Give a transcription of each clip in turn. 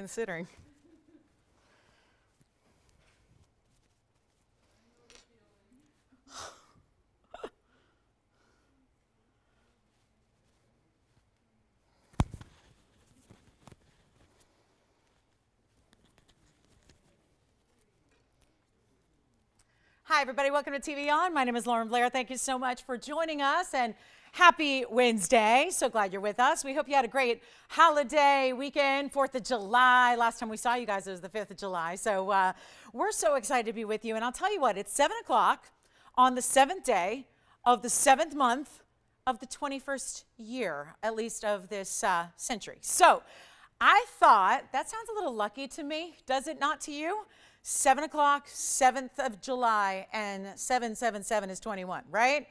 considering. Hi, everybody. Welcome to TVON. My name is Lauren Blair. Thank you so much for joining us, and happy Wednesday. So glad you're with us. We hope you had a great holiday weekend, 4th of July. Last time we saw you guys, it was the 5th of July. So we're so excited to be with you. And I'll tell you what, it's 7 o'clock on the 7th day of the 7th month of the 21st year, at least of this century. So I thought, that sounds a little lucky to me. Does it not to you? 7 o'clock, 7th of July, and 777 is 21, right?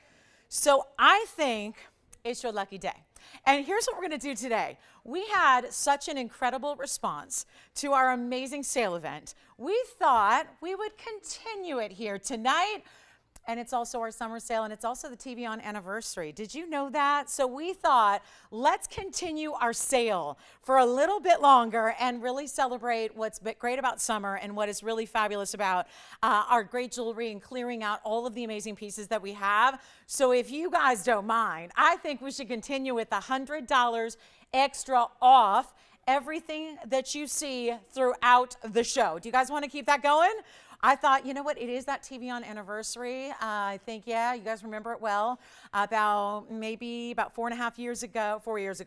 So I think it's your lucky day. And here's what we're going to do today. We had such an incredible response to our amazing sale event. We thought we would continue it here tonight. And it's also our summer sale, and it's also the TVON anniversary. Did you know that? So we thought, let's continue our sale for a little bit longer and really celebrate what's great about summer and what is really fabulous about our great jewelry and clearing out all of the amazing pieces that we have. So if you guys don't mind, I think we should continue with $100 extra off everything that you see throughout the show. Do you guys want to keep that going? I thought, you know what, it is that TVON anniversary. I think, yeah, you guys remember it well. About 4 years ago,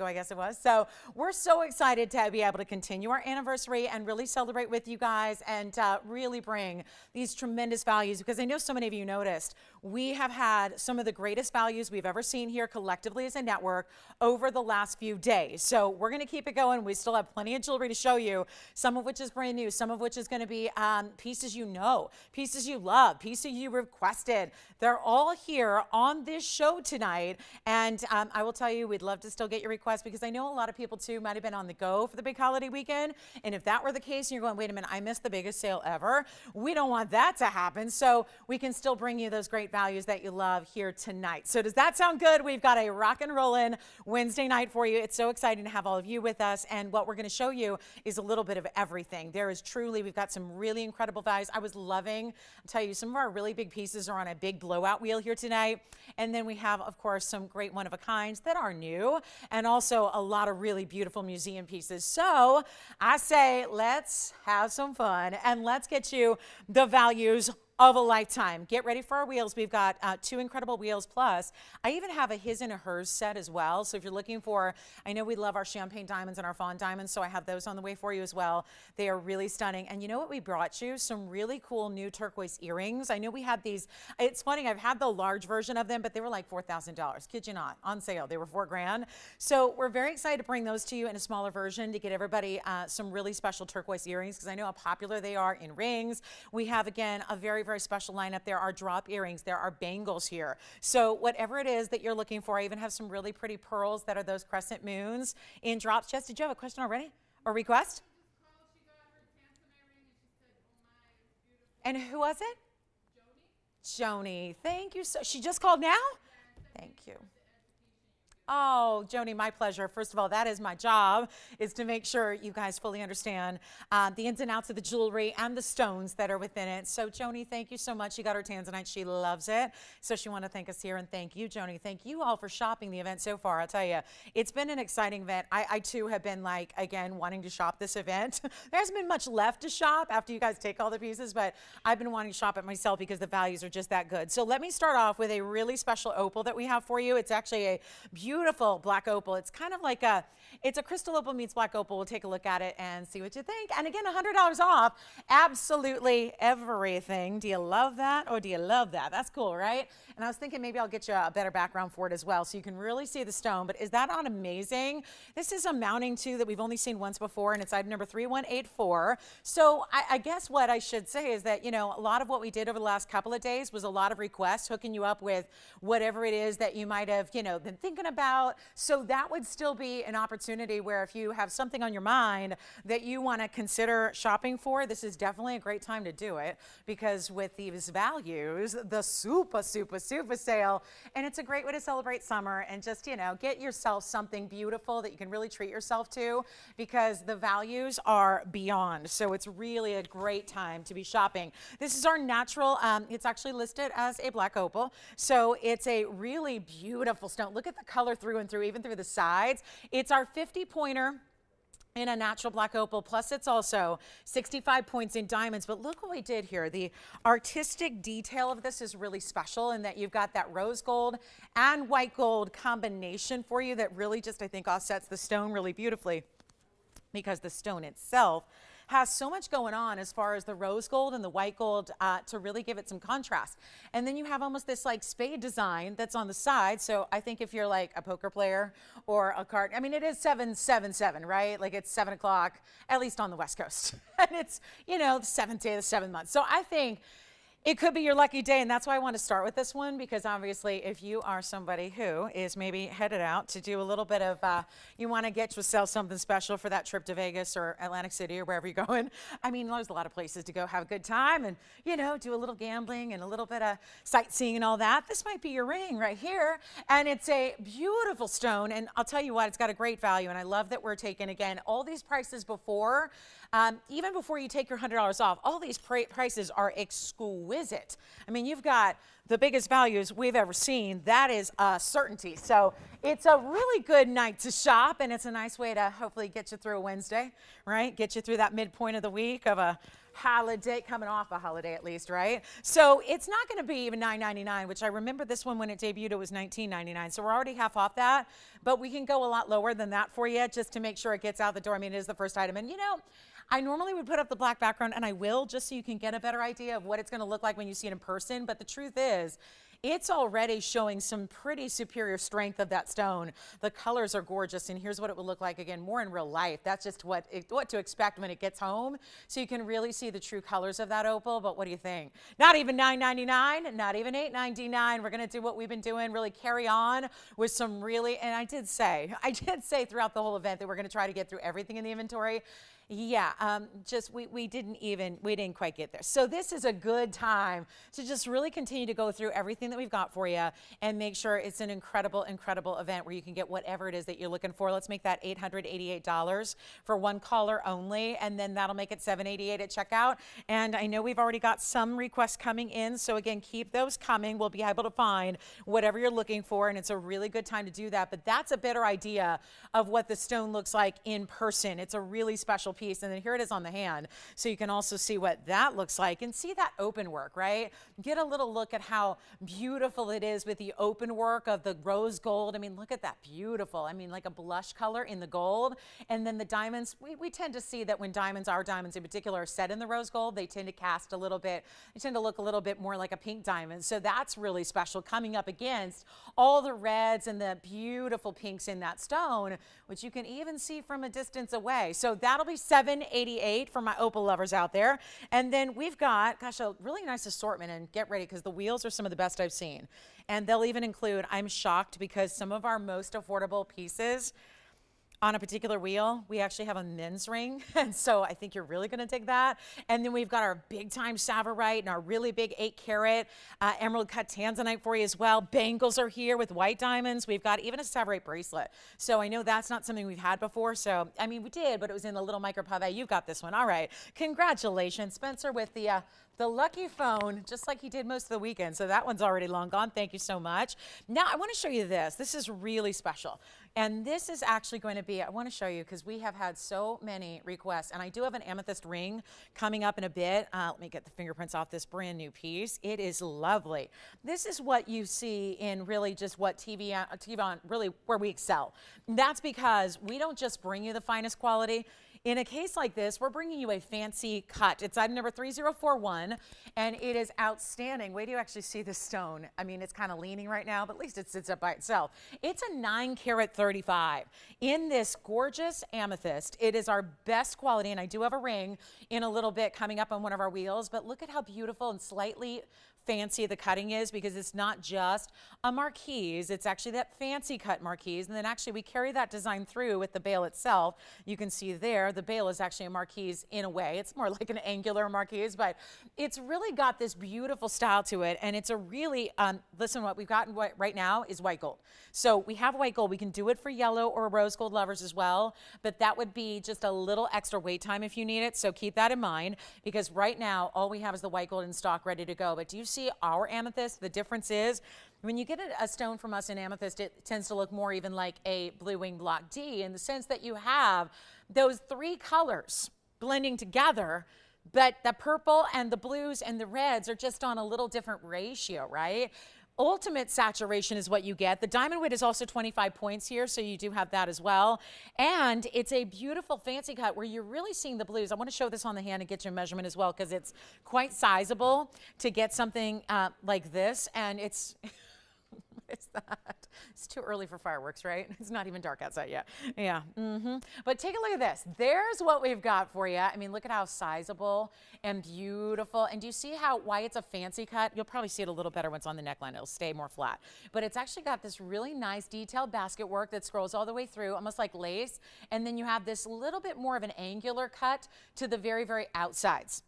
I guess it was. So we're so excited to be able to continue our anniversary and really celebrate with you guys and really bring these tremendous values, because I know so many of you noticed we have had some of the greatest values we've ever seen here collectively as a network over the last few days. So we're going to keep it going. We still have plenty of jewelry to show you, some of which is brand new, some of which is going to be pieces you know, pieces you love, pieces you requested. They're all here on this show tonight. And I will tell you, we'd love to still get your requests, because I know a lot of people too might have been on the go for the big holiday weekend. And if that were the case and you're going, wait a minute, I missed the biggest sale ever, we don't want that to happen. So we can still bring you those great values that you love here tonight. So does that sound good? We've got a rock and rollin' Wednesday night for you. It's so exciting to have all of you with us. And what we're going to show you is a little bit of everything. There is truly, we've got some really incredible values. I was loving, I'll tell you, some of our really big pieces are on a big blowout wheel here tonight. And then we have, of course, some great one-of-a-kinds that are new, and also a lot of really beautiful museum pieces. So I say, let's have some fun and let's get you the values of a lifetime. Get ready for our wheels. We've got 2 incredible wheels, plus I even have a his and a hers set as well. So if you're looking for, I know we love our champagne diamonds and our fawn diamonds, so I have those on the way for you as well. They are really stunning. And you know what we brought you? Some really cool new turquoise earrings. I know we had these, it's funny, I've had the large version of them, but they were like $4,000. Kid you not, on sale. They were $4,000. So we're very excited to bring those to you in a smaller version to get everybody some really special turquoise earrings, because I know how popular they are in rings. We have, again, a very special lineup. There are drop earrings. There are bangles here. So whatever it is that you're looking for, I even have some really pretty pearls that are those crescent moons in drops. Jess, did you have a question already or request? And who was it? Joni. Thank you. So she just called now? Thank you. Oh, Joni, my pleasure. First of all, that is my job, is to make sure you guys fully understand the ins and outs of the jewelry and the stones that are within it. So, Joni, thank you so much. She got her Tanzanite. She loves it. So she wanted to thank us here, and thank you, Joni. Thank you all for shopping the event so far. I'll tell you, it's been an exciting event. I too, have been, like, again, wanting to shop this event. There hasn't been much left to shop after you guys take all the pieces, but I've been wanting to shop it myself because the values are just that good. So let me start off with a really special opal that we have for you. It's actually a beautiful black opal. It's kind of like it's a crystal opal meets black opal. We'll take a look at it and see what you think. And again, $100 off absolutely everything. Do you love that, or do you love that? That's cool, right? And I was thinking maybe I'll get you a better background for it as well, so you can really see the stone. But is that not amazing? This is a mounting too that we've only seen once before, and it's item number 3184. So I guess what I should say is that, you know, a lot of what we did over the last couple of days was a lot of requests, hooking you up with whatever it is that you might have, you know, been thinking about, out. So that would still be an opportunity where if you have something on your mind that you want to consider shopping for, this is definitely a great time to do it, because with these values, the super sale, and it's a great way to celebrate summer and just, you know, get yourself something beautiful that you can really treat yourself to, because the values are beyond. So it's really a great time to be shopping. This is our natural, it's actually listed as a black opal. So it's a really beautiful stone. Look at the color through and through, even through the sides. It's our 50 pointer in a natural black opal, plus it's also 65 points in diamonds. But look what we did here. The artistic detail of this is really special in that you've got that rose gold and white gold combination for you that really just, I think, offsets the stone really beautifully, because the stone itself has so much going on as far as the rose gold and the white gold to really give it some contrast. And then you have almost this like spade design that's on the side. So I think if you're like a poker player or a card, I mean, it is 777, right? Like it's 7 o'clock, at least on the West Coast. And it's, you know, the 7th day of the 7th month. So I think it could be your lucky day, and that's why I want to start with this one, because obviously if you are somebody who is maybe headed out to do a little bit of, you want to get yourself something special for that trip to Vegas or Atlantic City or wherever you're going. I mean, there's a lot of places to go have a good time and, you know, do a little gambling and a little bit of sightseeing and all that. This might be your ring right here, and it's a beautiful stone, and I'll tell you what, it's got a great value, and I love that we're taking, again, all these prices before, even before you take your $100 off, all these prices are exquisite. I mean, you've got the biggest values we've ever seen. That is a certainty. So it's a really good night to shop, and it's a nice way to hopefully get you through a Wednesday, right? Get you through that midpoint of the week of a holiday, coming off a holiday at least, right? So it's not going to be even $9.99, which I remember this one when it debuted, it was $19.99. So we're already half off that, but we can go a lot lower than that for you just to make sure it gets out the door. I mean, it is the first item. And you know, I normally would put up the black background, and I will, just so you can get a better idea of what it's going to look like when you see it in person. But the truth is, it's already showing some pretty superior strength of that stone. The colors are gorgeous, and here's what it will look like, again, more in real life. That's just what to expect when it gets home, so you can really see the true colors of that opal. But what do you think? Not even $9.99, not even $8.99. We're going to do what we've been doing, really carry on with some really, and I did say throughout the whole event that we're going to try to get through everything in the inventory. Yeah, just we didn't quite get there. So this is a good time to just really continue to go through everything that we've got for you and make sure it's an incredible event where you can get whatever it is that you're looking for. Let's make that $888 for one caller only, and then that'll make it $788 at checkout. And I know we've already got some requests coming in, so again, keep those coming. We'll be able to find whatever you're looking for, and it's a really good time to do that. But that's a better idea of what the stone looks like in person. It's a really special piece, and then here it is on the hand, so you can also see what that looks like and see that open work, right? Get a little look at how beautiful it is with the open work of the rose gold. I mean, look at that, beautiful. I mean, like a blush color in the gold, and then the diamonds. We tend to see that when diamonds, our diamonds in particular, are set in the rose gold, they tend to cast a little bit, they tend to look a little bit more like a pink diamond. So that's really special, coming up against all the reds and the beautiful pinks in that stone, which you can even see from a distance away. So that'll be $788 for my opal lovers out there. And then we've got, gosh, a really nice assortment, and get ready because the wheels are some of the best I've seen. And they'll even include, I'm shocked because some of our most affordable pieces on a particular wheel, we actually have a men's ring, and so I think you're really going to dig that. And then we've got our big time Savorite and our really big 8 carat emerald cut Tanzanite for you as well. Bangles are here with white diamonds. We've got even a Savorite bracelet. So I know that's not something we've had before. So, I mean, we did, but it was in the little micro pave. You've got this one. All right. Congratulations, Spencer, with the lucky phone, just like he did most of the weekend. So that one's already long gone. Thank you so much. Now I want to show you this. This is really special. And this is actually going to be, I want to show you because we have had so many requests. And I do have an amethyst ring coming up in a bit. Let me get the fingerprints off this brand new piece. It is lovely. This is what you see in really just what TVON really where we excel. That's because we don't just bring you the finest quality. In a case like this, we're bringing you a fancy cut. It's item number 3041, and it is outstanding. Wait till you actually see this stone. I mean, it's kind of leaning right now, but at least it sits up by itself. It's a 9 carat 35 in this gorgeous amethyst. It is our best quality, and I do have a ring in a little bit coming up on one of our wheels, but look at how beautiful and slightly fancy the cutting is, because it's not just a marquise, it's actually that fancy cut marquise. And then actually we carry that design through with the bail itself. You can see there, the bail is actually a marquise in a way. It's more like an angular marquise, but it's really got this beautiful style to it. And it's a really, listen, what we've got right now is white gold. So we have white gold. We can do it for yellow or rose gold lovers as well, but that would be just a little extra wait time if you need it. So keep that in mind, because right now all we have is the white gold in stock ready to go. But do you see our amethyst? The difference is when you get a stone from us in amethyst, it tends to look more even like a blue wing block D, in the sense that you have those three colors blending together, but the purple and the blues and the reds are just on a little different ratio, right? Ultimate saturation is what you get. The diamond weight is also 25 points here, so you do have that as well. And it's a beautiful fancy cut where you're really seeing the blues. I want to show this on the hand and get you a measurement as well, because it's quite sizable to get something like this. And it's... It's that. It's too early for fireworks, right? It's not even dark outside yet. Yeah. But take a look at this. There's what we've got for you. I mean, look at how sizable and beautiful. And do you see why it's a fancy cut? You'll probably see it a little better when it's on the neckline. It'll stay more flat. But it's actually got this really nice detailed basket work that scrolls all the way through, almost like lace. And then you have this little bit more of an angular cut to the very, very outsides.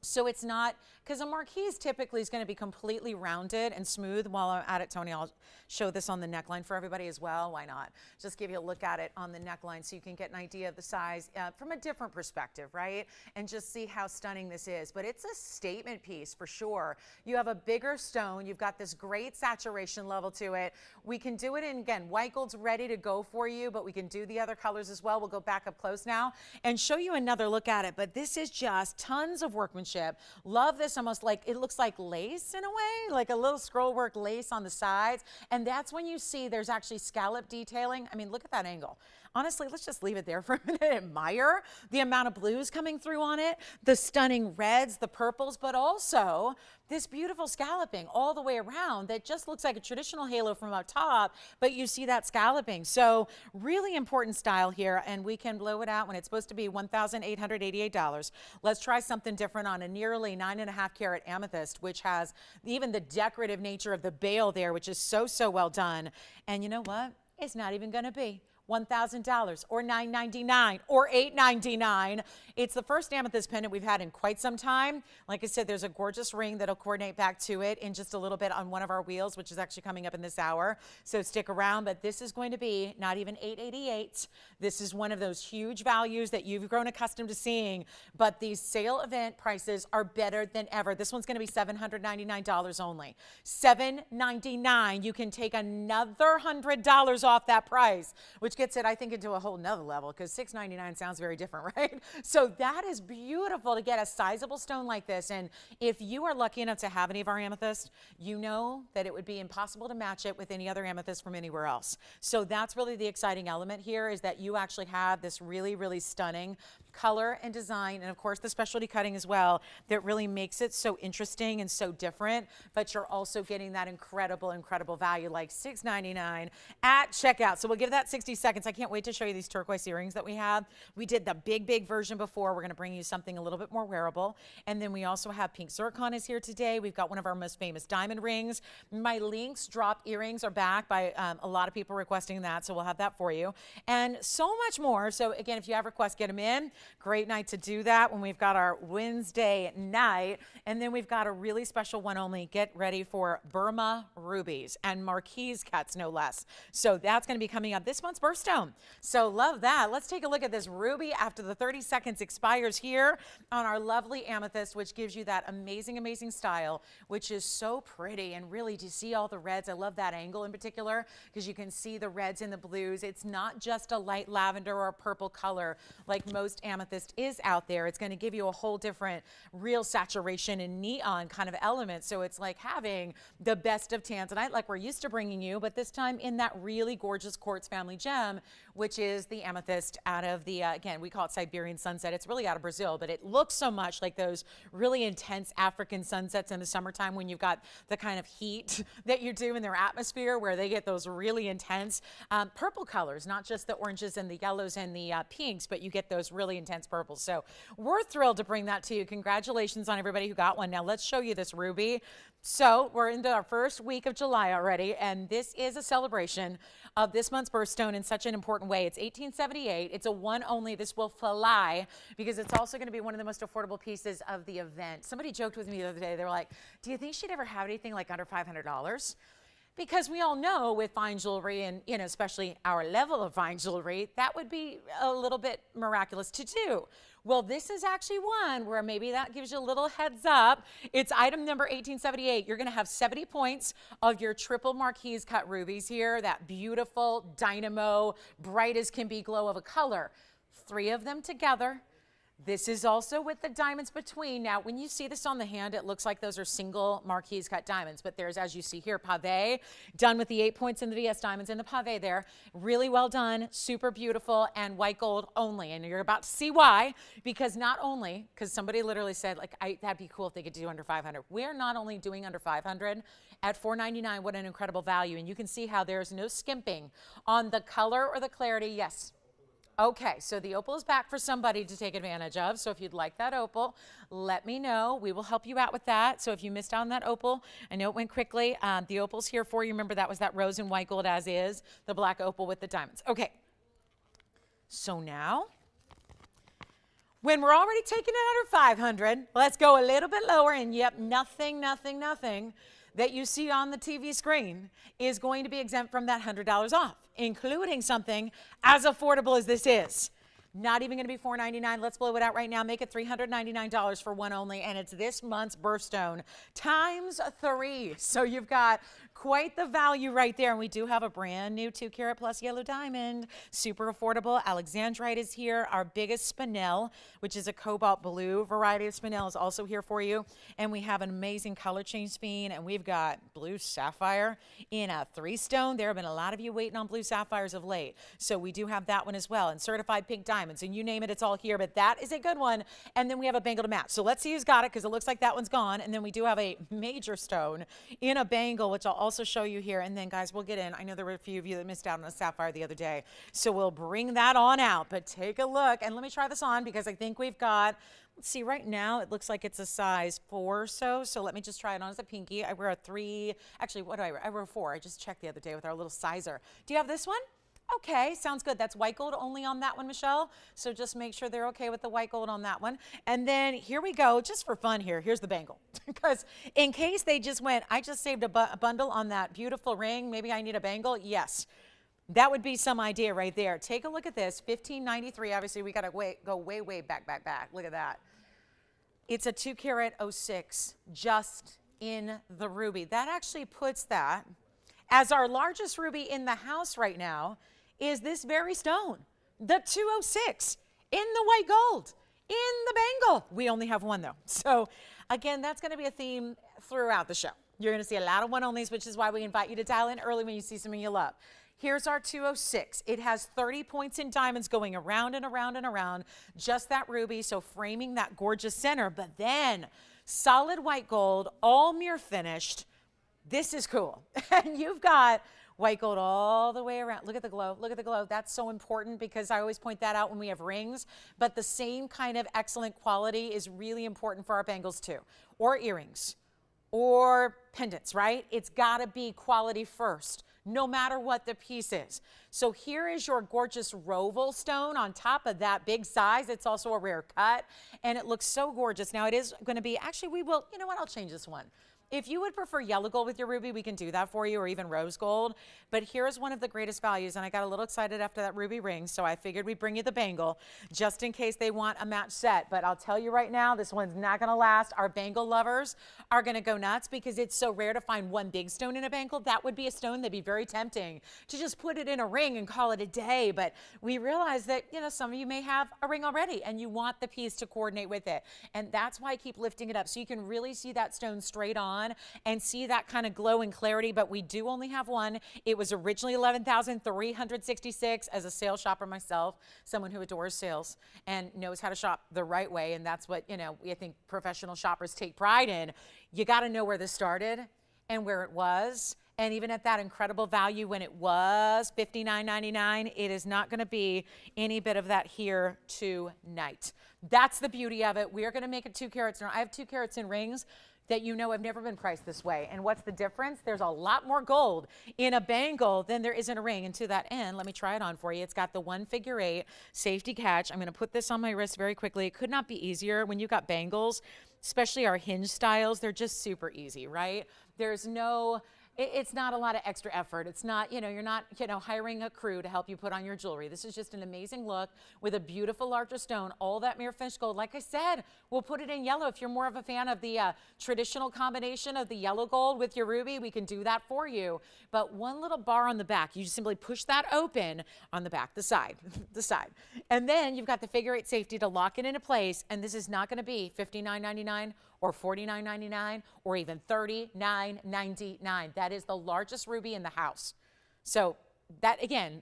So it's not, because a marquise typically is going to be completely rounded and smooth. While I'm at it, Tony, I'll show this on the neckline for everybody as well. Why not? Just give you a look at it on the neckline so you can get an idea of the size from a different perspective, right? And just see how stunning this is. But it's a statement piece for sure. You have a bigger stone. You've got this great saturation level to it. We can do it in, again, white gold's ready to go for you, but we can do the other colors as well. We'll go back up close now and show you another look at it. But this is just tons of workmanship. Love this, almost like it looks like lace in a way, like a little scroll work lace on the sides. And that's when you see there's actually scallop detailing. I mean, look at that angle. Honestly, let's just leave it there for a minute and admire the amount of blues coming through on it, the stunning reds, the purples, but also this beautiful scalloping all the way around that just looks like a traditional halo from up top, but you see that scalloping. So really important style here, and we can blow it out when it's supposed to be $1,888. Let's try something different on a nearly 9.5 carat amethyst, which has even the decorative nature of the bail there, which is so, so well done. And you know what? It's not even going to be $1,000 or $999 or $899. It's the first amethyst pendant we've had in quite some time. Like I said, there's a gorgeous ring that'll coordinate back to it in just a little bit on one of our wheels, which is actually coming up in this hour. So stick around, but this is going to be not even $888. This is one of those huge values that you've grown accustomed to seeing, but these sale event prices are better than ever. This one's going to be $799 only. $799. You can take another $100 off that price, which gets it, I think, into a whole nother level, because $699 sounds very different, right? So that is beautiful to get a sizable stone like this. And if you are lucky enough to have any of our amethyst, you know that it would be impossible to match it with any other amethyst from anywhere else. So that's really the exciting element here, is that you actually have this really, really stunning color and design, and of course the specialty cutting as well, that really makes it so interesting and so different, but you're also getting that incredible, incredible value, like $699 at checkout. So we'll give that 60 seconds. I can't wait to show you these turquoise earrings that we have. We did the big, big version before. We're going to bring you something a little bit more wearable. And then we also have pink zircon is here today. We've got one of our most famous diamond rings. My Lynx drop earrings are back by a lot of people requesting that, so we'll have that for you. And so much more. So again, if you have requests, get them in. Great night to do that when we've got our Wednesday night. And then we've got a really special one only. Get ready for Burma rubies and marquise cuts, no less. So that's going to be coming up this month's birthstone. So love that. Let's take a look at this ruby after the 30 seconds expires here on our lovely amethyst, which gives you that amazing, amazing style, which is so pretty. And really, to see all the reds, I love that angle in particular, because you can see the reds and the blues. It's not just a light lavender or a purple color like most amethyst is out there. It's going to give you a whole different real saturation and neon kind of element. So it's like having the best of Tanzanite, like we're used to bringing you, but this time in that really gorgeous quartz family gem, which is the amethyst out of the, again, we call it Siberian sunset. It's really out of Brazil, but it looks so much like those really intense African sunsets in the summertime when you've got the kind of heat that you do in their atmosphere, where they get those really intense purple colors, not just the oranges and the yellows and the pinks, but you get those really intense purples. So we're thrilled to bring that to you. Congratulations on everybody who got one. Now let's show you this ruby. So we're into our first week of July already, and this is a celebration of this month's birthstone in such an important way. It's 1878. It's a one only. This will fly because it's also going to be one of the most affordable pieces of the event. Somebody joked with me the other day. They were like, do you think she'd ever have anything like under $500? Because we all know with fine jewelry and, especially our level of fine jewelry, that would be a little bit miraculous to do. Well, this is actually one where maybe that gives you a little heads up. It's item number 1878. You're going to have 70 points of your triple marquise cut rubies here, that beautiful dynamo, bright as can be glow of a color. 3 of them together. This is also with the diamonds between. Now, when you see this on the hand, it looks like those are single marquise cut diamonds, but there's, as you see here, pave, done with the 8 points in the VS diamonds in the pave there. Really well done, super beautiful, and white gold only. And you're about to see why, because not only, because somebody literally said, like, that'd be cool if they could do under 500. We're not only doing under 500 at $4.99. What an incredible value. And you can see how there's no skimping on the color or the clarity. Yes. Okay, so the opal is back for somebody to take advantage of. So if you'd like that opal, let me know. We will help you out with that. So if you missed out on that opal, I know it went quickly. The opal's here for you. Remember, that was that rose and white gold as is, the black opal with the diamonds. Okay, so now, when we're already taking it under 500, let's go a little bit lower. And yep, nothing that you see on the TV screen is going to be exempt from that $100 off, including something as affordable as this is. Not even going to be $4.99. Let's blow it out right now. Make it $399 for one only, and it's this month's birthstone times 3. So you've got quite the value right there, and we do have a brand new 2 carat plus yellow diamond, super affordable. Alexandrite is here. Our biggest spinel, which is a cobalt blue variety of spinel, is also here for you, and we have an amazing color change fiend, and we've got blue sapphire in a 3 stone. There have been a lot of you waiting on blue sapphires of late, so we do have that one as well, and certified pink diamonds, and you name it, it's all here. But that is a good one. And then we have a bangle to match, so let's see who's got it, because it looks like that one's gone. And then we do have a major stone in a bangle, which I'll also show you here. And then, guys, we'll get in. I know there were a few of you that missed out on a sapphire the other day, so we'll bring that on out. But take a look, and let me try this on, because I think we've got, let's see, right now it looks like it's a size 4 or so. So let me just try it on as a pinky. I wear a 3. Actually, what do I wear? I wear a 4. I just checked the other day with our little sizer. Do you have this one? Okay, sounds good. That's white gold only on that one, Michelle. So just make sure they're okay with the white gold on that one. And then here we go, just for fun here. Here's the bangle. Because in case they just went, I just saved a bundle on that beautiful ring, maybe I need a bangle. Yes, that would be some idea right there. Take a look at this, $15.93. Obviously, we got to go way back. Look at that. It's a 2 carat 06 just in the ruby. That actually puts that as our largest ruby in the house right now. Is this very stone, the 206 in the white gold, in the bangle. We only have one though. So again, that's going to be a theme throughout the show. You're going to see a lot of one onlys, which is why we invite you to dial in early when you see something you love. Here's our 206. It has 30 points in diamonds going around and around and around, just that ruby, so framing that gorgeous center. But then solid white gold, all mirror finished. This is cool. And you've got white gold all the way around. Look at the glow. Look at the glow. That's so important, because I always point that out when we have rings. But the same kind of excellent quality is really important for our bangles too, or earrings, or pendants, right? It's got to be quality first, no matter what the piece is. So here is your gorgeous Roval stone on top of that big size. It's also a rare cut, and it looks so gorgeous. Now it is going to be, actually we will, you know what, I'll change this one. If you would prefer yellow gold with your ruby, we can do that for you, or even rose gold. But here's one of the greatest values, and I got a little excited after that ruby ring, so I figured we'd bring you the bangle just in case they want a match set. But I'll tell you right now, this one's not going to last. Our bangle lovers are going to go nuts, because it's so rare to find one big stone in a bangle. That would be a stone that'd be very tempting to just put it in a ring and call it a day. But we realize that, some of you may have a ring already, and you want the piece to coordinate with it. And that's why I keep lifting it up, so you can really see that stone straight on and see that kind of glow and clarity. But we do only have one. It was originally $11,366. As a sales shopper myself, someone who adores sales and knows how to shop the right way, and that's what I think professional shoppers take pride in. You got to know where this started and where it was, And even at that incredible value when it was $59.99, it is not going to be any bit of that here tonight. That's the beauty of it. We are going to make it 2 carats. Now, I have 2 carats in rings that you know have never been priced this way. And what's the difference? There's a lot more gold in a bangle than there is in a ring. And to that end, let me try it on for you. It's got the 1 figure 8 safety catch. I'm going to put this on my wrist very quickly. It could not be easier. When you've got bangles, especially our hinge styles, they're just super easy, right? There's no... It's not a lot of extra effort. It's not, you're not, hiring a crew to help you put on your jewelry. This is just an amazing look with a beautiful larger stone, all that mirror finished gold. Like I said, we'll put it in yellow. If you're more of a fan of the traditional combination of the yellow gold with your ruby, we can do that for you. But one little bar on the back, you just simply push that open on the back, the side, the side. And then you've got the figure 8 safety to lock it into place. And this is not going to be $59.99 or $49.99 or even $39.99. That is the largest ruby in the house. So that, again,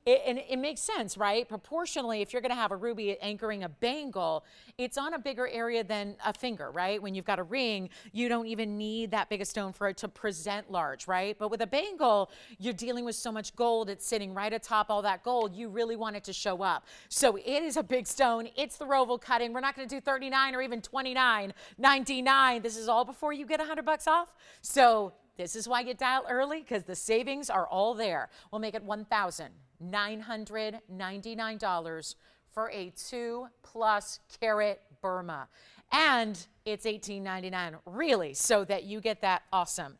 it makes sense, right? Proportionally, if you're going to have a ruby anchoring a bangle, it's on a bigger area than a finger, right? When you've got a ring, you don't even need that big a stone for it to present large, right? But with a bangle, you're dealing with so much gold. It's sitting right atop all that gold. You really want it to show up. So it is a big stone. It's the Roval cutting. We're not going to do $39 or even $29.99. This is all before you get $100 off. So this is why you dial early, because the savings are all there. We'll make it $1,999 for a 2+ carat Burma. And it's $18.99, really, so that you get that awesome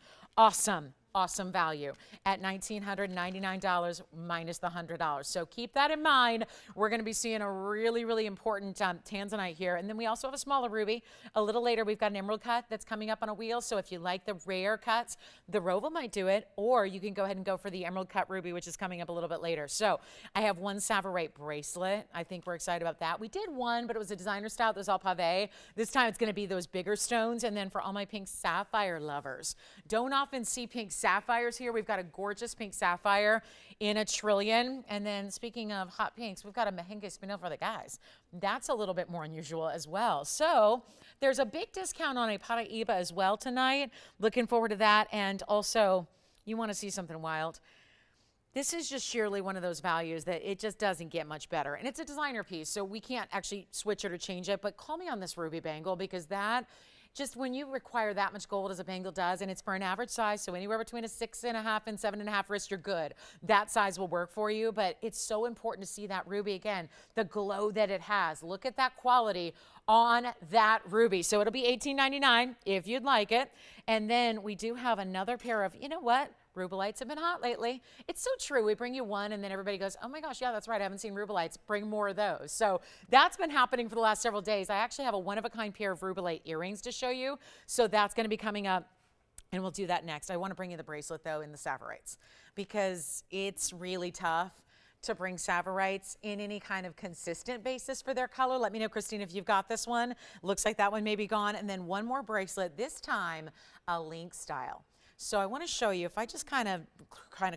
value at $1,999 minus the $100. So keep that in mind. We're going to be seeing a really, really important Tanzanite here. And then we also have a smaller ruby. A little later, we've got an emerald cut that's coming up on a wheel. So if you like the rare cuts, the Roval might do it, or you can go ahead and go for the emerald cut ruby, which is coming up a little bit later. So I have one Savorite bracelet. I think we're excited about that. We did one, but it was a designer style that was all pave. This time it's going to be those bigger stones. And then for all my pink sapphire lovers, don't often see pink sapphires here. We've got a gorgeous pink sapphire in a trillion. And then speaking of hot pinks, we've got a Merengue Spinel for the guys. That's a little bit more unusual as well. So there's a big discount on a Paraiba as well tonight. Looking forward to that. And also, you want to see something wild. This is just sheerly one of those values that it just doesn't get much better. And it's a designer piece, so we can't actually switch it or change it. But call me on this ruby bangle, because that, just when you require that much gold as a bangle does, and it's for an average size, so anywhere between a 6.5 and 7.5 wrist, you're good. That size will work for you, but it's so important to see that ruby again, the glow that it has. Look at that quality on that ruby. So it'll be $18.99 if you'd like it. And then we do have another pair of, you know what? Rubilites have been hot lately. It's so true. We bring you one and then everybody goes, oh my gosh, yeah, that's right. I haven't seen Rubilites. Bring more of those. So that's been happening for the last several days. I actually have a one-of-a-kind pair of Rubilite earrings to show you. So that's going to be coming up. And we'll do that next. I want to bring you the bracelet, though, in the Savorites, because it's really tough to bring Savorites in any kind of consistent basis for their color. Let me know, Christine, if you've got this one. Looks like that one may be gone. And then one more bracelet, this time a link style. So I want to show you, if I just kind of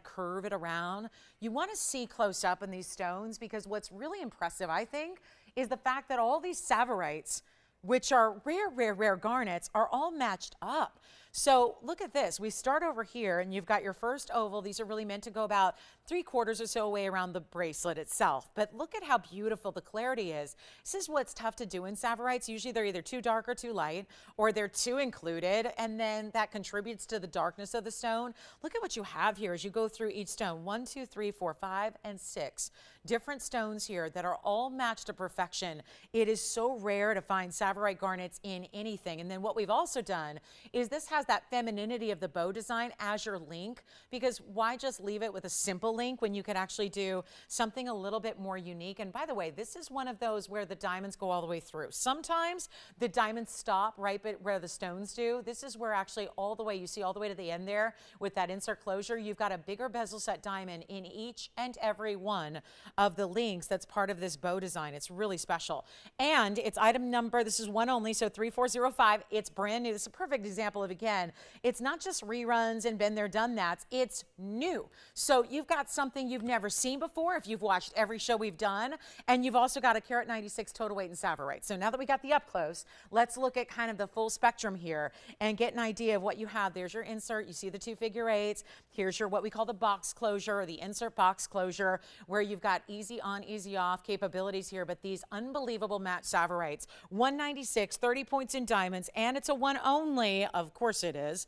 curve it around, you want to see close up in these stones, because what's really impressive, I think, is the fact that all these Savorites, which are rare garnets, are all matched up. So look at this. We start over here, and you've got your first oval. These are really meant to go about 3/4 or so away around the bracelet itself. But look at how beautiful the clarity is. This is what's tough to do in Savorites. Usually they're either too dark or too light, or they're too included, and then that contributes to the darkness of the stone. Look at what you have here as you go through each stone. 1, 2, 3, 4, 5, and 6 different stones here that are all matched to perfection. It is so rare to find Savorite garnets in anything. And then what we've also done is this has that femininity of the bow design as your link, because why just leave it with a simple link when you could actually do something a little bit more unique? And by the way, this is one of those where the diamonds go all the way through. Sometimes the diamonds stop right where the stones do. This is where actually all the way, you see all the way to the end there with that insert closure, you've got a bigger bezel set diamond in each and every one of the links that's part of this bow design. It's really special. And it's item number, this is one only, so 3405. It's brand new. This is a perfect example of, again, it's not just reruns and been there, done that. It's new. So you've got something you've never seen before if you've watched every show we've done. And you've also got a carat 96 total weight in Savorite. So now that we got the up close, let's look at kind of the full spectrum here and get an idea of what you have. There's your insert. You see the 2 figure 8s. Here's your what we call the box closure, or the insert box closure, where you've got easy on, easy off capabilities here. But these unbelievable matte Savorites, 196, 30 points in diamonds, and it's a one only. Of course it is.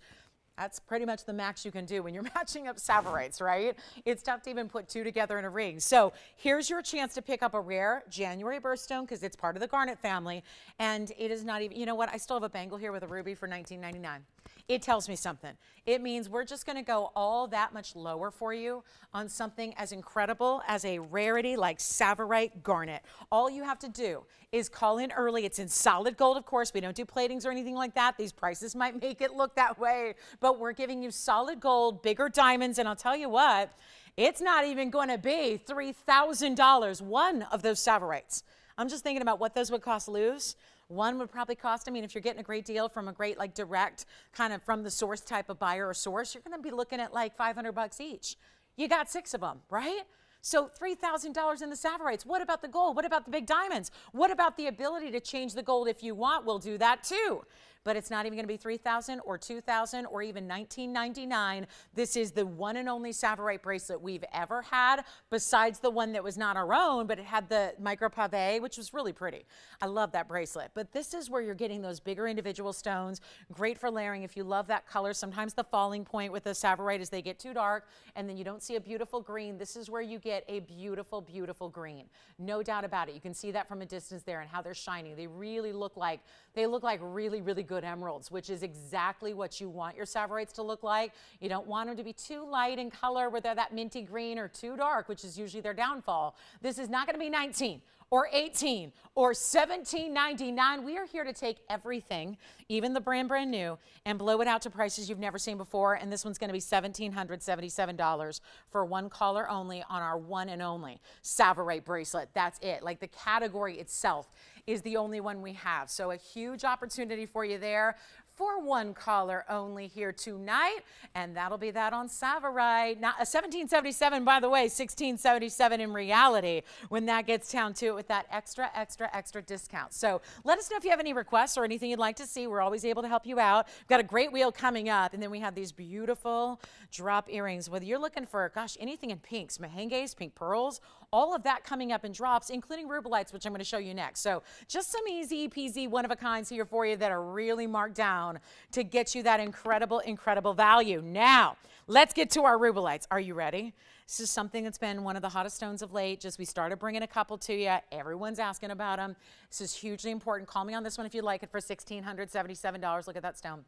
That's pretty much the max you can do when you're matching up Savorites, right? It's tough to even put 2 together in a ring. So here's your chance to pick up a rare January birthstone, because it's part of the garnet family. And it is not even, you know what? I still have a bangle here with a ruby for $19.99. It tells me something. It means we're just going to go all that much lower for you on something as incredible as a rarity like Savorite garnet. All you have to do is call in early. It's in solid gold, of course. We don't do platings or anything like that. These prices might make it look that way, but we're giving you solid gold, bigger diamonds, and I'll tell you what, it's not even going to be $3,000, one of those Savorites. I'm just thinking about what those would cost loose. One would probably cost, I mean, if you're getting a great deal from a great, like, direct kind of from the source type of buyer or source, you're going to be looking at like $500 each. You got 6 of them, right? So $3,000 in the Savorites. What about the gold? What about the big diamonds? What about the ability to change the gold if you want? We'll do that too. But it's not even going to be $3,000 or $2,000 or even $19.99. This is the one and only Savorite bracelet we've ever had, besides the one that was not our own, but it had the micro pave, which was really pretty. I love that bracelet. But this is where you're getting those bigger individual stones. Great for layering if you love that color. Sometimes the falling point with the Savorite is they get too dark and then you don't see a beautiful green. This is where you get a beautiful, beautiful green. No doubt about it. You can see that from a distance there and how they're shining. They really look like, really, really good emeralds, which is exactly what you want your Savorites to look like. You don't want them to be too light in color where they're that minty green, or too dark, which is usually their downfall. This is not going to be 19 or 18 or $17.99. We are here to take everything, even the brand new, and blow it out to prices you've never seen before. And this one's going to be $1,777 for one caller only on our one and only Savorite bracelet. That's it. Like, the category itself is the only one we have. So a huge opportunity for you there for one caller only here tonight. And that'll be that on Savorite. Now, $1,777, by the way, $1,677 in reality when that gets down to it with that extra discount. So let us know if you have any requests or anything you'd like to see. We're always able to help you out. We've got a great wheel coming up. And then we have these beautiful drop earrings. Whether you're looking for, gosh, anything in pinks, mehenges, pink pearls, all of that coming up in drops, including Rubilites, which I'm going to show you next. So just some easy peasy one-of-a-kinds here for you that are really marked down to get you that incredible, incredible value. Now, let's get to our Rubilites. Are you ready? This is something that's been one of the hottest stones of late. Just we started bringing a couple to you. Everyone's asking about them. This is hugely important. Call me on this one if you'd like it for $1,677. Look at that stone.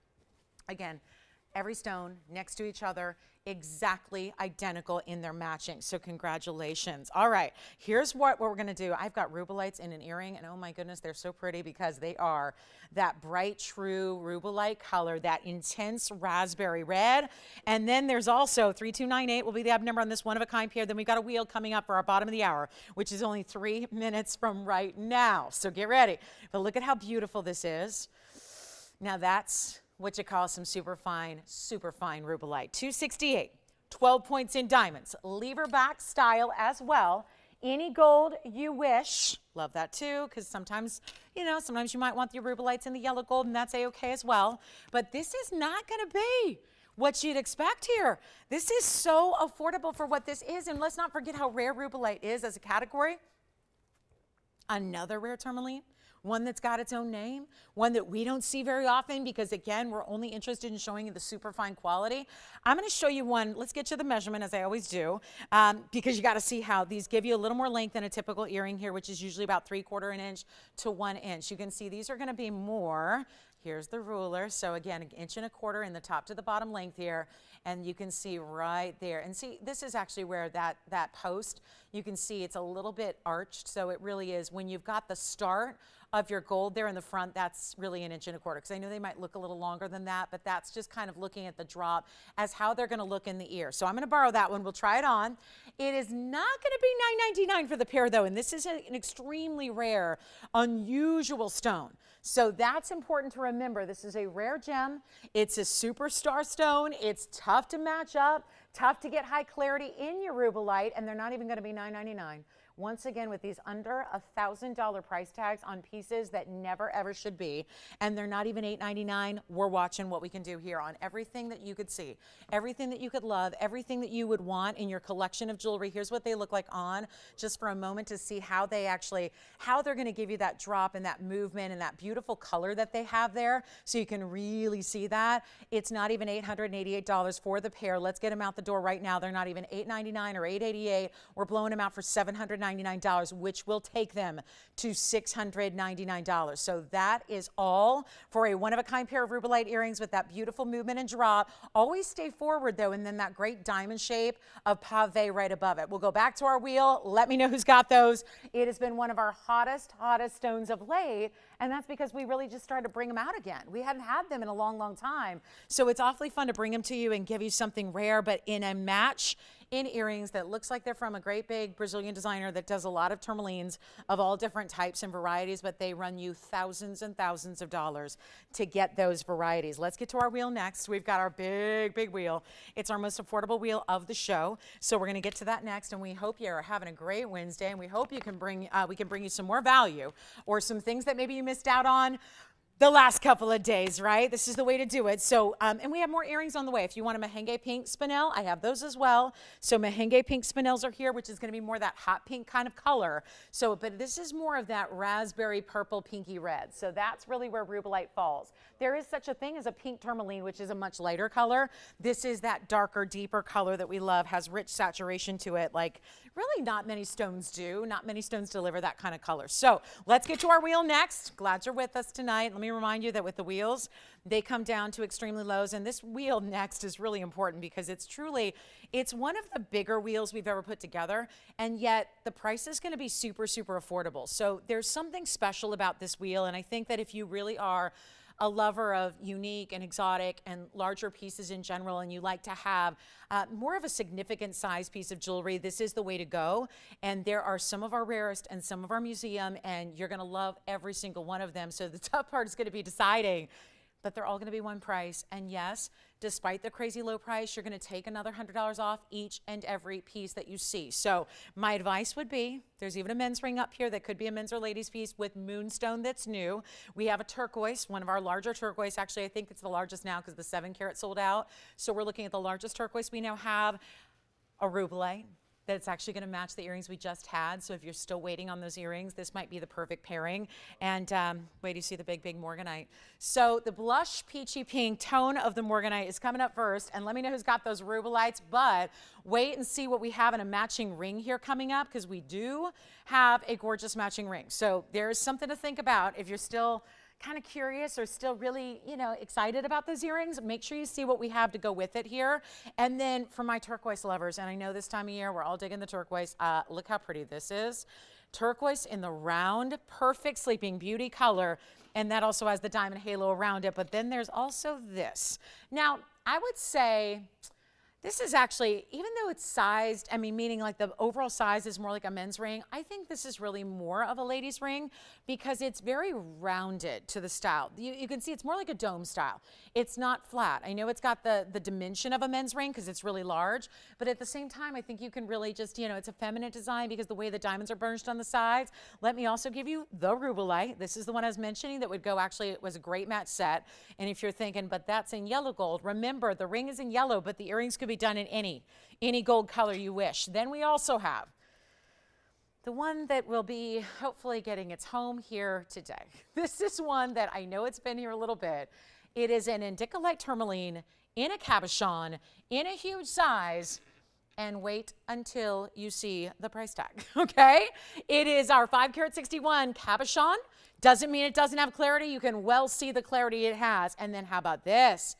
Again, every stone next to each other, exactly identical in their matching. So congratulations. All right, here's what we're going to do. I've got Rubilites in an earring, and oh my goodness, they're so pretty because they are that bright, true Rubilite color, that intense raspberry red. And then there's also 3298 will be the ab number on this one-of-a-kind pair. Then we've got a wheel coming up for our bottom of the hour, which is only 3 minutes from right now. So get ready. But look at how beautiful this is. Now that's what you call some super fine Rubilite. 268, 12 points in diamonds, lever back style as well. Any gold you wish. Love that too, because sometimes, sometimes you might want your Rubilites in the yellow gold, and that's a-okay as well. But this is not going to be what you'd expect here. This is so affordable for what this is, and let's not forget how rare Rubilite is as a category. Another rare tourmaline. One that's got its own name, one that we don't see very often because, again, we're only interested in showing you the super fine quality. I'm going to show you one. Let's get you the measurement, as I always do, because you got to see how these give you a little more length than a typical earring here, which is usually about 3/4 inch to 1 inch. You can see these are going to be more. Here's the ruler. So again, 1.25 inches in the top to the bottom length here. And you can see right there. And see, this is actually where that post, you can see it's a little bit arched. So it really is, when you've got the start of your gold there in the front, that's really 1.25 inches. Because I know they might look a little longer than that, but that's just kind of looking at the drop as how they're going to look in the ear. So I'm going to borrow that one. We'll try it on. It is not going to be $9.99 for the pair though, and this is an extremely rare, unusual stone. So that's important to remember. This is a rare gem. It's a superstar stone. It's tough to match up, tough to get high clarity in your Rubilite, and they're not even going to be $9.99. Once again, with these under $1,000 price tags on pieces that never ever should be, and they're not even $8.99, we're watching what we can do here on everything that you could see, everything that you could love, everything that you would want in your collection of jewelry. Here's what they look like on, just for a moment to see how they're going to give you that drop and that movement and that beautiful color that they have there, so you can really see that. It's not even $888 for the pair. Let's get them out the door right now. They're not even $8.99 or $8.88. We're blowing them out for $799, which will take them to $699. So that is all for a one-of-a-kind pair of Rubilite earrings with that beautiful movement and drop. Always stay forward though, and then that great diamond shape of pave right above it. We'll go back to our wheel. Let me know who's got those. It has been one of our hottest stones of late, and that's because we really just started to bring them out again. We hadn't had them in a long time. So it's awfully fun to bring them to you and give you something rare, but in a match in earrings that looks like they're from a great big Brazilian designer that does a lot of tourmalines of all different types and varieties, but they run you thousands and thousands of dollars to get those varieties. Let's get to our wheel next. We've got our big wheel. It's our most affordable wheel of the show. So we're going to get to that next, and we hope you're having a great Wednesday, and we hope you can we can bring you some more value or some things that maybe you missed out on the last couple of days, right? This is the way to do it. So, and we have more earrings on the way. If you want a merengue pink spinel, I have those as well. So merengue pink spinels are here, which is going to be more that hot pink kind of color. So, but this is more of that raspberry purple pinky red. So that's really where Rubilite falls. There is such a thing as a pink tourmaline, which is a much lighter color. This is that darker, deeper color that we love, has rich saturation to it, like really not many stones do. Not many stones deliver that kind of color. So let's get to our wheel next. Glad you're with us tonight. Let me remind you that with the wheels, they come down to extremely lows, and this wheel next is really important because it's one of the bigger wheels we've ever put together, and yet the price is going to be super affordable. So there's something special about this wheel, and I think that if you really are a lover of unique and exotic and larger pieces in general, and you like to have more of a significant size piece of jewelry, this is the way to go. And there are some of our rarest and some of our museum, and you're going to love every single one of them. So the tough part is going to be deciding, but they're all going to be one price. And yes, despite the crazy low price, you're going to take another $100 off each and every piece that you see. So my advice would be, there's even a men's ring up here that could be a men's or ladies piece with moonstone that's new. We have a turquoise, one of our larger turquoise. Actually, I think it's the largest now because the 7 carat sold out. So we're looking at the largest turquoise we now have, a Rubilite that's actually going to match the earrings we just had. So if you're still waiting on those earrings, this might be the perfect pairing. And wait, you see the big morganite. So the blush peachy pink tone of the morganite is coming up first. And let me know who's got those Rubilites. But wait and see what we have in a matching ring here coming up, because we do have a gorgeous matching ring. So there's something to think about if you're still kind of curious or still really, excited about those earrings. Make sure you see what we have to go with it here. And then for my turquoise lovers, and I know this time of year we're all digging the turquoise, look how pretty this is. Turquoise in the round, perfect sleeping beauty color, and that also has the diamond halo around it. But then there's also this. Now, I would say this is actually, even though it's sized, meaning like the overall size is more like a men's ring, I think this is really more of a ladies' ring because it's very rounded to the style. You can see it's more like a dome style. It's not flat. I know it's got the dimension of a men's ring because it's really large, but at the same time, I think you can really just, it's a feminine design because the way the diamonds are burnished on the sides. Let me also give you the Rubilite. This is the one I was mentioning that would go, actually, it was a great match set. And if you're thinking, but that's in yellow gold, remember the ring is in yellow, but the earrings could be done in any gold color you wish. Then we also have the one that will be hopefully getting its home here today. This is one that I know it's been here a little bit. It is an indicolite tourmaline in a cabochon in a huge size. And wait until you see the price tag, okay? It is our 5 carat 61 cabochon. Doesn't mean it doesn't have clarity. You can well see the clarity it has. And then how about this?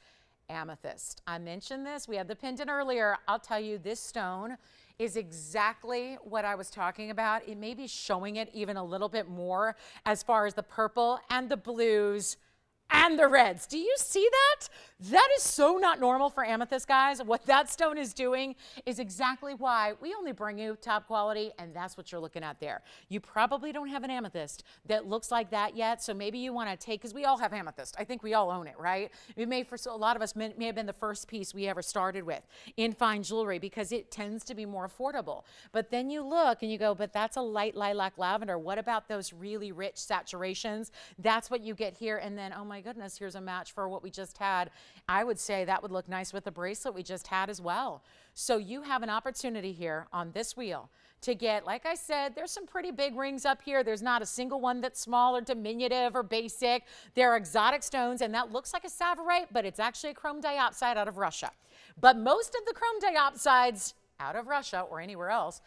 Amethyst. I mentioned this. We had the pendant earlier. I'll tell you, this stone is exactly what I was talking about. It may be showing it even a little bit more as far as the purple and the blues and the reds. Do you see that? That is so not normal for amethyst, guys. What that stone is doing is exactly why we only bring you top quality, and that's what you're looking at there. You probably don't have an amethyst that looks like that yet, so maybe you want to take, because we all have amethyst. I think we all own it, right? It may, for a lot of us, may have been the first piece we ever started with in fine jewelry because it tends to be more affordable. But then you look and you go, but that's a light lilac lavender. What about those really rich saturations? That's what you get here, and then, oh my goodness, here's a match for what we just had. I would say that would look nice with the bracelet we just had as well. So you have an opportunity here on this wheel to get, like I said, there's some pretty big rings up here. There's not a single one that's small or diminutive or basic. They're exotic stones, and that looks like a Savorite, but it's actually a chrome diopside out of Russia. But most of the chrome diopsides out of Russia or anywhere else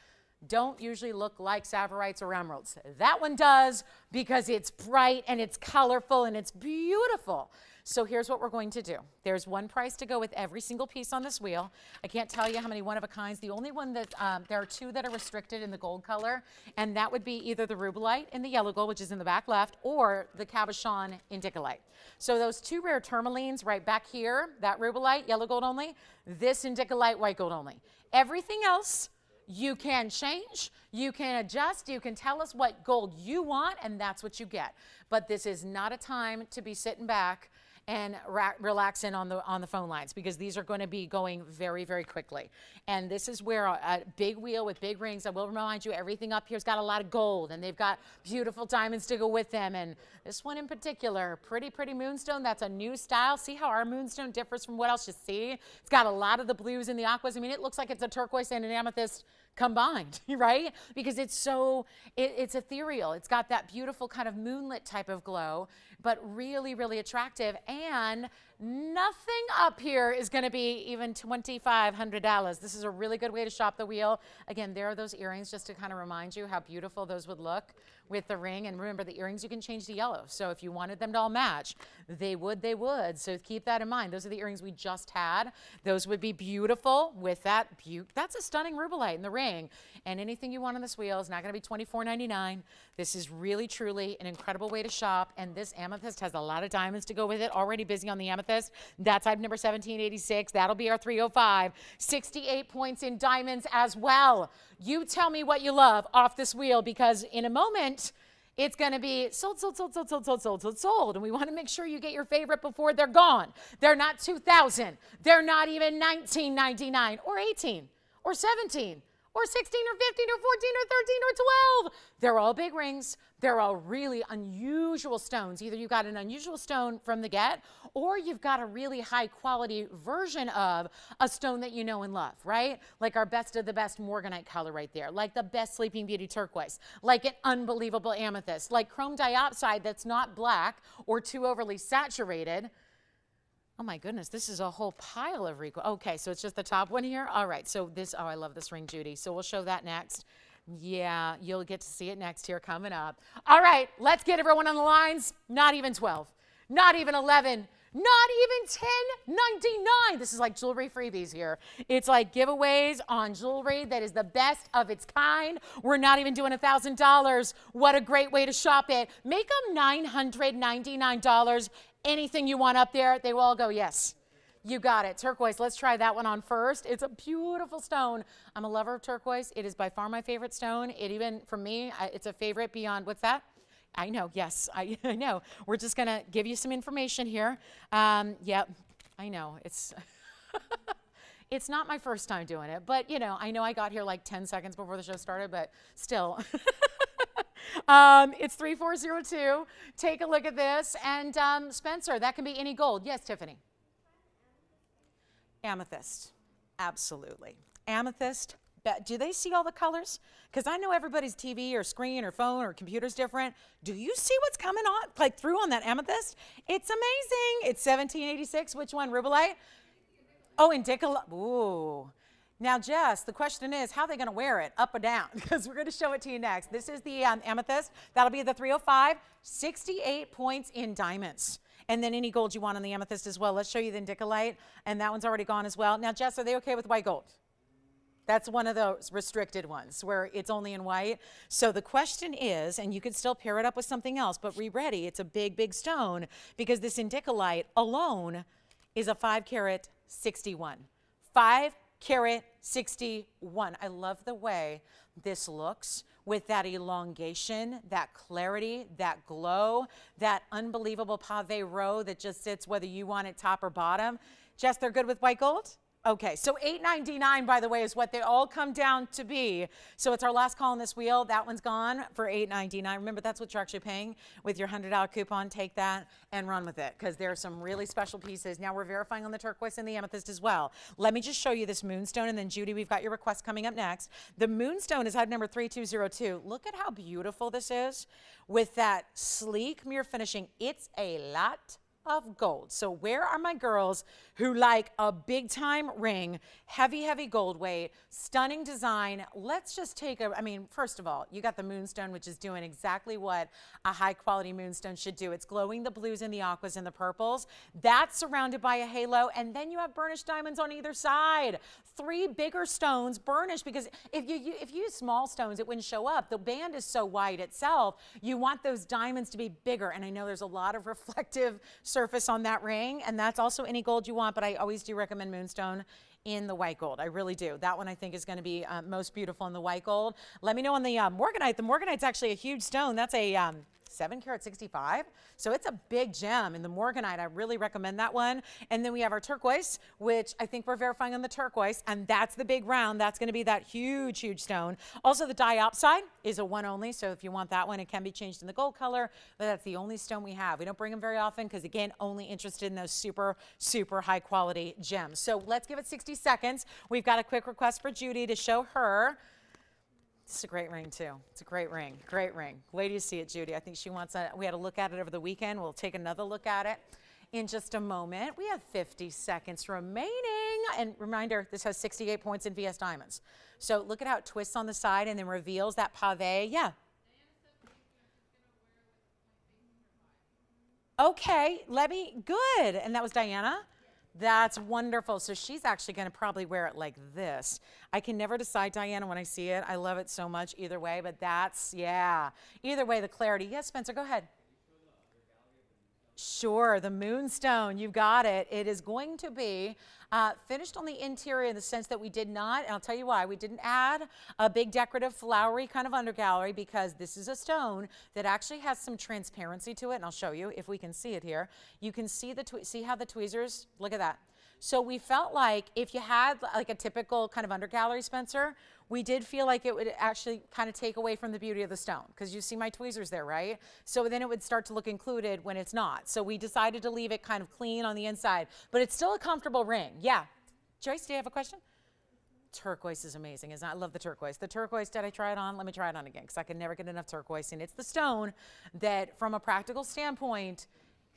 don't usually look like Savorites or emeralds. That one does because it's bright and it's colorful and it's beautiful. So here's what we're going to do. There's one price to go with every single piece on this wheel. I can't tell you how many one-of-a-kinds. The only one that, there are two that are restricted in the gold color, and that would be either the Rubilite in the yellow gold, which is in the back left, or the Cabochon Indicolite. So those two rare tourmalines right back here, that Rubilite, yellow gold only, this Indicolite, white gold only. Everything else, you can change, you can adjust, you can tell us what gold you want, and that's what you get. But this is not a time to be sitting back and relaxing on the phone lines, because these are going to be going very, very quickly. And this is where a big wheel with big rings, I will remind you, everything up here's got a lot of gold, and they've got beautiful diamonds to go with them. And this one in particular, pretty moonstone, that's a new style. See how our moonstone differs from what else you see? It's got a lot of the blues and the aquas. I mean, it looks like it's a turquoise and an amethyst combined, right? Because it's so, it's ethereal. It's got that beautiful kind of moonlit type of glow, but really, really attractive. And nothing up here is going to be even $2,500. This is a really good way to shop the wheel. Again, there are those earrings just to kind of remind you how beautiful those would look with the ring. And remember, the earrings you can change to yellow. So if you wanted them to all match, they would. So keep that in mind. Those are the earrings we just had. Those would be beautiful with that. That's a stunning Rubilite in the ring. And anything you want on this wheel is not going to be $24.99. This is really, truly an incredible way to shop. And this amethyst has a lot of diamonds to go with it. Already busy on the amethyst. That's item number 1786. That'll be our 305. 68 points in diamonds as well. You tell me what you love off this wheel, because in a moment, it's going to be sold. And we want to make sure you get your favorite before they're gone. They're not $2,000. They're not even $19.99 or $18 or $17 or $16 or $15 or $14 or $13 or $12. They're all big rings. They're all really unusual stones. Either you got an unusual stone from the get, or you've got a really high quality version of a stone that you know and love, right? Like our best of the best morganite color right there, like the best Sleeping Beauty turquoise, like an unbelievable amethyst, like chrome diopside that's not black or too overly saturated. Oh my goodness, this is a whole pile of okay, so it's just the top one here. All right, so this, oh, I love this ring, Judy. So we'll show that next. Yeah, you'll get to see it next here coming up. All right, let's get everyone on the lines. Not even 12, not even 11, not even $10.99. This is like jewelry freebies here. It's like giveaways on jewelry that is the best of its kind. We're not even doing $1,000. What a great way to shop it. Make them $999. Anything you want up there, they will all go, yes. You got it. Turquoise, let's try that one on first. It's a beautiful stone. I'm a lover of turquoise. It is by far my favorite stone. It even, for me, it's a favorite beyond, what's that? I know, yes, I know. We're just going to give you some information here. Yep, I know. It's it's not my first time doing it, but, you know I got here like 10 seconds before the show started, but still. It's 3402. Take a look at this. And Spencer, that can be any gold. Yes, Tiffany. Amethyst. Absolutely. Amethyst. Do they see all the colors? Because I know everybody's TV or screen or phone or computer's different. Do you see what's coming on, like through on that amethyst? It's amazing. It's 1786. Which one? Rubilite? Oh, Indicolite. Ooh. Now, Jess, the question is, how are they going to wear it, up or down? Because we're going to show it to you next. This is the amethyst. That'll be the 305. 68 points in diamonds. and then any gold you want on the amethyst as well. Let's show you the indicolite, and that one's already gone as well. Now, Jess, are they okay with white gold? That's one of those restricted ones where it's only in white. So the question is, and you could still pair it up with something else, but be ready. It's a big, big stone because this indicolite alone is a 5 carat 61. 5 carat 61. I love the way this looks with that elongation, that clarity, that glow, that unbelievable pave row that just sits whether you want it top or bottom. Jess, they're good with white gold? Okay, so $8.99, by the way, is what they all come down to be. So it's our last call on this wheel. That one's gone for $8.99. Remember, that's what you're actually paying with your $100 coupon. Take that and run with it because there are some really special pieces. Now we're verifying on the turquoise and the amethyst as well. Let me just show you this moonstone, and then Judy, we've got your request coming up next. The moonstone is item number 3202. Look at how beautiful this is with that sleek mirror finishing. It's a lot of gold. So where are my girls who like a big time ring, heavy, heavy gold weight, stunning design? Let's just take I mean, first of all, you got the moonstone, which is doing exactly what a high quality moonstone should do. It's glowing the blues and the aquas and the purples. That's surrounded by a halo. And then you have burnished diamonds on either side. 3 bigger stones burnished, because if you use small stones, it wouldn't show up. The band is so wide itself. You want those diamonds to be bigger. And I know there's a lot of reflective surface on that ring, and that's also any gold you want, but I always do recommend moonstone in the white gold. I really do. That one I think is going to be most beautiful in the white gold. Let me know on the morganite. The morganite's actually a huge stone. That's a 7 carat 65. So it's a big gem in the morganite. I really recommend that one. And then we have our turquoise, which I think we're verifying on the turquoise, and that's the big round. That's going to be that huge, huge stone. Also, the diopside is a 1 only. So if you want that one, it can be changed in the gold color, but that's the only stone we have. We don't bring them very often because, again, only interested in those super, super high quality gems. So let's give it 60 seconds. We've got a quick request for Judy to show her. It's a great ring too. It's a great ring. Great ring. Wait till you see it, Judy. I think she wants we had a look at it over the weekend. We'll take another look at it in just a moment. We have 50 seconds remaining. And reminder, this has 68 points in VS Diamonds. So look at how it twists on the side and then reveals that pave. Yeah. Okay, good. And that was Diana? That's wonderful. So she's actually going to probably wear it like this. I can never decide, Diana, when I see it. I love it so much either way, but that's, yeah. Either way, the clarity. Yes, Spencer, go ahead. Sure, the moonstone, you got it. It is going to be finished on the interior in the sense that we did not, and I'll tell you why, we didn't add a big decorative flowery kind of undergallery, because this is a stone that actually has some transparency to it, and I'll show you if we can see it here. You can see see how the tweezers, look at that. So we felt like if you had like a typical kind of undergallery, Spencer, we did feel like it would actually kind of take away from the beauty of the stone, because you see my tweezers there, right? So then it would start to look included when it's not. So we decided to leave it kind of clean on the inside, but it's still a comfortable ring. Yeah. Joyce, do you have a question? Turquoise is amazing, isn't it? I love the turquoise. The turquoise, did I try it on? Let me try it on again, because I can never get enough turquoise. And it's the stone that, from a practical standpoint,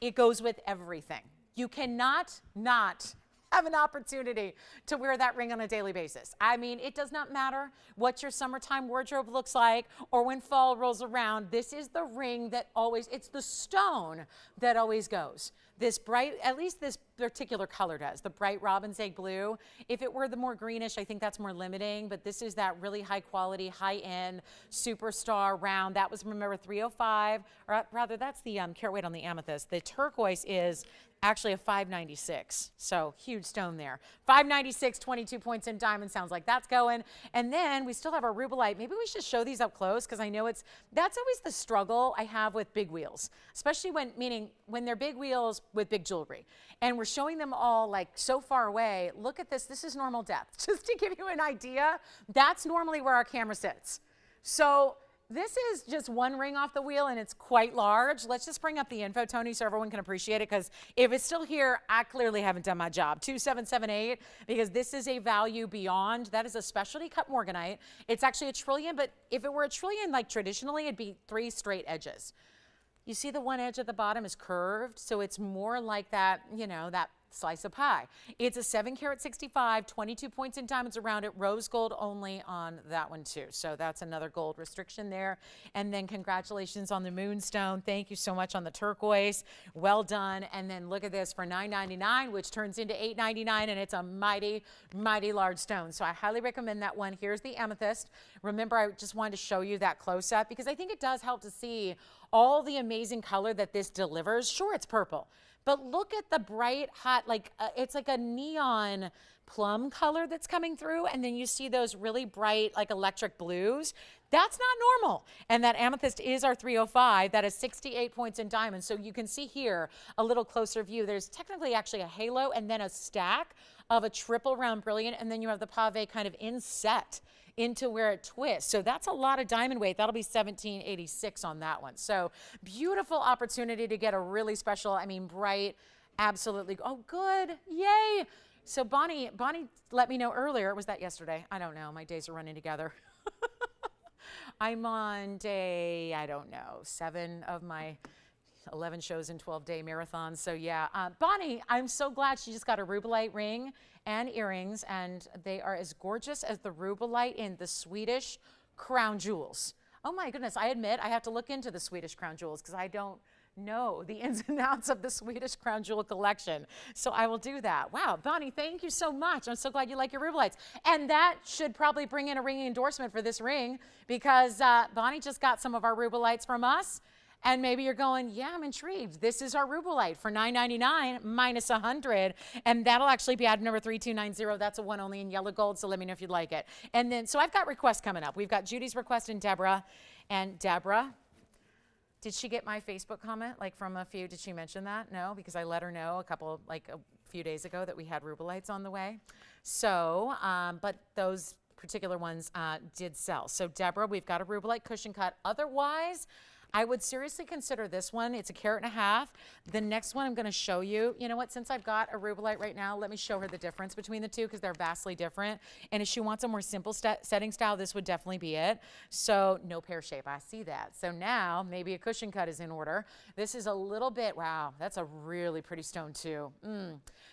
it goes with everything. You cannot not have an opportunity to wear that ring on a daily basis. I mean, it does not matter what your summertime wardrobe looks like or when fall rolls around. This is the ring that always, it's the stone that always goes. This bright, at least this particular color does, the bright robin's egg blue. If it were the more greenish, I think that's more limiting, but this is that really high quality, high end, superstar round. That was, remember, 305, or rather that's the carat weight on the amethyst. The turquoise is actually a 596, so huge stone there. 596, 22 points in diamond, sounds like that's going. And then we still have our Rubilite. Maybe we should show these up close, because I know that's always the struggle I have with big wheels, especially when they're big wheels with big jewelry. And we're showing them all like so far away. Look at this. This is normal depth. Just to give you an idea, that's normally where our camera sits. So this is just one ring off the wheel, and it's quite large. Let's just bring up the info, Tony, so everyone can appreciate it, because if it's still here, I clearly haven't done my job. 2778, because this is a value beyond. That is a specialty cut morganite. It's actually a trillion, but if it were a trillion like traditionally, it'd be 3 straight edges. You see the one edge at the bottom is curved, so it's more like that, you know, that slice of pie. It's a 7 carat 65, 22 points in diamonds around it, rose gold only on that one too. So that's another gold restriction there. And then congratulations on the moonstone. Thank you so much on the turquoise. Well done. And then look at this for $9.99, which turns into $8.99, and it's a mighty, mighty large stone. So I highly recommend that one. Here's the amethyst. Remember, I just wanted to show you that close up because I think it does help to see all the amazing color that this delivers. Sure, it's purple, but look at the bright, hot, like it's like a neon plum color that's coming through. And then you see those really bright, like electric blues. That's not normal. And that amethyst is our 305. That is 68 points in diamonds. So you can see here a little closer view. There's technically actually a halo and then a stack of a triple round brilliant. And then you have the pave kind of inset into where it twists. So that's a lot of diamond weight. That'll be 1786 on that one. So beautiful opportunity to get a really special, I mean, bright, absolutely. Oh, good. Yay. So Bonnie let me know earlier. Was that yesterday? I don't know. My days are running together. I'm on day, I don't know, 7 of my 11 shows in 12-day marathons. So yeah, Bonnie, I'm so glad she just got a Rubilite ring and earrings, and they are as gorgeous as the Rubilite in the Swedish crown jewels. Oh my goodness, I admit I have to look into the Swedish crown jewels because I don't know the ins and outs of the Swedish crown jewel collection. So I will do that. Wow, Bonnie, thank you so much. I'm so glad you like your Rubilites. And that should probably bring in a ring endorsement for this ring because Bonnie just got some of our Rubilites from us. And maybe you're going, yeah, I'm intrigued. This is our Rubilite for $9.99 minus 100. And that'll actually be item number 3290. That's a one only in yellow gold. So let me know if you'd like it. And then, so I've got requests coming up. We've got Judy's request and Deborah. And Deborah, did she get my Facebook comment? Like from a few, did she mention that? No, because I let her know a few days ago that we had Rubilites on the way. So, but those particular ones did sell. So Deborah, we've got a Rubilite cushion cut. Otherwise, I would seriously consider this one. It's a carat and a half. The next one I'm going to show you. You know what? Since I've got a Rubilite right now, let me show her the difference between the two because they're vastly different. And if she wants a more simple setting style, this would definitely be it. So no pear shape. I see that. So now maybe a cushion cut is in order. This is a little bit, wow, that's a really pretty stone too.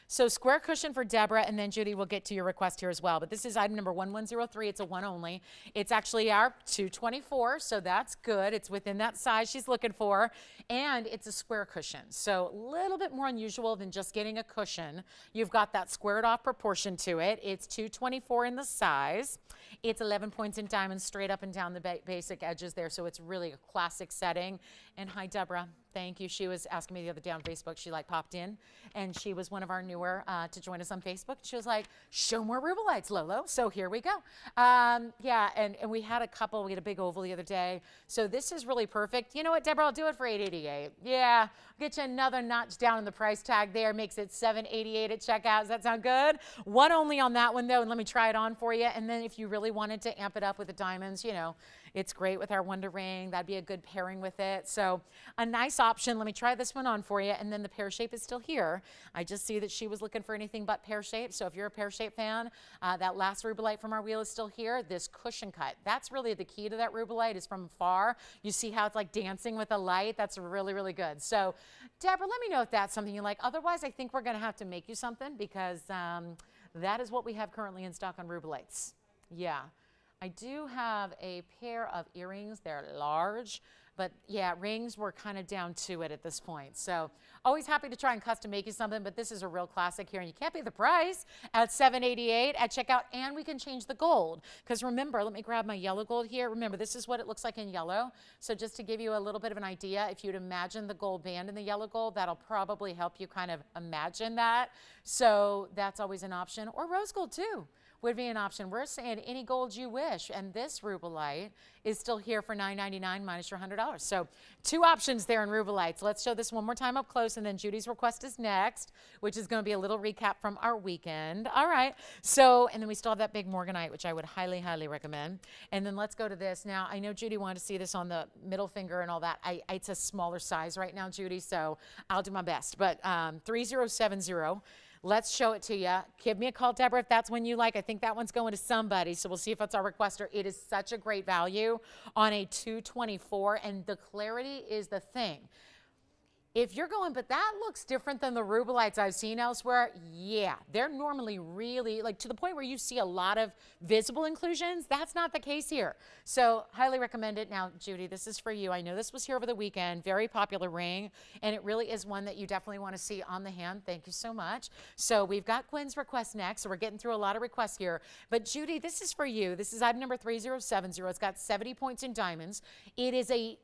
So square cushion for Deborah, and then Judy will get to your request here as well. But this is item number 1103. It's a one only. It's actually our 224, so that's good. It's within that size she's looking for, and it's a square cushion. So a little bit more unusual than just getting a cushion. You've got that squared off proportion to it. It's 224 in the size. It's 11 points in diamonds straight up and down the basic edges there, so it's really a classic setting. And hi, Deborah. Thank you. She was asking me the other day on Facebook. She popped in, and she was one of our newer to join us on Facebook. She was like, show more Rubilites, Lolo. So here we go. Yeah, and we had a couple. We had a big oval the other day. So this is really perfect. You know what, Deborah? I'll do it for $888. Yeah, get you another notch down in the price tag there. Makes it $788 at checkout. Does that sound good? One only on that one, though, and let me try it on for you. And then if you really wanted to amp it up with the diamonds, you know, it's great with our Wonder Ring. That'd be a good pairing with it. So a nice option. Let me try this one on for you. And then the pear shape is still here. I just see that she was looking for anything but pear shape. So if you're a pear shape fan, that last Rubilite from our wheel is still here. This cushion cut, that's really the key to that Rubilite is from afar. You see how it's like dancing with the light? That's really, really good. So Deborah, let me know if that's something you like. Otherwise, I think we're going to have to make you something because that is what we have currently in stock on Rubilites. Yeah. I do have a pair of earrings. They're large, but yeah, rings we're kind of down to it at this point. So always happy to try and custom make you something, but this is a real classic here, and you can't beat the price at $788 at checkout, and we can change the gold. Because remember, let me grab my yellow gold here. Remember, this is what it looks like in yellow. So just to give you a little bit of an idea, if you'd imagine the gold band in the yellow gold, that'll probably help you kind of imagine that. So that's always an option, or rose gold too would be an option. We're saying any gold you wish, and this Rubilite is still here for $9.99 minus your $100. So two options there in Rubilites. Let's show this one more time up close, and then Judy's request is next, which is going to be a little recap from our weekend. All right. So, and then we still have that big Morganite, which I would highly, highly recommend. And then let's go to this. Now, I know Judy wanted to see this on the middle finger and all that. It's a smaller size right now, Judy, so I'll do my best. But 3070. Let's show it to you. Give me a call, Deborah, if that's one you like. I think that one's going to somebody, so we'll see if it's our requester. It is such a great value on a 224, and the clarity is the thing. If you're going, but that looks different than the Rubilites I've seen elsewhere, yeah, they're normally really, like to the point where you see a lot of visible inclusions. That's not the case here. So highly recommend it. Now, Judy, this is for you. I know this was here over the weekend, very popular ring, and it really is one that you definitely want to see on the hand. Thank you so much. So we've got Gwen's request next, so we're getting through a lot of requests here. But Judy, this is for you. This is item number 3070. It's got 70 points in diamonds. It is a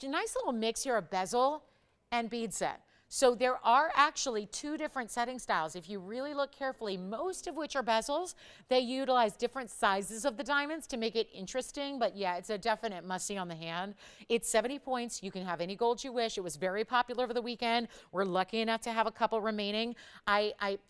nice little mix here of bezel and bead set. So there are actually two different setting styles. If you really look carefully, most of which are bezels, they utilize different sizes of the diamonds to make it interesting. But yeah, it's a definite must-see on the hand. It's 70 points. You can have any gold you wish. It was very popular over the weekend. We're lucky enough to have a couple remaining.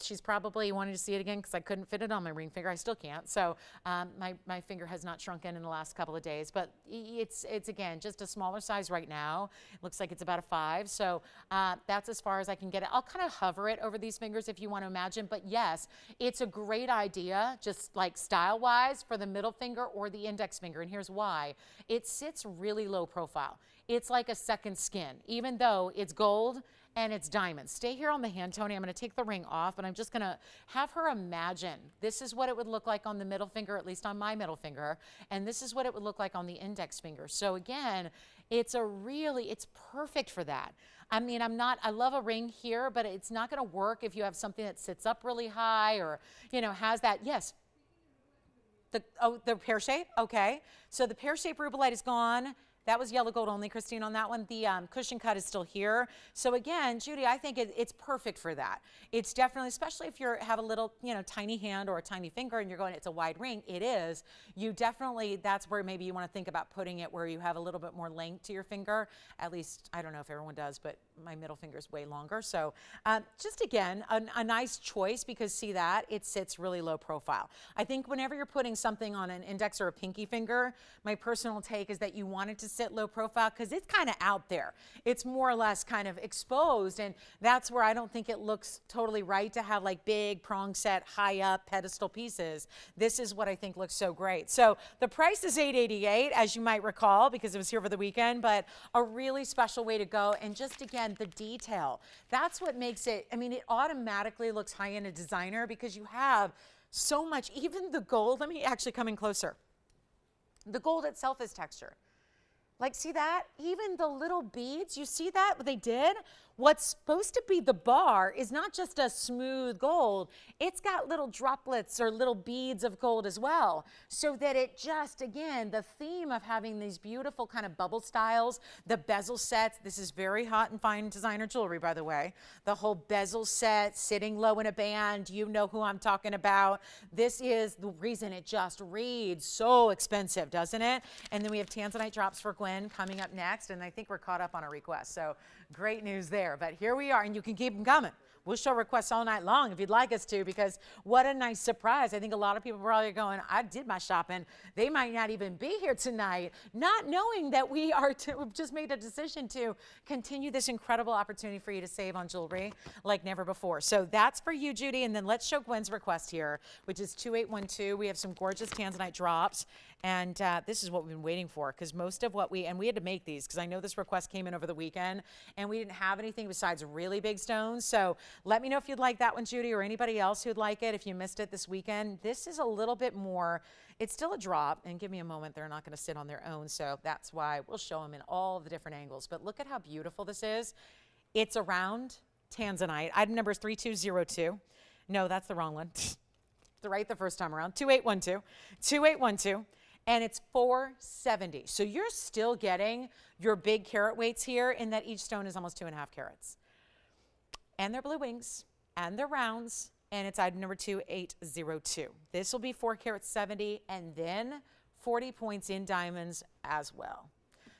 She's probably wanting to see it again because I couldn't fit it on my ring finger. I still can't. So my finger has not shrunken in the last couple of days. But it's again, just a smaller size right now. It looks like it's about a 5. So that's as far as I can get it. I'll kind of hover it over these fingers if you want to imagine, but yes, it's a great idea, just like style-wise, for the middle finger or the index finger, and here's why. It sits really low profile. It's like a second skin, even though it's gold and it's diamonds. Stay here on the hand, Tony. I'm going to take the ring off, and I'm just going to have her imagine this is what it would look like on the middle finger, at least on my middle finger, and this is what it would look like on the index finger. So again, it's perfect for that. I mean, I love a ring here, but it's not going to work if you have something that sits up really high or, has that, yes. The pear shape, okay. So the pear shape Rubilite is gone. That was yellow gold only, Christine, on that one. The cushion cut is still here. So again, Judy, I think it's perfect for that. It's definitely, especially if you have a little, tiny hand or a tiny finger and you're going, it's a wide ring, it is. You definitely, that's where maybe you want to think about putting it where you have a little bit more length to your finger. At least, I don't know if everyone does, but my middle finger is way longer. So just again, a nice choice because see that, it sits really low profile. I think whenever you're putting something on an index or a pinky finger, my personal take is that you want it to sit low profile because it's kind of out there. It's more or less kind of exposed, and that's where I don't think it looks totally right to have like big prong set, high up pedestal pieces. This is what I think looks so great. So the price is $888, as you might recall, because it was here for the weekend, but a really special way to go. And just again, the detail. That's what makes it, I mean, it automatically looks high-end and designer because you have so much, even the gold. Let me actually come in closer. The gold itself is texture. Like, see that? Even the little beads, you see that, what they did? What's supposed to be the bar is not just a smooth gold. It's got little droplets or little beads of gold as well. So that it just, again, the theme of having these beautiful kind of bubble styles, the bezel sets. This is very hot and fine designer jewelry, by the way. The whole bezel set, sitting low in a band. You know who I'm talking about. This is the reason it just reads so expensive, doesn't it? And then we have Tanzanite drops for Gwen coming up next. And I think we're caught up on a request. So great news there. But here we are, and you can keep them coming. We'll show requests all night long if you'd like us to, because what a nice surprise. I think a lot of people probably are going, I did my shopping. They might not even be here tonight, not knowing that we've just made a decision to continue this incredible opportunity for you to save on jewelry like never before. So that's for you, Judy. And then let's show Gwen's request here, which is 2812. We have some gorgeous Tanzanite drops. And this is what we've been waiting for, because most of what we had to make these, because I know this request came in over the weekend, and we didn't have anything besides really big stones. So let me know if you'd like that one, Judy, or anybody else who'd like it if you missed it this weekend. This is a little bit more, it's still a drop, and give me a moment, they're not going to sit on their own, so that's why we'll show them in all of the different angles. But look at how beautiful this is. It's a round Tanzanite. Item number is 3202. No, that's the wrong one. Right the first time around. 2812. 2812. And it's $470. So you're still getting your big carat weights here, in that each stone is almost 2.5 carats. And they're blue wings, and they're rounds, and it's item number 2802. This will be 4 carats 70, and then 40 points in diamonds as well.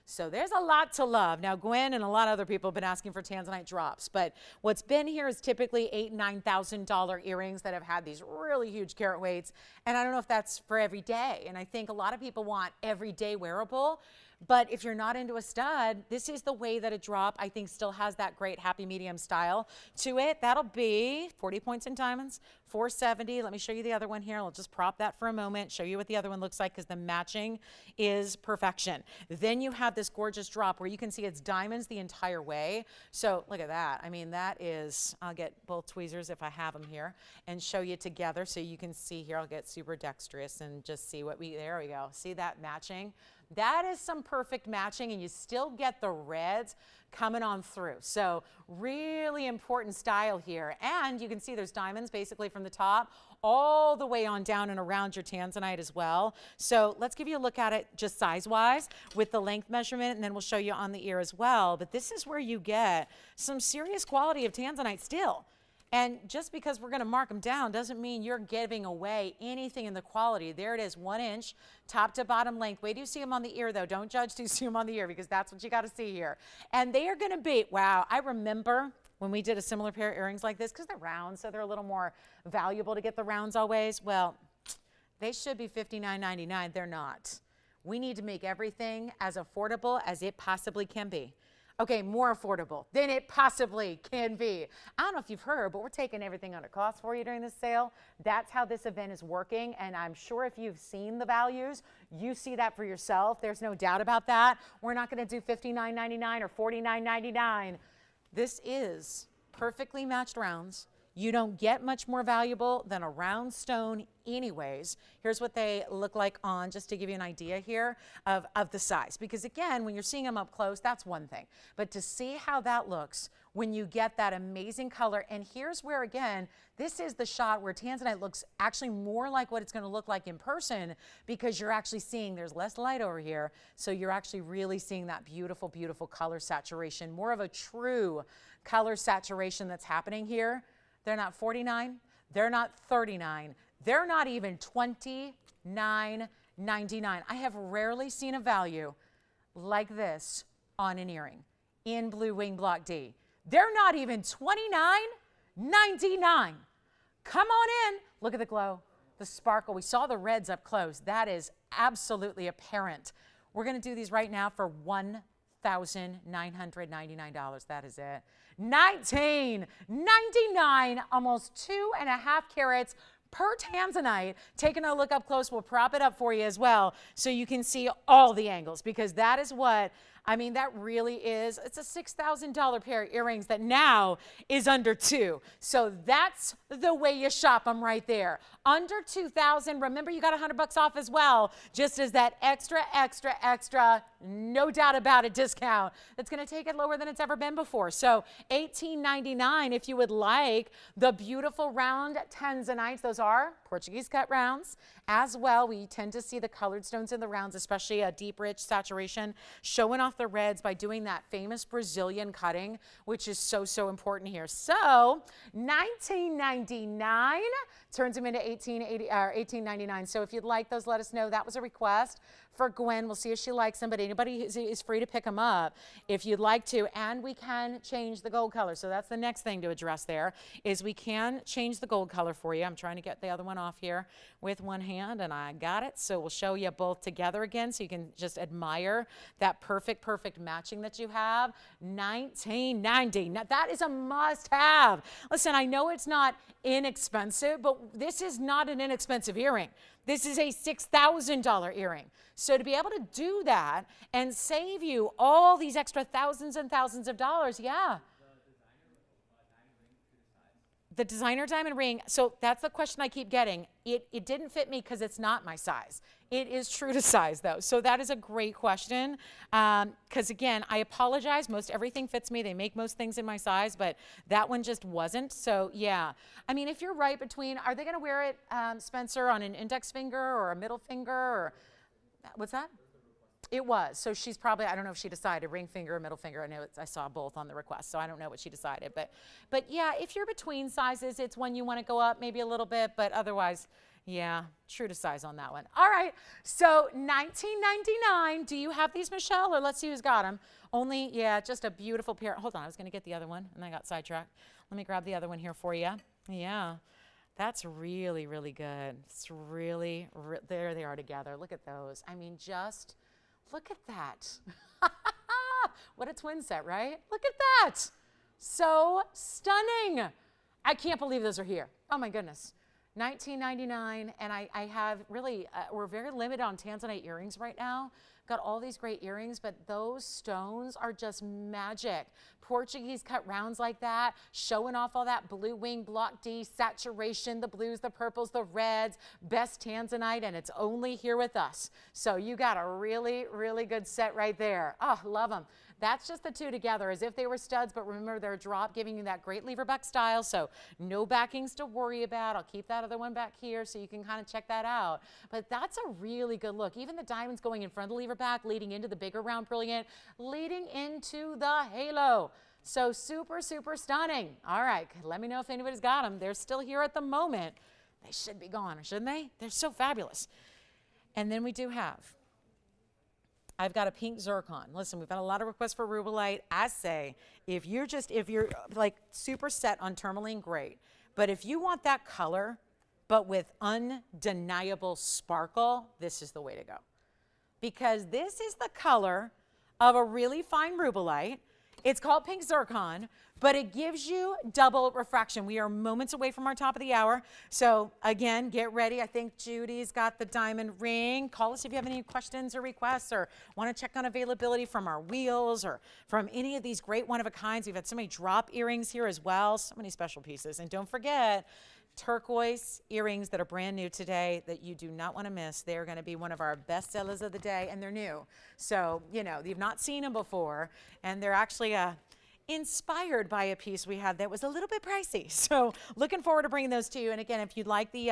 So there's a lot to love. Now, Gwen and a lot of other people have been asking for Tanzanite drops, but what's been here is typically $8,000 and $9,000 earrings that have had these really huge carat weights, and I don't know if that's for every day, and I think a lot of people want everyday wearable, But if you're not into a stud, this is the way that a drop, I think, still has that great happy medium style to it. That'll be 40 points in diamonds, 470. Let me show you the other one here. I'll just prop that for a moment, show you what the other one looks like, because the matching is perfection. Then you have this gorgeous drop where you can see it's diamonds the entire way. So look at that. I mean, that is, I'll get both tweezers if I have them here and show you together so you can see here. I'll get super dexterous and just see what there we go. See that matching? That is some perfect matching, and you still get the reds coming on through. So really important style here. And you can see there's diamonds basically from the top all the way on down and around your Tanzanite as well. So let's give you a look at it just size-wise with the length measurement, and then we'll show you on the ear as well. But this is where you get some serious quality of Tanzanite still. And just because we're going to mark them down doesn't mean you're giving away anything in the quality. There it is, 1 inch, top to bottom length. Wait till you see them on the ear, though. Don't judge till you see them on the ear, because that's what you got to see here. And they are going to be, wow, I remember when we did a similar pair of earrings like this, because they're round, so they're a little more valuable to get the rounds always. Well, they should be $59.99. They're not. We need to make everything as affordable as it possibly can be. Okay, more affordable than it possibly can be. I don't know if you've heard, but we're taking everything under cost for you during this sale. That's how this event is working, and I'm sure if you've seen the values, you see that for yourself. There's no doubt about that. We're not going to do $59.99 or $49.99. This is perfectly matched rounds. You don't get much more valuable than a round stone anyways. Here's what they look like on, just to give you an idea here of the size. Because again, when you're seeing them up close, that's one thing. But to see how that looks when you get that amazing color, and here's where, again, this is the shot where Tanzanite looks actually more like what it's going to look like in person, because you're actually seeing there's less light over here. So you're actually really seeing that beautiful, beautiful color saturation, more of a true color saturation that's happening here. They're not $49, they're not $39, they're not even $29.99. I have rarely seen a value like this on an earring in Blue Wing Block D. They're not even $29.99. Come on in. Look at the glow, the sparkle. We saw the reds up close. That is absolutely apparent. We're going to do these right now for $1,999. That is it. $19.99, almost 2.5 carats per Tanzanite. Taking a look up close, we'll prop it up for you as well so you can see all the angles, because that is what, I mean, that really is, it's a $6,000 pair of earrings that now is under $2,000. So that's the way you shop them right there. Under $2,000. Remember, you got $100 off as well, just as that extra, no doubt about it, discount. That's going to take it lower than it's ever been before. So $18.99 if you would like the beautiful round Tanzanites. Those are Portuguese cut rounds as well. We tend to see the colored stones in the rounds, especially a deep, rich saturation, showing off the reds by doing that famous Brazilian cutting, which is so, so important here. So $19.99 turns them into $18.99. So if you'd like those, let us know. That was a request for Gwen. We'll see if she likes them, but anybody is free to pick them up if you'd like to. And we can change the gold color. So that's the next thing to address there, is we can change the gold color for you. I'm trying to get the other one off here with one hand, and I got it. So we'll show you both together again so you can just admire that perfect matching that you have. $19.90. Now that is a must-have. Listen, I know it's not inexpensive, but this is not an inexpensive earring. This is a $6,000 earring. So to be able to do that and save you all these extra thousands and thousands of dollars, yeah. The designer diamond ring, so that's the question I keep getting. It didn't fit me because it's not my size. It is true to size, though. So that is a great question. Because, again, I apologize. Most everything fits me. They make most things in my size, but that one just wasn't. So, yeah. I mean, if you're right between, are they going to wear it, Spencer, on an index finger or a middle finger? Or what's that? It was. So she's probably, I don't know if she decided ring finger or middle finger. I know I saw both on the request, so I don't know what she decided. But yeah, if you're between sizes, it's when you want to go up maybe a little bit, but otherwise, yeah, true to size on that one. All right, so $19.99. Do you have these, Michelle? Or let's see who's got them. Only, yeah, just a beautiful pair. Hold on, I was going to get the other one, and I got sidetracked. Let me grab the other one here for you. Yeah. That's really, really good. It's really, there they are together. Look at those. I mean, just Look at that. What a twin set, right? Look at that. So stunning. I can't believe those are here. Oh my goodness. $19.99, and I have really, we're very limited on Tanzanite earrings right now. Got all these great earrings, but those stones are just magic. Portuguese cut rounds like that, showing off all that blue wing, block D, saturation, the blues, the purples, the reds, best Tanzanite, and it's only here with us. So you got a really, really good set right there. Oh, love them. That's just the two together as if they were studs, but remember they're a drop, giving you that great lever back style, so no backings to worry about. I'll keep that other one back here so you can kind of check that out. But that's a really good look. Even the diamonds going in front of the lever back, leading into the bigger round brilliant, leading into the halo. So super, super stunning. All right, let me know if anybody's got them. They're still here at the moment. They should be gone, shouldn't they? They're so fabulous. And then we do have, I've got a pink zircon. Listen, we've got a lot of requests for Rubilite. I say, if you're like super set on tourmaline, great. But if you want that color, but with undeniable sparkle, this is the way to go. Because this is the color of a really fine Rubilite. It's called pink zircon, but it gives you double refraction. We are moments away from our top of the hour. So again, get ready. I think Judy's got the diamond ring. Call us if you have any questions or requests or want to check on availability from our wheels or from any of these great one-of-a-kinds. We've had so many drop earrings here as well. So many special pieces. And don't forget, turquoise earrings that are brand new today that you do not want to miss. They're going to be one of our best sellers of the day, and they're new. So, you know, you've not seen them before, and they're actually inspired by a piece we had that was a little bit pricey. So looking forward to bringing those to you. And again, if you'd like the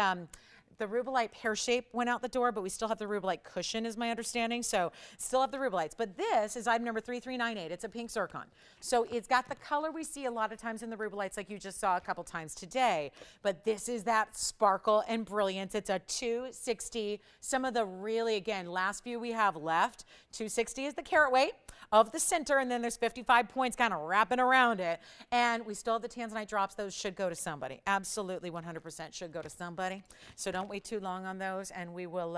Rubilite pear shape went out the door, but we still have the Rubilite cushion is my understanding. So still have the Rubilites. But this is item number 3398. It's a pink zircon. So it's got the color we see a lot of times in the Rubilites like you just saw a couple times today. But this is that sparkle and brilliance. It's a 260. Some of the really, again, last few we have left. 260 is the carat weight of the center, and then there's 55 points kind of wrapping around it. And we still have the Tanzanite drops. Those should go to somebody. Absolutely 100% should go to somebody. So don't wait too long on those, and we will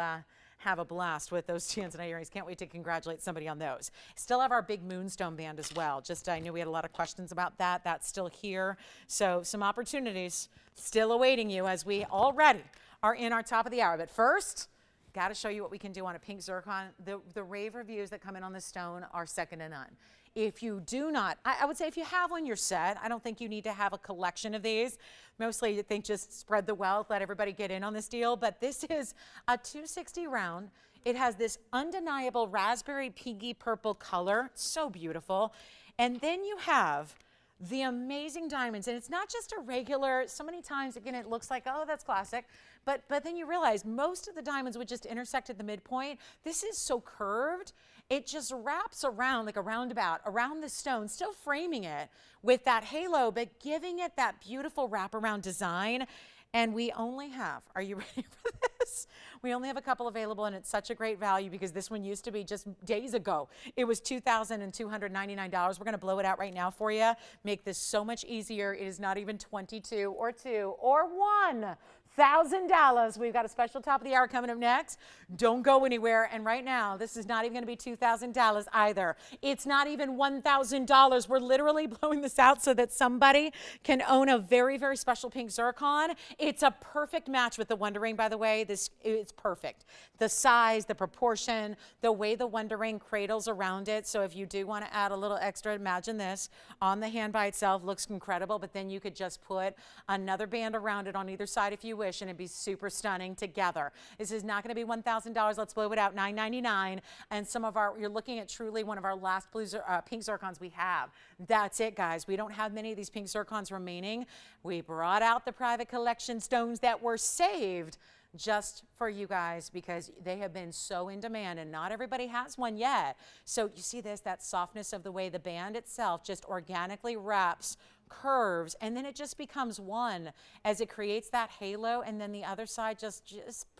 have a blast with those Tanzanite earrings. Can't wait to congratulate somebody on those. Still have our big moonstone band as well. Just I knew we had a lot of questions about that. That's still here. So some opportunities still awaiting you as we already are in our top of the hour. But first, got to show you what we can do on a pink zircon. The rave reviews that come in on this stone are second to none. If you do not, I would say if you have one, you're set. I don't think you need to have a collection of these. Mostly you think just spread the wealth, let everybody get in on this deal. But this is a 260 round. It has this undeniable raspberry pinky purple color. So beautiful. And then you have the amazing diamonds. And it's not just a regular, so many times, again, it looks like, oh, that's classic. But then you realize most of the diamonds would just intersect at the midpoint. This is so curved. It just wraps around like a roundabout around the stone, still framing it with that halo, but giving it that beautiful wraparound design. And we only have, are you ready for this? We only have a couple available, and it's such a great value because this one used to be just days ago. It was $2,299. We're going to blow it out right now for you. Make this so much easier. It is not even 22 or 2 or 1. $1,000. We've got a special top of the hour coming up next. Don't go anywhere. And right now, this is not even going to be $2,000 either. It's not even $1,000. We're literally blowing this out so that somebody can own a very, very special pink zircon. It's a perfect match with the Wonder Ring, by the way. It's perfect. The size, the proportion, the way the Wonder Ring cradles around it. So if you do want to add a little extra, imagine this on the hand by itself. Looks incredible, but then you could just put another band around it on either side if you wish, and it'd be super stunning together. This is not going to be $1,000. Let's blow it out, $999. And some of our, you're looking at truly one of our last pink zircons we have. That's it, guys. We don't have many of these pink zircons remaining. We brought out the private collection stones that were saved just for you guys because they have been so in demand, and not everybody has one yet. So you see this, that softness of the way the band itself just organically wraps, curves, and then it just becomes one as it creates that halo, and then the other side just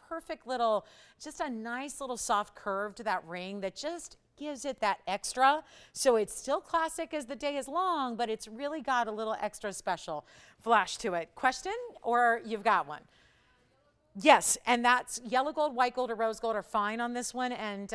perfect little, just a nice little soft curve to that ring that just gives it that extra. So it's still classic as the day is long, but it's really got a little extra special flash to it. Question, or you've got one? Yes, and that's yellow gold, white gold, or rose gold are fine on this one. And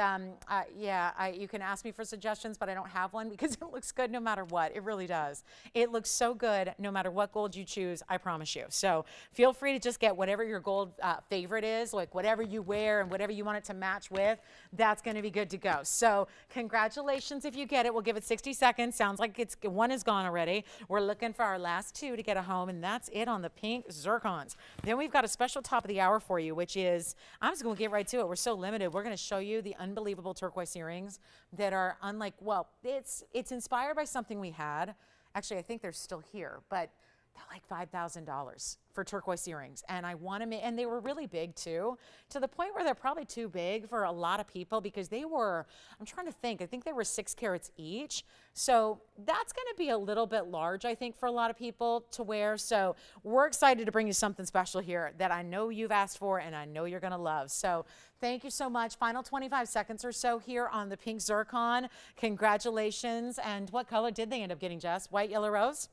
yeah, you can ask me for suggestions, but I don't have one because it looks good no matter what. It really does. It looks so good no matter what gold you choose, I promise you. So feel free to just get whatever your gold favorite is, like whatever you wear and whatever you want it to match with, that's going to be good to go. So congratulations if you get it. We'll give it 60 seconds. Sounds like one is gone already. We're looking for our last two to get a home, and that's it on the pink zircons. Then we've got a special top of the hour for you, which is, I'm just going to get right to it. We're so limited. We're going to show you the unbelievable turquoise earrings that are unlike, well, it's inspired by something we had. Actually, I think they're still here, but they're like $5,000 for turquoise earrings. And I want to make, and they were really big too, to the point where they're probably too big for a lot of people because they were, I'm trying to think, I think they were 6 carats each. So that's going to be a little bit large, I think, for a lot of people to wear. So we're excited to bring you something special here that I know you've asked for and I know you're going to love. So thank you so much. Final 25 seconds or so here on the pink zircon. Congratulations. And what color did they end up getting, Jess? White, yellow, rose?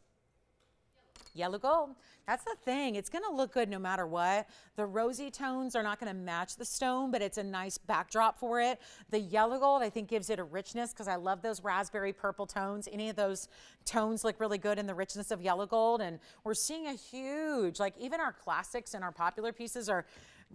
Yellow gold. That's the thing. It's going to look good no matter what. The rosy tones are not going to match the stone, but it's a nice backdrop for it. The yellow gold, I think, gives it a richness because I love those raspberry purple tones. Any of those tones look really good in the richness of yellow gold. And we're seeing a huge, like even our classics and our popular pieces are,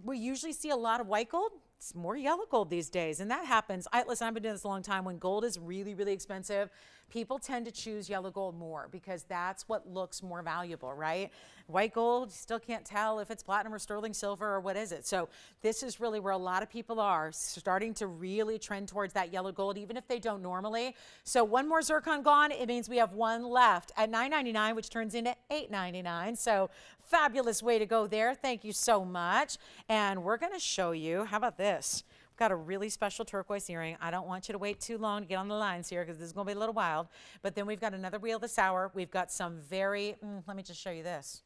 we usually see a lot of white gold. It's more yellow gold these days, and that happens. Listen, I've been doing this a long time. When gold is really, really expensive, people tend to choose yellow gold more because that's what looks more valuable, right? White gold, you still can't tell if it's platinum or sterling silver or what is it. So this is really where a lot of people are starting to really trend towards that yellow gold, even if they don't normally. So one more zircon gone, it means we have one left at $9.99, which turns into $8.99. So fabulous way to go there. Thank you so much. And we're going to show you, how about this? We've got a really special turquoise earring. I don't want you to wait too long to get on the lines here because this is going to be a little wild. But then we've got another wheel this hour. We've got some very, let me just show you this.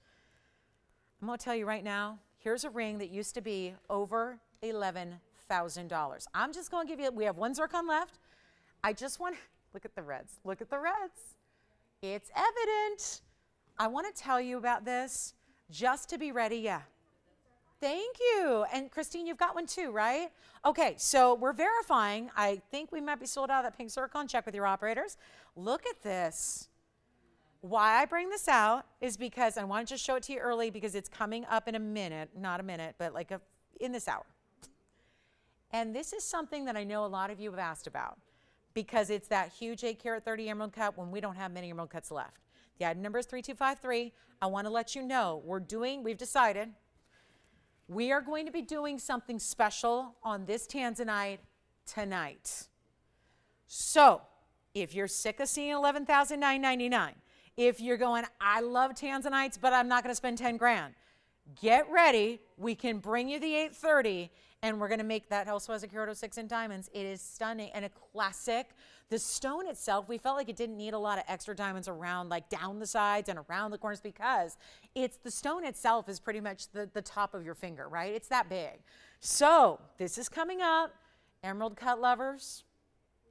I'm going to tell you right now, here's a ring that used to be over $11,000. I'm just going to give you, we have one zircon left. I just want, look at the reds. Look at the reds. It's evident. I want to tell you about this just to be ready. Yeah. Thank you. And Christine, you've got one too, right? Okay, so we're verifying. I think we might be sold out of that pink zircon. Check with your operators. Look at this. Why I bring this out is because I wanted to show it to you early because it's coming up in a minute, not a minute, but like in this hour. And this is something that I know a lot of you have asked about because it's that huge 8 carat 30 emerald cut when we don't have many emerald cuts left. The item number is 3253. I want to let you know we've decided we are going to be doing something special on this Tanzanite tonight. So if you're sick of seeing $11,999, if you're going, I love Tanzanites, but I'm not going to spend 10 grand, get ready. We can bring you the 830 and we're going to make that also has a carat 06 in diamonds. It is stunning and a classic. The stone itself, we felt like it didn't need a lot of extra diamonds around, like down the sides and around the corners because the stone itself is pretty much the top of your finger, right? It's that big. So this is coming up. Emerald cut lovers,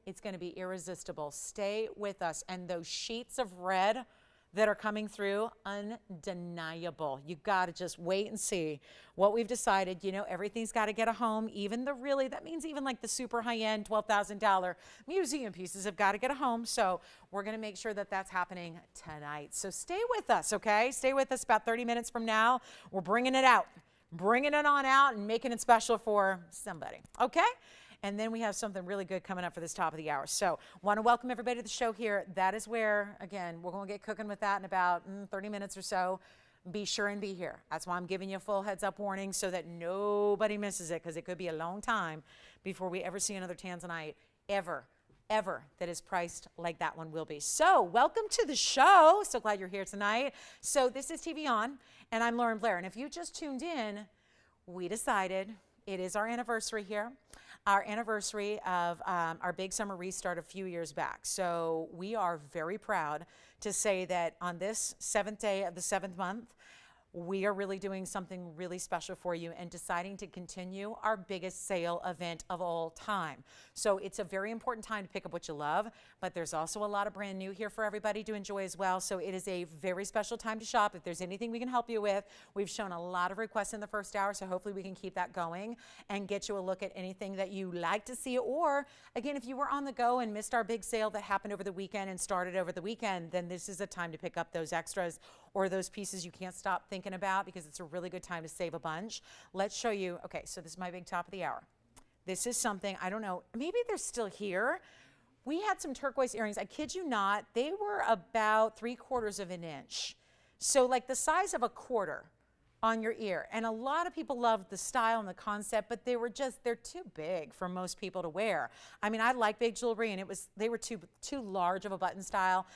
it's going to be irresistible. Stay with us. And those sheets of red that are coming through, undeniable. You got to just wait and see what we've decided. You know, everything's got to get a home. Even that means even like the super high-end $12,000 museum pieces have got to get a home. So we're going to make sure that that's happening tonight. So stay with us, okay? Stay with us about 30 minutes from now. We're bringing it out, bringing it on out and making it special for somebody, okay? And then we have something really good coming up for this top of the hour. So want to welcome everybody to the show here. That is where, again, we're going to get cooking with that in about 30 minutes or so. Be sure and be here. That's why I'm giving you a full heads up warning so that nobody misses it because it could be a long time before we ever see another Tanzanite ever that is priced like that one will be. So welcome to the show. So glad you're here tonight. So this is TVON and I'm Lauren Blair. And if you just tuned in, we decided it is our anniversary here. Our anniversary of our big summer restart a few years back. So we are very proud to say that on this 7th day of the 7th month, we are really doing something really special for you and deciding to continue our biggest sale event of all time. So it's a very important time to pick up what you love, but there's also a lot of brand new here for everybody to enjoy as well. So it is a very special time to shop. If there's anything we can help you with, we've shown a lot of requests in the first hour, so hopefully we can keep that going and get you a look at anything that you like to see. Or again, if you were on the go and missed our big sale that happened over the weekend and started over the weekend, then this is a time to pick up those extras or those pieces you can't stop thinking about, because it's a really good time to save a bunch. Let's show you. Okay, so this is my big top of the hour. This is something, I don't know, maybe they're still here. We had some turquoise earrings. I kid you not, they were about 3/4 of an inch. So like the size of a quarter on your ear. And a lot of people loved the style and the concept, but they're too big for most people to wear. I mean, I like big jewelry, and they were too large of a button style,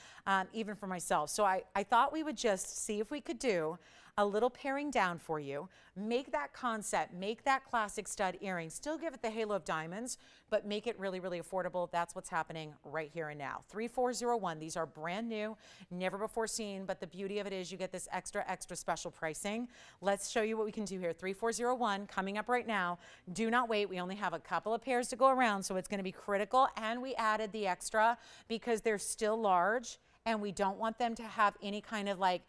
even for myself. So I thought we would just see if we could do a little paring down for you, make that concept, make that classic stud earring, still give it the halo of diamonds, but make it really, really affordable. That's what's happening right here and now. 3401, these are brand new, never before seen, but the beauty of it is you get this extra special pricing. Let's show you what we can do here. 3401 coming up right now. Do not wait. We only have a couple of pairs to go around, so it's going to be critical, and we added the extra because they're still large, and we don't want them to have any kind of like,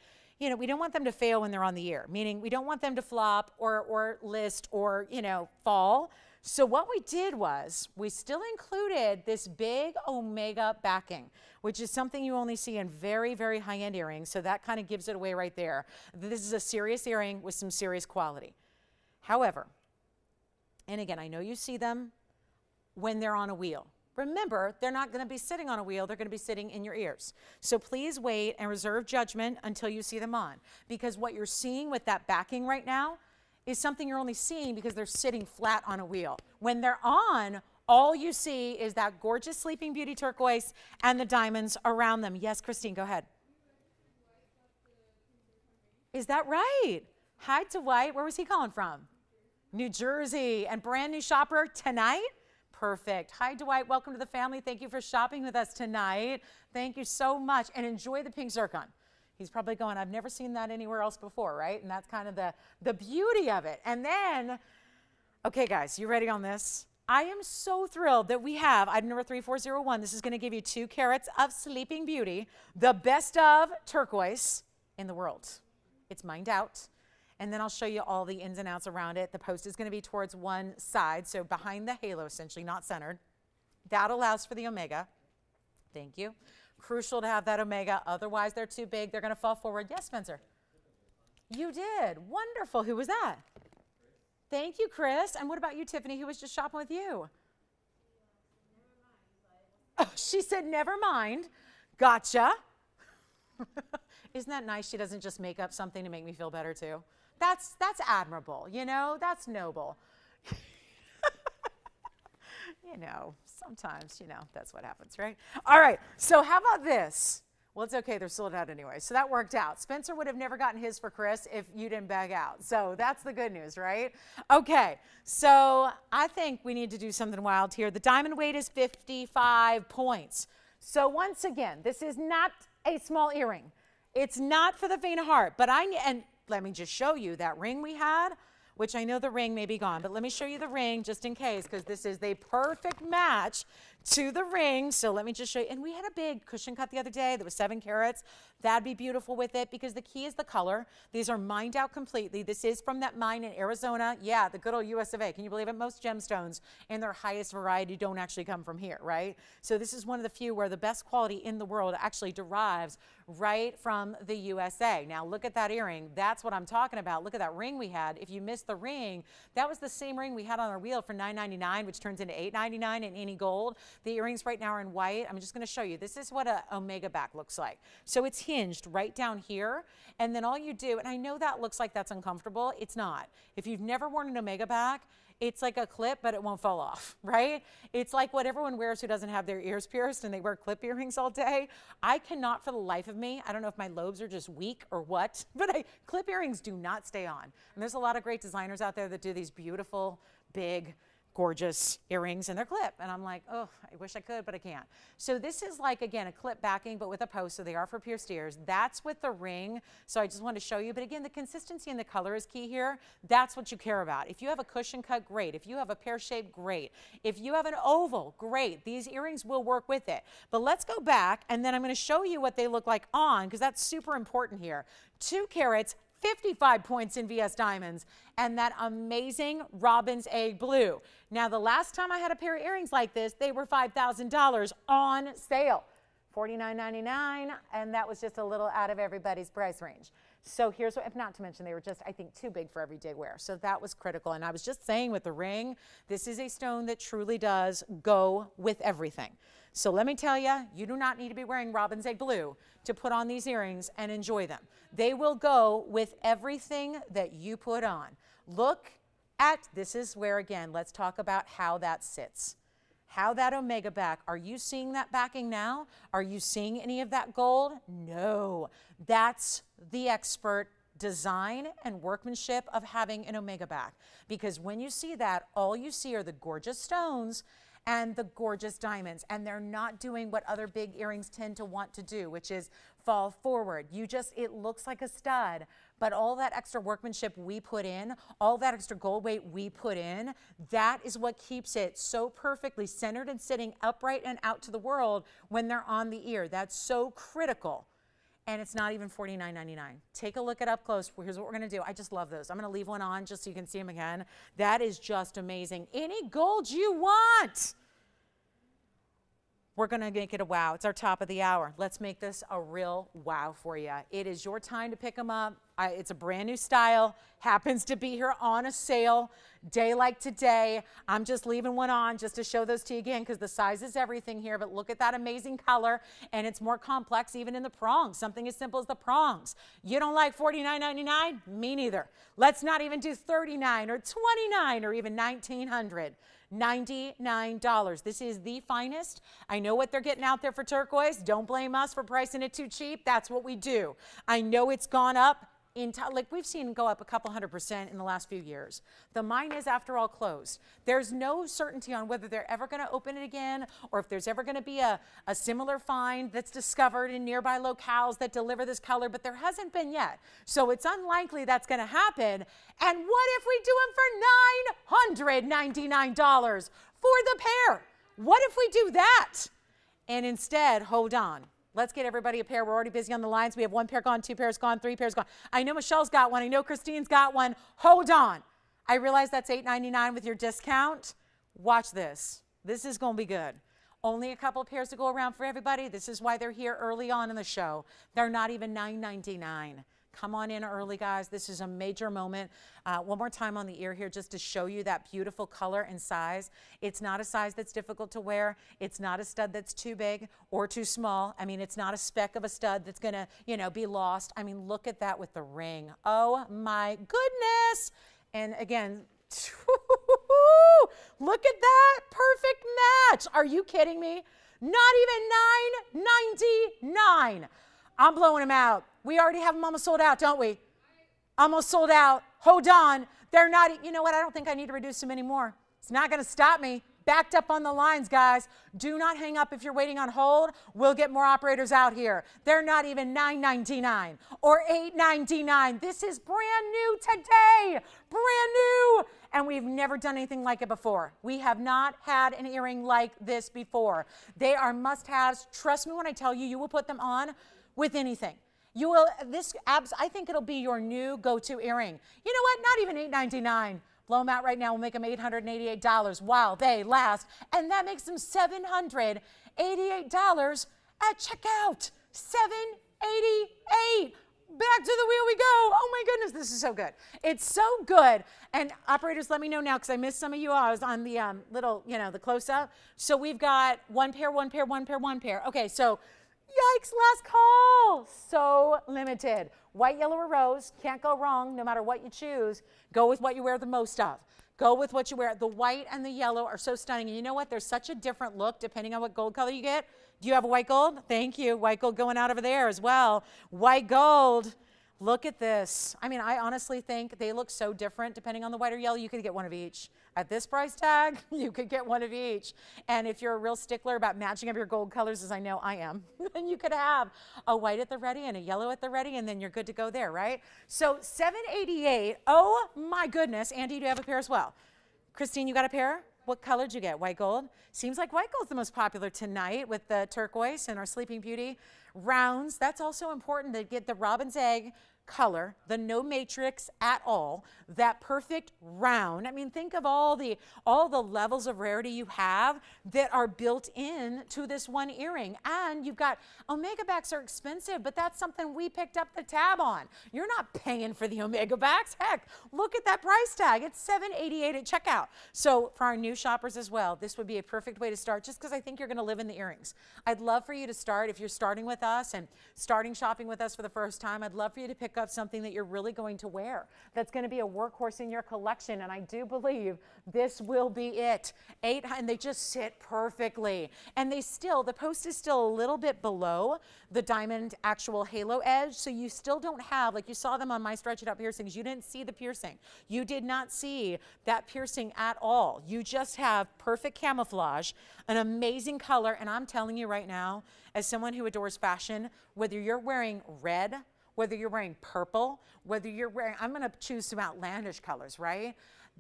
we don't want them to fail when they're on the ear, meaning we don't want them to flop or list or, fall. So what we did was we still included this big omega backing, which is something you only see in very, very high-end earrings. So that kind of gives it away right there. This is a serious earring with some serious quality. However, and again, I know you see them when they're on a wheel. Remember, they're not going to be sitting on a wheel. They're going to be sitting in your ears. So please wait and reserve judgment until you see them on, because what you're seeing with that backing right now is something you're only seeing because they're sitting flat on a wheel. When they're on, all you see is that gorgeous Sleeping Beauty turquoise and the diamonds around them. Yes, Christine, go ahead. Is that right? Hi to White. Where was he calling from? New Jersey. And brand new shopper tonight? Perfect. Hi, Dwight. Welcome to the family. Thank you for shopping with us tonight. Thank you so much. And enjoy the pink zircon. He's probably going, I've never seen that anywhere else before, right? And that's kind of the beauty of it. And then, okay, guys, you ready on this? I am so thrilled that we have item number 3401. This is going to give you 2 carats of Sleeping Beauty, the best of turquoise in the world. It's mined out. And then I'll show you all the ins and outs around it. The post is going to be towards one side, so behind the halo, essentially, not centered. That allows for the omega. Thank you. Crucial to have that omega. Otherwise, they're too big. They're going to fall forward. Yes, Spencer? You did. Wonderful. Who was that? Thank you, Chris. And what about you, Tiffany, who was just shopping with you? Oh, she said, never mind. Gotcha. Isn't that nice? She doesn't just make up something to make me feel better, too. That's admirable, that's noble. Sometimes, that's what happens, right? All right, so how about this? Well, it's okay, they're sold out anyway, so that worked out. Spencer would have never gotten his for Chris if you didn't bag out, so that's the good news, right? Okay, so I think we need to do something wild here. The diamond weight is 55 points. So once again, this is not a small earring. It's not for the faint of heart, but and let me just show you that ring we had, which I know the ring may be gone, but let me show you the ring just in case, because this is the perfect match to the ring. So let me just show you. And we had a big cushion cut the other day that was 7 carats. That'd be beautiful with it, because the key is the color. These are mined out completely. This is from that mine in Arizona. Yeah, the good old US of A. Can you believe it? Most gemstones in their highest variety don't actually come from here, right? So this is one of the few where the best quality in the world actually derives right from the USA. Now look at that earring. That's what I'm talking about. Look at that ring we had. If you missed the ring, that was the same ring we had on our wheel for $9.99, which turns into $8.99 in any gold. The earrings right now are in white. I'm just going to show you. This is what a omega back looks like. So it's hinged right down here, and then all you do, and I know that looks like that's uncomfortable. It's not. If you've never worn an omega back, it's like a clip, but it won't fall off, right? It's like what everyone wears who doesn't have their ears pierced and they wear clip earrings all day. I cannot for the life of me, I don't know if my lobes are just weak or what, but clip earrings do not stay on. And there's a lot of great designers out there that do these beautiful, big gorgeous earrings in their clip. And I'm like, oh, I wish I could, but I can't. So this is like, again, a clip backing, but with a post. So they are for pierced ears. That's with the ring. So I just wanted to show you. But again, the consistency and the color is key here. That's what you care about. If you have a cushion cut, great. If you have a pear shape, great. If you have an oval, great. These earrings will work with it. But let's go back, and then I'm going to show you what they look like on, because that's super important here. 2 carats, 55 points in VS Diamonds, and that amazing robin's egg blue. Now, the last time I had a pair of earrings like this, they were $5,000 on sale. $49.99, and that was just a little out of everybody's price range. So here's what, if not to mention, they were just, I think, too big for everyday wear. So that was critical. And I was just saying with the ring, this is a stone that truly does go with everything. So let me tell you, you do not need to be wearing robin's egg blue to put on these earrings and enjoy them. They will go with everything that you put on. Look at, this is where, again, let's talk about how that sits. How that omega back, are you seeing that backing now? Are you seeing any of that gold? No, that's the expert design and workmanship of having an omega back. Because when you see that, all you see are the gorgeous stones and the gorgeous diamonds, and they're not doing what other big earrings tend to want to do, which is fall forward. It looks like a stud, but all that extra workmanship we put in, all that extra gold weight we put in, that is what keeps it so perfectly centered and sitting upright and out to the world when they're on the ear. That's so critical. And it's not even $49.99. Take a look at up close. Here's what we're going to do. I just love those. I'm going to leave one on just so you can see them again. That is just amazing. Any gold you want. We're going to make it a wow. It's our top of the hour. Let's make this a real wow for you. It is your time to pick them up. It's a brand new style. Happens to be here on a sale. Day like today. I'm just leaving one on just to show those to you again because the size is everything here. But look at that amazing color. And it's more complex even in the prongs. Something as simple as the prongs. You don't like $49.99? Me neither. Let's not even do $39 or $29 or even $1,900. $99. This is the finest. I know what they're getting out there for turquoise. Don't blame us for pricing it too cheap. That's what we do. I know it's gone up. Like we've seen go up a couple 100% in the last few years. The mine is, after all, closed. There's no certainty on whether they're ever going to open it again or if there's ever going to be a similar find that's discovered in nearby locales that deliver this color, but there hasn't been yet. So it's unlikely that's going to happen. And what if we do them for $999 for the pair? What if we do that? And instead, hold on. Let's get everybody a pair. We're already busy on the lines. We have 1 pair gone, 2 pairs gone, 3 pairs gone. I know Michelle's got one. I know Christine's got one. Hold on. I realize that's $8.99 with your discount. Watch this. This is going to be good. Only a couple of pairs to go around for everybody. This is why they're here early on in the show. They're not even $9.99. Come on in early, guys. This is a major moment. One more time on the ear here just to show you that beautiful color and size. It's not a size that's difficult to wear. It's not a stud that's too big or too small. I mean, it's not a speck of a stud that's going to, be lost. I mean, look at that with the ring. Oh, my goodness. And again, look at that. Perfect match. Are you kidding me? Not even $9.99. I'm blowing them out. We already have them almost sold out, don't we? Almost sold out. Hold on. They're not, you know what? I don't think I need to reduce them anymore. It's not going to stop me. Backed up on the lines, guys. Do not hang up if you're waiting on hold. We'll get more operators out here. They're not even $9.99 or $8.99. This is brand new today. Brand new. And we've never done anything like it before. We have not had an earring like this before. They are must-haves. Trust me when I tell you, you will put them on with anything. You will, I think it'll be your new go-to earring. You know what? Not even $8.99. Blow them out right now. We'll make them $888 while they last. And that makes them $788 at checkout. $788. Back to the wheel we go. Oh my goodness, this is so good. It's so good. And operators, let me know now because I missed some of you. I was on the little, the close-up. So we've got 1 pair, 1 pair, 1 pair, 1 pair. Okay, so yikes, last call. So limited. White, yellow, or rose. Can't go wrong no matter what you choose. Go with what you wear the most of. Go with what you wear. The white and the yellow are so stunning. And you know what? There's such a different look depending on what gold color you get. Do you have a white gold? Thank you. White gold going out over there as well. White gold. Look at this. I mean, I honestly think they look so different depending on the white or yellow. You could get one of each. At this price tag, you could get one of each. And if you're a real stickler about matching up your gold colors, as I know I am, then you could have a white at the ready and a yellow at the ready, and then you're good to go there, right? So $788. Oh my goodness. Andy, do you have a pair as well? Christine, you got a pair? What color did you get? White gold? Seems like white gold's the most popular tonight with the turquoise and our Sleeping Beauty rounds. That's also important to get the robin's egg color, the no matrix at all, that perfect round. I mean, think of all the levels of rarity you have that are built in to this one earring. And you've got omega backs are expensive, but that's something we picked up the tab on. You're not paying for the omega backs. Heck, look at that price tag. It's $788 at checkout. So for our new shoppers as well, this would be a perfect way to start, just because I think you're going to live in the earrings. I'd love for you to start, if you're starting with us and starting shopping with us for the first time, I'd love for you to pick up something that you're really going to wear, that's going to be a workhorse in your collection. And I do believe this will be it. And they just sit perfectly. And the post is still a little bit below the diamond actual halo edge. So you still don't have, like you saw them on my stretch it out piercings, you didn't see the piercing. You did not see that piercing at all. You just have perfect camouflage, an amazing color. And I'm telling you right now, as someone who adores fashion, whether you're wearing red, whether you're wearing purple, whether you're wearing, I'm going to choose some outlandish colors, right?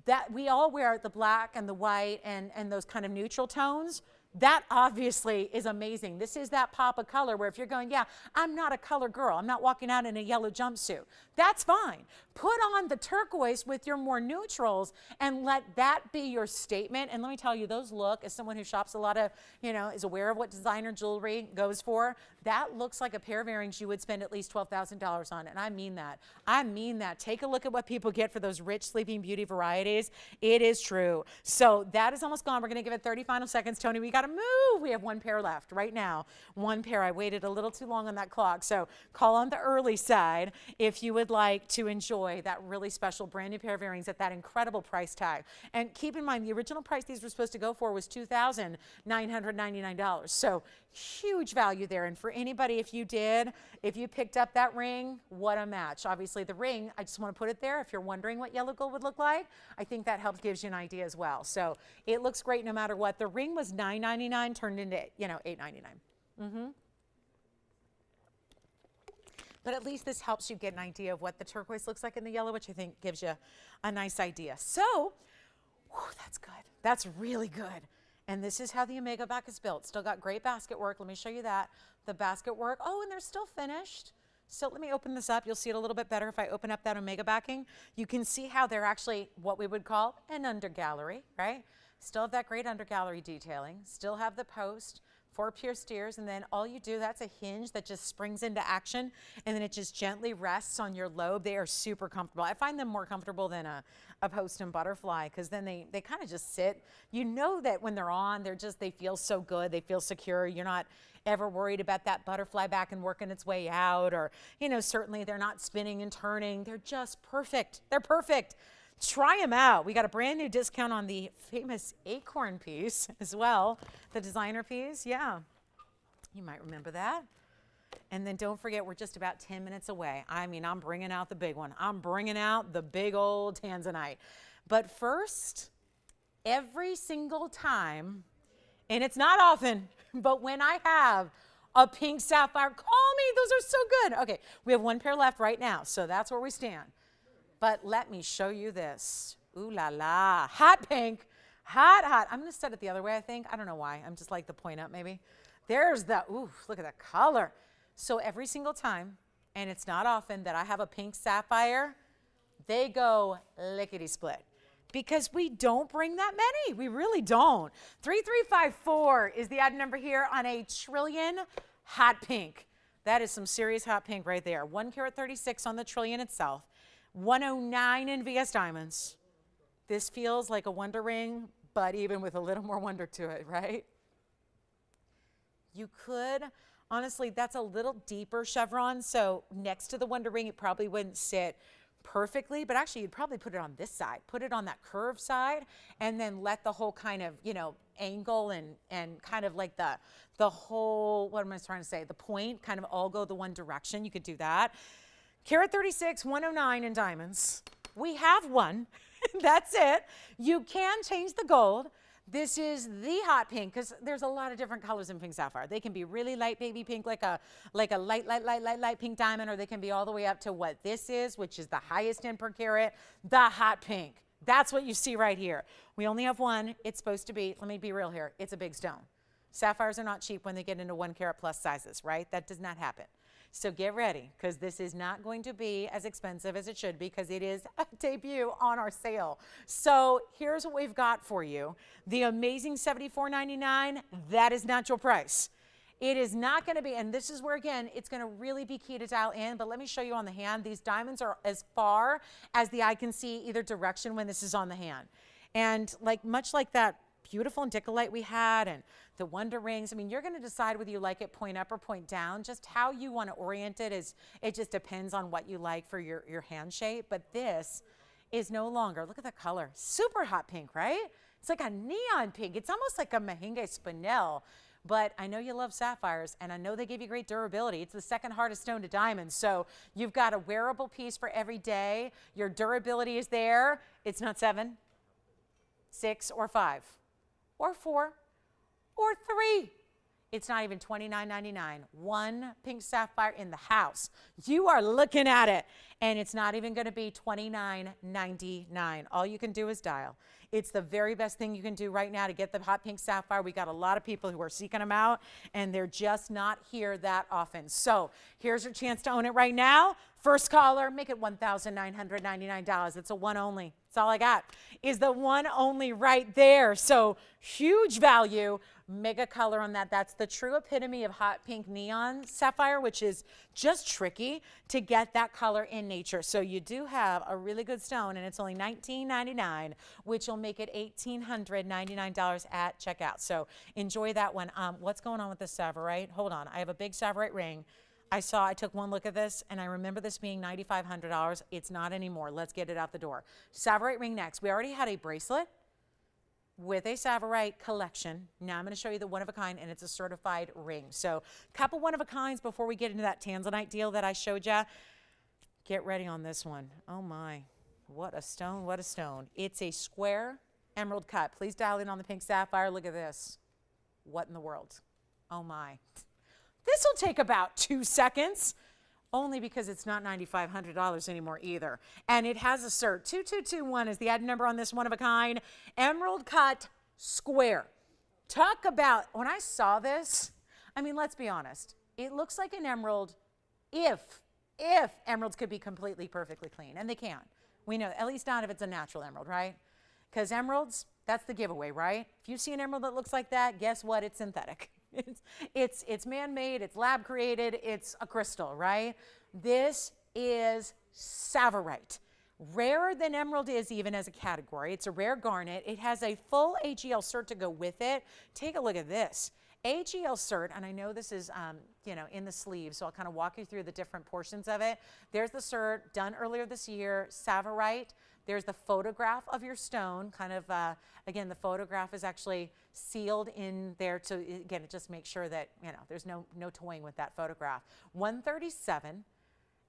That we all wear the black and the white and those kind of neutral tones. That obviously is amazing. This is that pop of color where if you're going, yeah, I'm not a color girl, I'm not walking out in a yellow jumpsuit, that's fine. Put on the turquoise with your more neutrals and let that be your statement. And let me tell you, those look, as someone who shops a lot of, is aware of what designer jewelry goes for, that looks like a pair of earrings you would spend at least $12,000 on. And I mean that. I mean that. Take a look at what people get for those rich Sleeping Beauty varieties. It is true. So that is almost gone. We're going to give it 30 final seconds. Tony, we got to move. We have one pair left right now. One pair. I waited a little too long on that clock. So call on the early side if you would like to enjoy that really special brand new pair of earrings at that incredible price tag. And keep in mind, the original price these were supposed to go for was $2,999. So huge value there. And for anybody, if you picked up that ring, what a match. Obviously the ring, I just want to put it there. If you're wondering what yellow gold would look like, I think that helps gives you an idea as well. So it looks great no matter what. The ring was $9.99, turned into, $8.99. But at least this helps you get an idea of what the turquoise looks like in the yellow, which I think gives you a nice idea. So, that's good. That's really good. And this is how the omega back is built. Still got great basket work. Let me show you that. The basket work. Oh, and they're still finished. So let me open this up. You'll see it a little bit better if I open up that omega backing. You can see how they're actually what we would call an undergallery, right? Still have that great undergallery detailing. Still have the post. 4 pierced ears, and then all you do, that's a hinge that just springs into action, and then it just gently rests on your lobe. They are super comfortable. I find them more comfortable than a post and butterfly, because then they kind of just sit. You know that when they're on, they feel so good. They feel secure. You're not ever worried about that butterfly back and working its way out, or, certainly they're not spinning and turning. They're just perfect. They're perfect. Try them out. We got a brand new discount on the famous acorn piece as well, the designer piece. Yeah, you might remember that. And then don't forget, we're just about 10 minutes away. I mean, I'm bringing out the big one. I'm bringing out the big old Tanzanite. But first, every single time, and it's not often, but when I have a pink sapphire, call me. Those are so good. Okay, we have one pair left right now, so that's where we stand. But let me show you this. Ooh la la, hot pink, hot, hot. I'm gonna set it the other way, I think. I don't know why, I'm just like the point up maybe. There's the, ooh, look at the color. So every single time, and it's not often that I have a pink sapphire, they go lickety split. Because we don't bring that many, we really don't. 3354 is the ad number here on a trillion hot pink. That is some serious hot pink right there. 1 carat 36 on the trillion itself. 109 in VS Diamonds. This feels like a wonder ring, but even with a little more wonder to it, right? You could, honestly, that's a little deeper chevron, so next to the wonder ring, it probably wouldn't sit perfectly, but actually you'd probably put it on this side, put it on that curved side, and then let the whole kind of, angle and kind of like the whole, what am I trying to say, the point kind of all go the one direction. You could do that. Carat 36, 109 in diamonds. We have one. That's it. You can change the gold. This is the hot pink because there's a lot of different colors in pink sapphire. They can be really light baby pink, like a light pink diamond, or they can be all the way up to what this is, which is the highest end per carat, the hot pink. That's what you see right here. We only have one. It's supposed to be, let me be real here, it's a big stone. Sapphires are not cheap when they get into 1 carat plus sizes, right? That does not happen. So get ready, because this is not going to be as expensive as it should be, because it is a debut on our sale. So here's what we've got for you. The amazing $74.99, that is not your price. It is not going to be, and this is where, again, it's going to really be key to dial in, but let me show you on the hand. These diamonds are as far as the eye can see either direction when this is on the hand. And much like that beautiful Indicolite we had and the Wonder Rings, I mean, you're going to decide whether you like it point up or point down. Just how you want to orient it it just depends on what you like for your hand shape. But this is no longer, look at the color, super hot pink, right? It's like a neon pink. It's almost like a Mahenge Spinel. But I know you love sapphires, and I know they give you great durability. It's the second hardest stone to diamonds. So you've got a wearable piece for every day. Your durability is there. It's not 7, 6, or 5, or 4, or 3. It's not even $29.99. One pink sapphire in the house. You are looking at it, and it's not even going to be $29.99. All you can do is dial. It's the very best thing you can do right now to get the hot pink sapphire. We got a lot of people who are seeking them out, and they're just not here that often. So here's your chance to own it right now. First caller, make it $1,999. It's a one only. That's all I got, is the one only right there. So huge value, mega color on that. That's the true epitome of hot pink neon sapphire, which is just tricky to get that color in nature. So you do have a really good stone, and it's only $19.99, which will make it $1,899 at checkout. So enjoy that one. What's going on with the Savorite? Hold on. I have a big Savorite ring. I took one look at this, and I remember this being $9,500. It's not anymore. Let's get it out the door. Savorite ring next. We already had a bracelet with a Savorite collection. Now I'm going to show you the one-of-a-kind, and it's a certified ring. So a couple one-of-a-kinds before we get into that Tanzanite deal that I showed you. Get ready on this one. Oh, my. What a stone, what a stone. It's a square emerald cut. Please dial in on the pink sapphire. Look at this. What in the world? Oh, my. This will take about 2 seconds, only because it's not $9,500 anymore either. And it has a cert. 2221 is the item number on this one-of-a-kind emerald cut square. Talk about, when I saw this, I mean, let's be honest. It looks like an emerald if emeralds could be completely, perfectly clean. And they can't. We know, at least not if it's a natural emerald, right? Because emeralds, that's the giveaway, right? If you see an emerald that looks like that, guess what? It's synthetic. It's man-made, it's lab-created, it's a crystal, right? This is Savorite. Rarer than emerald is even as a category. It's a rare garnet. It has a full AGL cert to go with it. Take a look at this. AGL cert, and I know this is in the sleeve, so I'll kind of walk you through the different portions of it. There's the cert done earlier this year, Savorite. There's the photograph of your stone, kind of, again, the photograph is actually sealed in there to, again, it just makes sure that, there's no toying with that photograph. 137,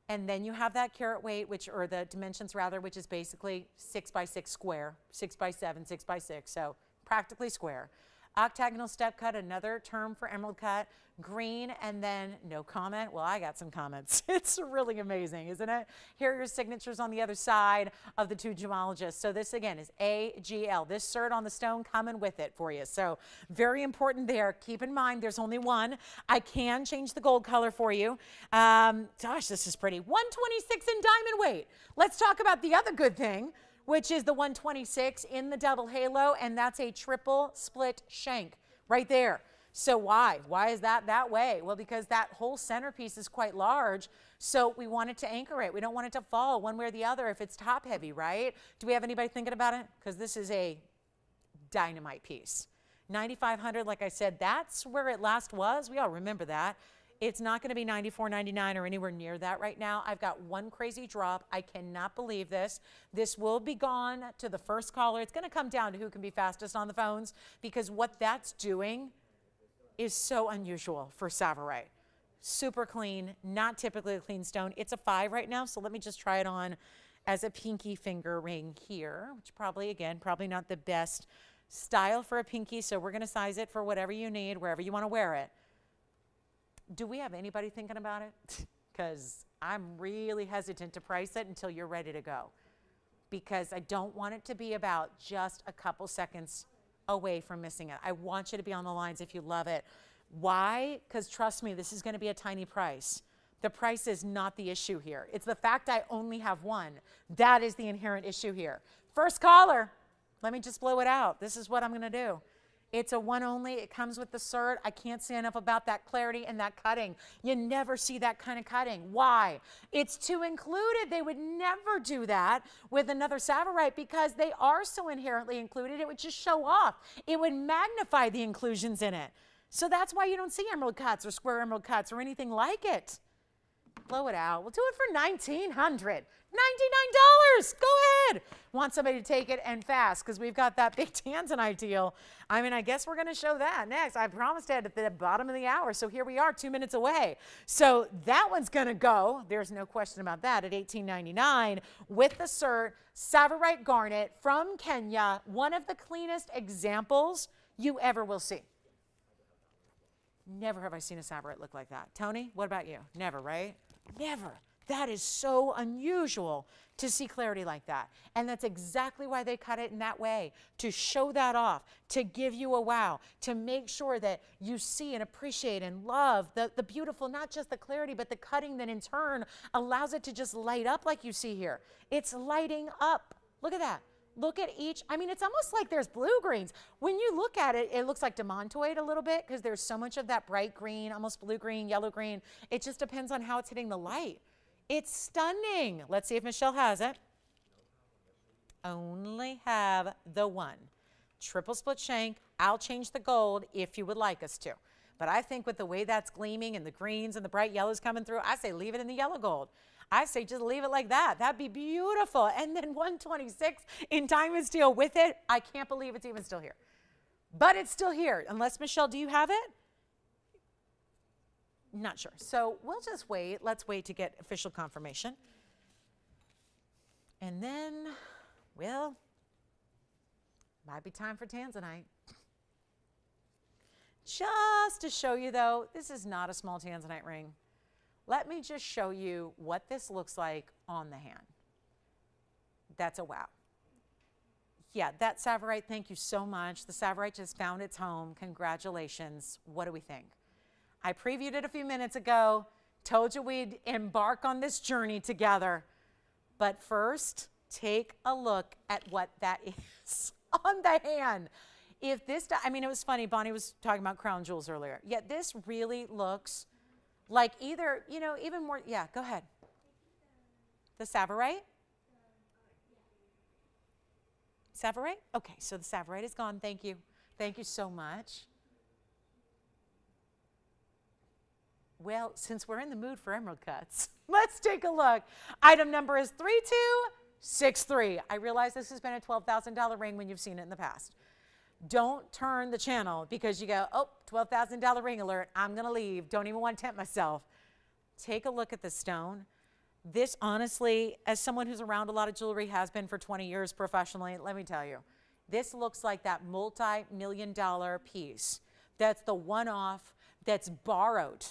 and then you have that carat weight, or the dimensions rather, which is basically 6 by 6 square, 6 by 7, 6 by 6, so practically square. Octagonal step cut, another term for emerald cut, green, and then no comment. Well, I got some comments. It's really amazing, isn't it? Here are your signatures on the other side of the two gemologists. So this, again, is AGL. This cert on the stone coming with it for you. So very important there. Keep in mind, there's only one. I can change the gold color for you. Gosh, this is pretty. 126 in diamond weight. Let's talk about the other good thing, which is the 126 in the double halo, and that's a triple split shank right there. So why? Why is that way? Well, because that whole centerpiece is quite large, so we want it to anchor it. We don't want it to fall one way or the other if it's top heavy, right? Do we have anybody thinking about it? Because this is a dynamite piece. $9,500, like I said, that's where it last was. We all remember that. It's not going to be $94.99 or anywhere near that right now. I've got one crazy drop. I cannot believe this. This will be gone to the first caller. It's going to come down to who can be fastest on the phones, because what that's doing is so unusual for Savorite. super clean, not typically a clean stone. It's a 5 right now, so let me just try it on as a pinky finger ring here, which probably not the best style for a pinky, so we're gonna size it for whatever you need, wherever you wanna wear it. Do we have anybody thinking about it? Because I'm really hesitant to price it until you're ready to go, because I don't want it to be about just a couple seconds away from missing it. I want you to be on the lines if you love it. Why? Because trust me, this is going to be a tiny price. The price is not the issue here. It's the fact I only have one. That is the inherent issue here. First caller, let me just blow it out. This is what I'm going to do. It's a one only. It comes with the cert. I can't say enough about that clarity and that cutting. You never see that kind of cutting. Why? It's too included. They would never do that with another Savorite because they are so inherently included. It would just show off. It would magnify the inclusions in it. So that's why you don't see emerald cuts or square emerald cuts or anything like it. Blow it out. We'll do it for $1,900. $99. Go ahead. Want somebody to take it and fast because we've got that big Tanzanite deal. I mean, I guess we're going to show that next. I promised it at the bottom of the hour. So here we are, 2 minutes away. So that one's going to go. There's no question about that at $18.99 with the cert. Savorite garnet from Kenya. One of the cleanest examples you ever will see. Never have I seen a Savorite look like that. Tony, what about you? Never, right? Never. That is so unusual to see clarity like that. And that's exactly why they cut it in that way, to show that off, to give you a wow, to make sure that you see and appreciate and love the beautiful, not just the clarity, but the cutting that in turn allows it to just light up like you see here. It's lighting up. Look at that. Look at each. I mean, it's almost like there's blue greens. When you look at it, it looks like demontoid a little bit because there's so much of that bright green, almost blue green, yellow green. It just depends on how it's hitting the light. It's stunning. Let's see if Michelle has it. Only have the one. Triple split shank. I'll change the gold if you would like us to. But I think with the way that's gleaming and the greens and the bright yellows coming through, I say leave it in the yellow gold. I say just leave it like that. That'd be beautiful. And then 126 in diamond steel with it. I can't believe it's even still here. But it's still here. Unless, Michelle, do you have it? Not sure. So we'll just wait. Let's wait to get official confirmation. And then, well, might be time for Tanzanite. Just to show you, though, this is not a small Tanzanite ring. Let me just show you what this looks like on the hand. That's a wow. Yeah, that Savorite, thank you so much. The Savorite just found its home. Congratulations. What do we think? I previewed it a few minutes ago, told you we'd embark on this journey together. But first, take a look at what that is on the hand. If this, I mean, it was funny, Bonnie was talking about crown jewels earlier. Yeah, this really looks like either, you know, even more, yeah, go ahead. The Savorite? Savorite? Okay, so the Savorite is gone. Thank you. Thank you so much. Well, since we're in the mood for emerald cuts, let's take a look. Item number is 3263. I realize this has been a $12,000 ring when you've seen it in the past. Don't turn the channel because you go, oh, $12,000 ring alert. I'm going to leave. Don't even want to tempt myself. Take a look at the stone. This, honestly, as someone who's around a lot of jewelry, has been for 20 years professionally, let me tell you, this looks like that multi-million-dollar piece. That's the one-off that's borrowed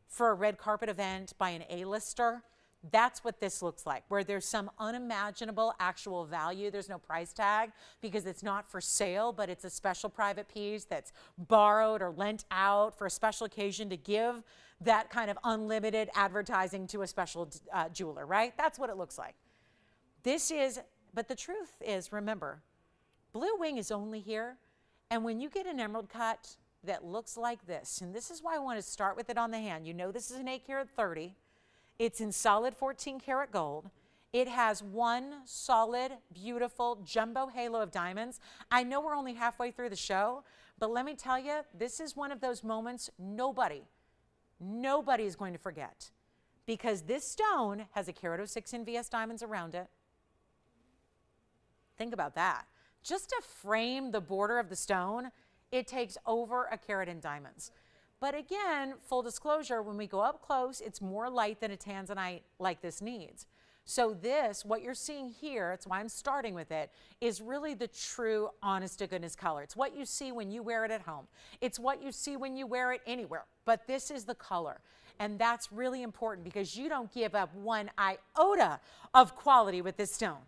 for a red carpet event by an A-lister. That's what this looks like, where there's some unimaginable actual value. There's no price tag because it's not for sale, but it's a special private piece that's borrowed or lent out for a special occasion to give that kind of unlimited advertising to a special jeweler, right? That's what it looks like. This is, but the truth is, remember, Blue Wing is only here, and when you get an emerald cut that looks like this, and this is why I want to start with it on the hand. You know this is an 8 karat 30. It's in solid 14 karat gold. It has one solid, beautiful jumbo halo of diamonds. I know we're only halfway through the show, but let me tell you, this is one of those moments nobody is going to forget, because this stone has a carat 06 NVS diamonds around it. Think about that. Just to frame the border of the stone, it takes over a carat in diamonds. But again, full disclosure, when we go up close, it's more light than a Tanzanite like this needs. So this, what you're seeing here, it's why I'm starting with it, is really the true honest to goodness color. It's what you see when you wear it at home. It's what you see when you wear it anywhere. But this is the color. And that's really important because you don't give up one iota of quality with this stone.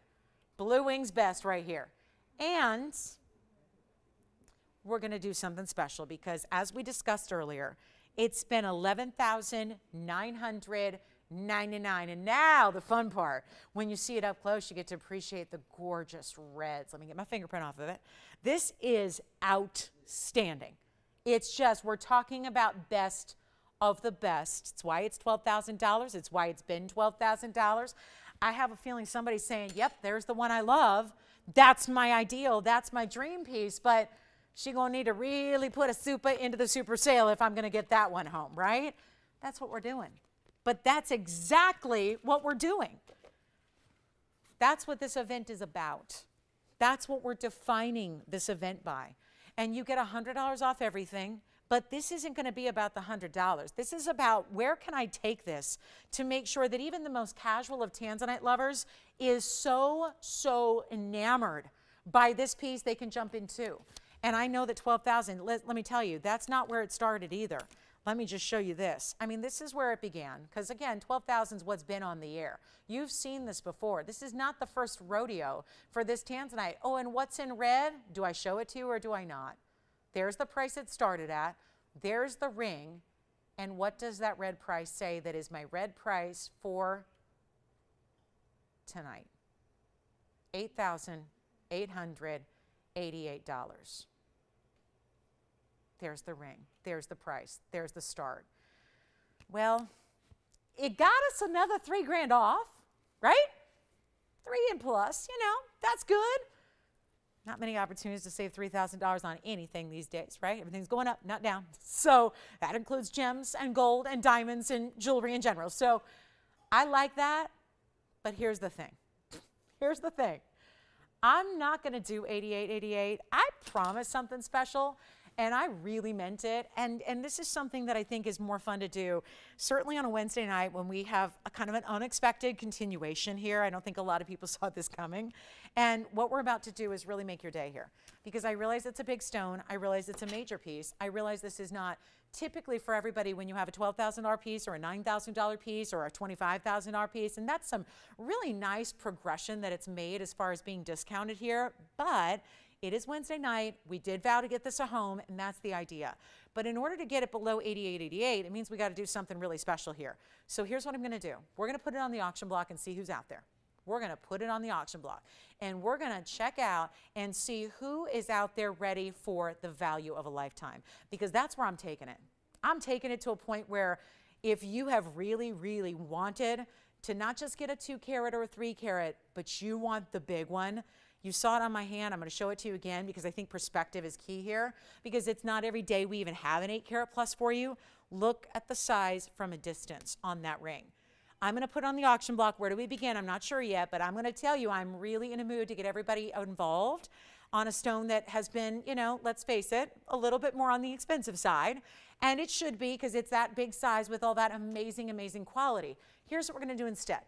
Blue wing's best right here. And we're going to do something special because as we discussed earlier, it's been $11,999. And now the fun part, when you see it up close, you get to appreciate the gorgeous reds. Let me get my fingerprint off of it. This is outstanding. It's just, we're talking about best of the best. It's why it's $12,000. It's why it's been $12,000. I have a feeling somebody's saying, yep, there's the one I love. That's my ideal. That's my dream piece. But she's going to need to really put a super into the super sale if I'm going to get that one home, right? That's what we're doing. But that's exactly what we're doing. That's what this event is about. That's what we're defining this event by. And you get $100 off everything, but this isn't going to be about the $100. This is about where can I take this to make sure that even the most casual of Tanzanite lovers is so enamored by this piece they can jump into. And I know that 12,000, let me tell you, that's not where it started either. Let me just show you this. I mean, this is where it began. Because again, 12,000 is what's been on the air. You've seen this before. This is not the first rodeo for this Tanzanite. Oh, and what's in red? Do I show it to you or do I not? There's the price it started at. There's the ring. And what does that red price say that is my red price for tonight? $8,888. There's the ring. There's the price. There's the start. Well, it got us another $3,000 off, right? 3 and plus, you know, that's good. Not many opportunities to save $3,000 on anything these days, right? Everything's going up, not down. So that includes gems and gold and diamonds and jewelry in general. So I like that, but here's the thing. Here's the thing. I'm not going to do $88.88. I promised something special. And I really meant it. And this is something that I think is more fun to do, certainly on a Wednesday night when we have a kind of an unexpected continuation here. I don't think a lot of people saw this coming. And what we're about to do is really make your day here. Because I realize it's a big stone. I realize it's a major piece. I realize this is not typically for everybody when you have a $12,000 piece or a $9,000 piece or a $25,000 piece. And that's some really nice progression that it's made as far as being discounted here. But it is Wednesday night. We did vow to get this a home, and that's the idea. But in order to get it below $88.88, it means we got to do something really special here. So here's what I'm going to do. We're going to put it on the auction block and see who's out there. We're going to put it on the auction block, and we're going to check out and see who is out there ready for the value of a lifetime, because that's where I'm taking it. I'm taking it to a point where if you have really, really wanted to not just get a 2 carat or a 3 carat, but you want the big one. You saw it on my hand. I'm going to show it to you again because I think perspective is key here, because it's not every day we even have an 8 carat plus for you. Look at the size from a distance on that ring. I'm going to put it on the auction block. Where do we begin? I'm not sure yet, but I'm going to tell you I'm really in a mood to get everybody involved on a stone that has been, you know, let's face it, a little bit more on the expensive side. And it should be because it's that big size with all that amazing, amazing quality. Here's what we're going to do instead.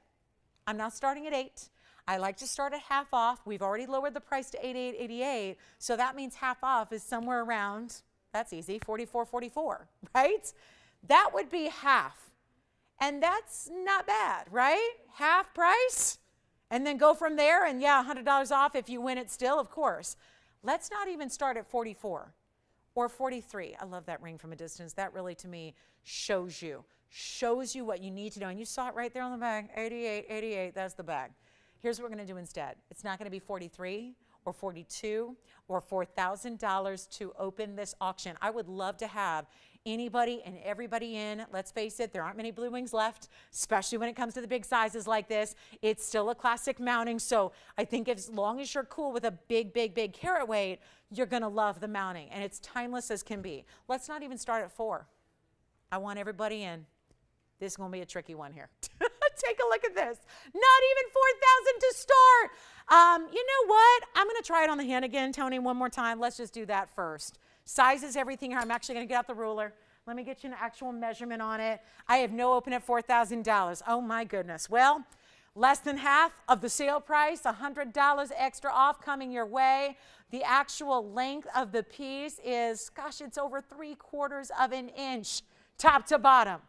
I'm not starting at 8. I like to start at half off. We've already lowered the price to $88.88, so that means half off is somewhere around, that's easy, $44.44, right? That would be half, and that's not bad, right? Half price, and then go from there, and yeah, $100 off if you win it still, of course. Let's not even start at 44 or 43. I love that ring from a distance. That really, to me, shows you what you need to know, and you saw it right there on the bag, $88.88, that's the bag. Here's what we're going to do instead. It's not going to be $43 or $42 or $4,000 to open this auction. I would love to have anybody and everybody in. Let's face it, there aren't many blue wings left, especially when it comes to the big sizes like this. It's still a classic mounting, so I think as long as you're cool with a big, big, big carat weight, you're going to love the mounting, and it's timeless as can be. Let's not even start at 4. I want everybody in. This is going to be a tricky one here. Take a look at this. Not even $4,000 to start. You know what? I'm going to try it on the hand again, Tony, one more time. Let's just do that first. Size is everything here. I'm actually going to get out the ruler. Let me get you an actual measurement on it. I have no open at $4,000. Oh my goodness. Well, less than half of the sale price, $100 extra off coming your way. The actual length of the piece is, gosh, it's over 3/4 of an inch, top to bottom.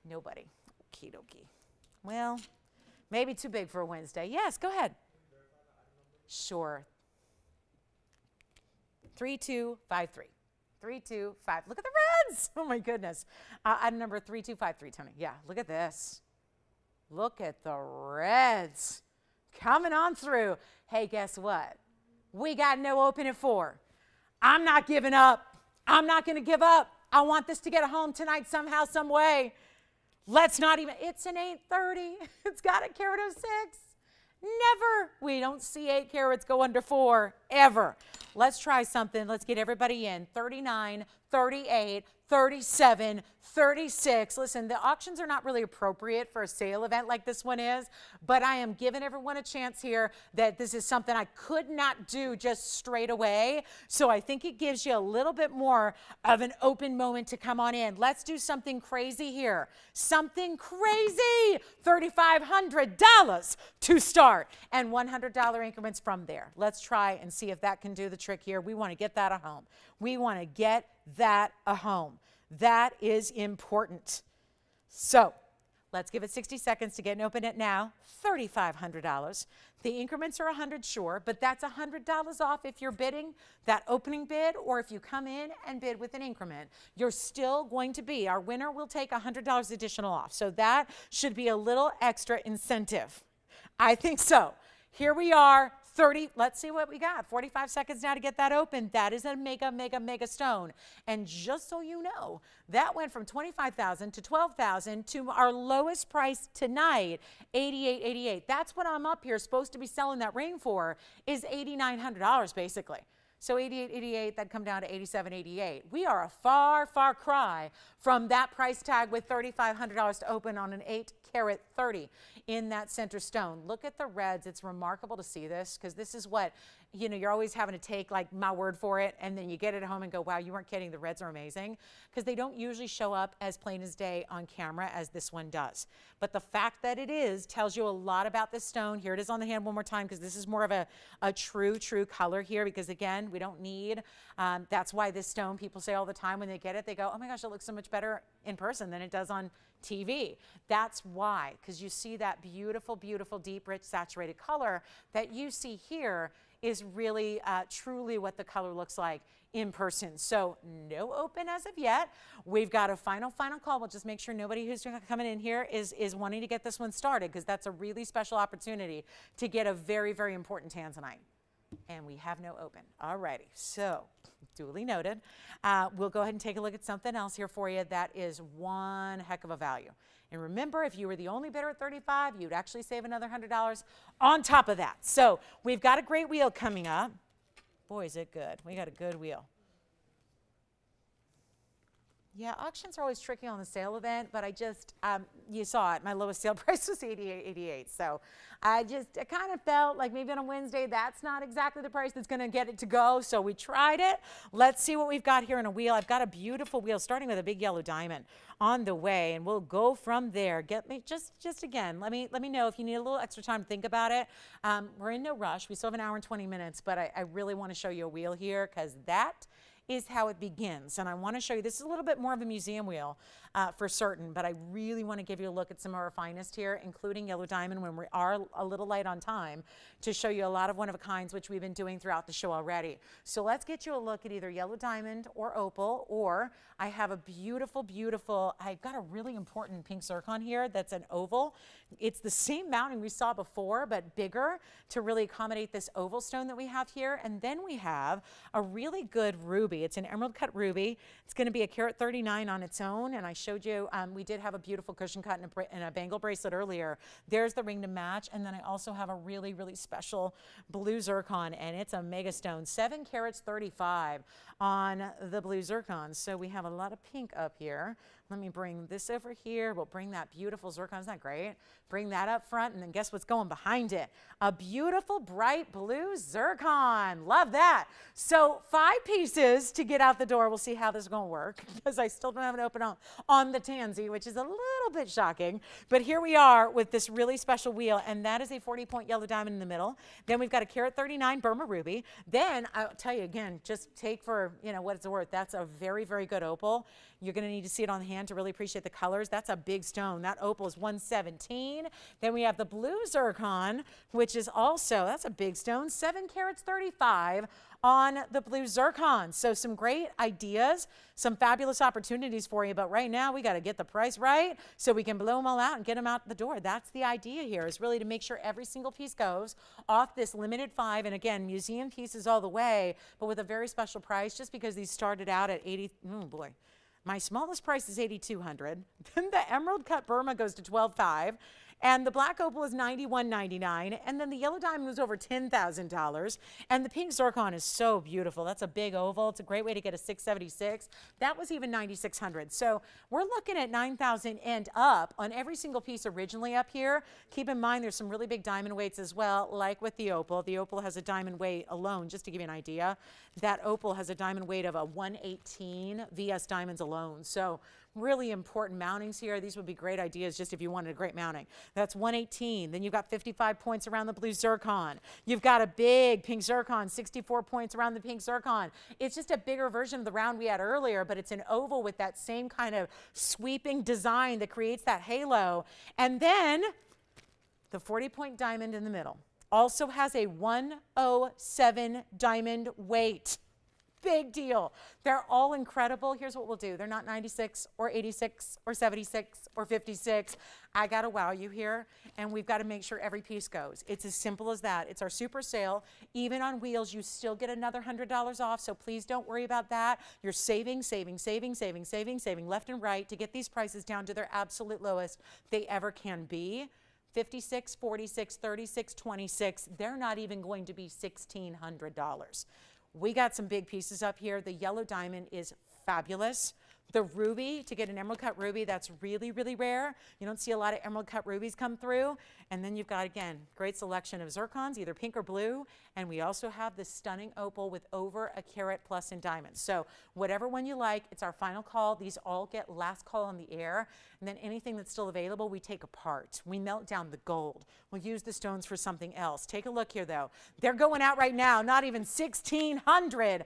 Nobody. Okie dokie. Well, maybe too big for a Wednesday. Yes, go ahead. Sure. 3253. 325. Look at the reds. Oh my goodness. Item number 3253, Tony. Yeah, look at this. Look at the reds coming on through. Hey, guess what? We got no open at 4. I'm not giving up. I'm not going to give up. I want this to get home tonight somehow, some way. Let's not even, it's an 830. It's got a carat of 6. Never. We don't see 8 carats go under 4, ever. Let's try something. Let's get everybody in. 39, 38, 37, 36. Listen, the auctions are not really appropriate for a sale event like this one is, but I am giving everyone a chance here that this is something I could not do just straight away. So I think it gives you a little bit more of an open moment to come on in. Let's do something crazy here. Something crazy. $3,500 to start and $100 increments from there. Let's try and see if that can do the trick here. We want to get that at home. We want to get that a home. That is important. So let's give it 60 seconds to get an open it now. $3,500. The increments are $100, sure, but that's $100 off if you're bidding that opening bid, or if you come in and bid with an increment. You're still going to be, our winner will take $100 additional off. So that should be a little extra incentive. I think so. Here we are. 30, let's see what we got. 45 seconds now to get that open. That is a mega, mega, mega stone. And just so you know, that went from $25,000 to $12,000 to our lowest price tonight, $88.88. That's what I'm up here supposed to be selling that ring for, is $8,900 basically. So $88.88, that'd come down to $87.88. We are a far, far cry from that price tag with $3,500 to open on an 8-carat 30 in that center stone. Look at the reds. It's remarkable to see this, because this is what, you know, you're always having to take like my word for it, and then you get it home and go, wow, you weren't kidding. The reds are amazing, because they don't usually show up as plain as day on camera as this one does. But the fact that it is tells you a lot about this stone. Here it is on the hand one more time, because this is more of a true color here, because again, we don't need, that's why this stone, people say all the time when they get it, they go, oh my gosh, it looks so much better in person than it does on TV. That's why, because you see that beautiful, beautiful, deep, rich, saturated color that you see here is really, truly what the color looks like in person. So no open as of yet. We've got a final call. We'll just make sure nobody who's coming in here is wanting to get this one started, because that's a really special opportunity to get a very, very important Tanzanite. And we have no open. All righty, so duly noted. We'll go ahead and take a look at something else here for you that is one heck of a value. And remember, if you were the only bidder at $35, you'd actually save another $100 on top of that. So we've got a great wheel coming up. Boy, is it good. We got a good wheel. Yeah, auctions are always tricky on the sale event, but I just, you saw it, my lowest sale price was $88.88. So I kind of felt like maybe on a Wednesday, that's not exactly the price that's gonna get it to go. So we tried it. Let's see what we've got here in a wheel. I've got a beautiful wheel starting with a big yellow diamond on the way, and we'll go from there. Get me, just again, let me know if you need a little extra time to think about it. We're in no rush. We still have an hour and 20 minutes, but I really wanna show you a wheel here, because that is how it begins. And I want to show you, this is a little bit more of a museum wheel for certain, but I really want to give you a look at some of our finest here, including yellow diamond when we are a little light on time, to show you a lot of one-of-a-kinds, which we've been doing throughout the show already. So let's get you a look at either yellow diamond or opal, or I have a beautiful, beautiful, I've got a really important pink zircon here that's an oval. It's the same mounting we saw before, but bigger to really accommodate this oval stone that we have here. And then we have a really good ruby. It's an emerald cut ruby. It's going to be a carat 39 on its own. And I showed you, we did have a beautiful cushion cut and a bangle bracelet earlier. There's the ring to match. And then I also have a really, really special blue zircon, and it's a mega stone, 7 carats 35 on the blue zircon. So we have a lot of pink up here. Let me bring this over here. We'll bring that beautiful zircon. Isn't that great? Bring that up front, and then guess what's going behind it? A beautiful bright blue zircon. Love that. So 5 pieces to get out the door. We'll see how this is going to work because I still don't have it open on the Tanzy, which is a little bit shocking. But here we are with this really special wheel, and that is a 40-point yellow diamond in the middle. Then we've got a carat 39 Burma ruby. Then I'll tell you again, just take for what it's worth. That's a very, very good opal. You're going to need to see it on the hand to really appreciate the colors. That's a big stone. That opal is 117. Then we have the blue zircon, which is also, that's a big stone, 7 carats 35 on the blue zircon. So some great ideas, some fabulous opportunities for you. But right now we got to get the price right so we can blow them all out and get them out the door. That's the idea here, is really to make sure every single piece goes off this limited 5. And again, museum pieces all the way, but with a very special price just because these started out at 80. Oh boy. My smallest price is $8,200. Then the emerald cut Burma goes to $12,500. And the black opal is $91.99. And then the yellow diamond was over $10,000. And the pink zircon is so beautiful. That's a big oval. It's a great way to get a 676. That was even $9,600. So we're looking at $9,000 and up on every single piece originally up here. Keep in mind there's some really big diamond weights as well, like with the opal. The opal has a diamond weight alone, just to give you an idea. That opal has a diamond weight of a 118 VS diamonds alone. So really important mountings here. These would be great ideas just if you wanted a great mounting. That's 118. Then you've got 55 points around the blue zircon. You've got a big pink zircon, 64 points around the pink zircon. It's just a bigger version of the round we had earlier, but it's an oval with that same kind of sweeping design that creates that halo. And then the 40-point diamond in the middle also has a 107 diamond weight. Big deal. They're all incredible. Here's what we'll do. They're not 96 or 86 or 76 or 56. I got to wow you here, and we've got to make sure every piece goes. It's as simple as that. It's our super sale. Even on wheels, you still get another $100 off, so please don't worry about that. You're saving left and right to get these prices down to their absolute lowest they ever can be. 56, 46, 36, 26. They're not even going to be $1,600. We got some big pieces up here. The yellow diamond is fabulous. The ruby, to get an emerald cut ruby, that's really, really rare. You don't see a lot of emerald cut rubies come through. And then you've got, again, great selection of zircons, either pink or blue. And we also have this stunning opal with over a carat plus in diamonds. So whatever one you like, it's our final call. These all get last call on the air. And then anything that's still available, we take apart. We melt down the gold. We'll use the stones for something else. Take a look here, though. They're going out right now, not even $1,600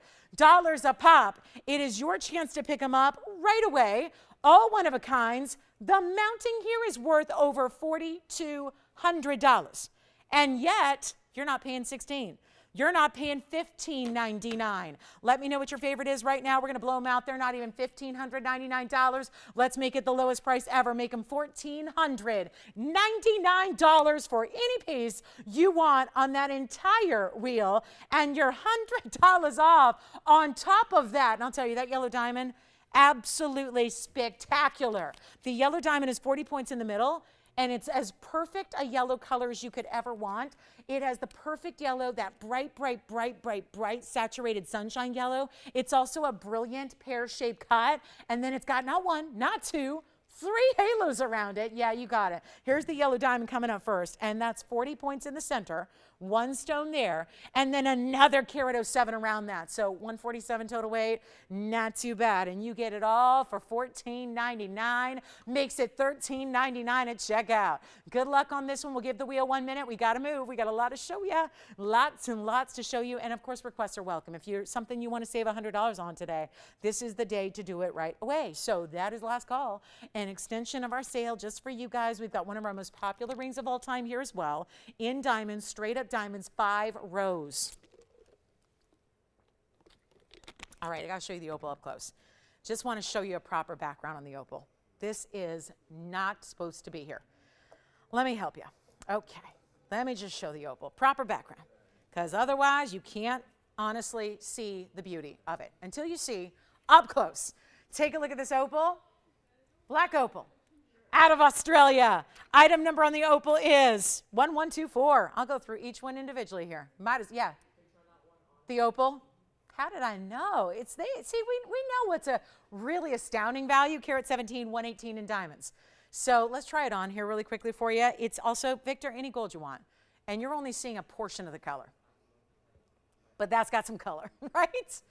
a pop. It is your chance to pick them up right away. All one of a kinds. The mounting here is worth over $4,200. And yet, you're not paying $1,600. You're not paying $1,599. Let me know what your favorite is right now. We're going to blow them out. They're not even $1,599. Let's make it the lowest price ever. Make them $1,499 for any piece you want on that entire wheel. And you're $100 off on top of that. And I'll tell you, that yellow diamond, absolutely spectacular. The yellow diamond is 40 points in the middle. And it's as perfect a yellow color as you could ever want. It has the perfect yellow, that bright, saturated sunshine yellow. It's also a brilliant pear-shaped cut. And then it's got not one, not two, 3 halos around it. Yeah, you got it. Here's the yellow diamond coming up first. And that's 40 points in the center, 1 stone there, and then another carat 07 around that. So 147 total weight, not too bad. And you get it all for $14.99. Makes it $13.99 at checkout. Good luck on this one. We'll give the wheel 1 minute. We got to move. We got a lot to show you. Lots and lots to show you. And of course, requests are welcome. If you're something you want to save $100 on today, this is the day to do it right away. So that is last call. An extension of our sale just for you guys. We've got one of our most popular rings of all time here as well. In diamonds, straight up diamonds, 5 rows. All right, I got to show you the opal up close. Just want to show you a proper background on the opal. This is not supposed to be here. Let me help you. Okay, let me just show the opal. Proper background, because otherwise you can't honestly see the beauty of it until you see up close. Take a look at this opal. Black opal, out of Australia. Item number on the opal is 1124. I'll go through each one individually here. Yeah. The opal, How did I know? It's they. See, we know what's a really astounding value. Carat 17, 118 in diamonds. So let's try it on here really quickly for you. It's also, Victor, any gold you want. And you're only seeing a portion of the color. But that's got some color, right?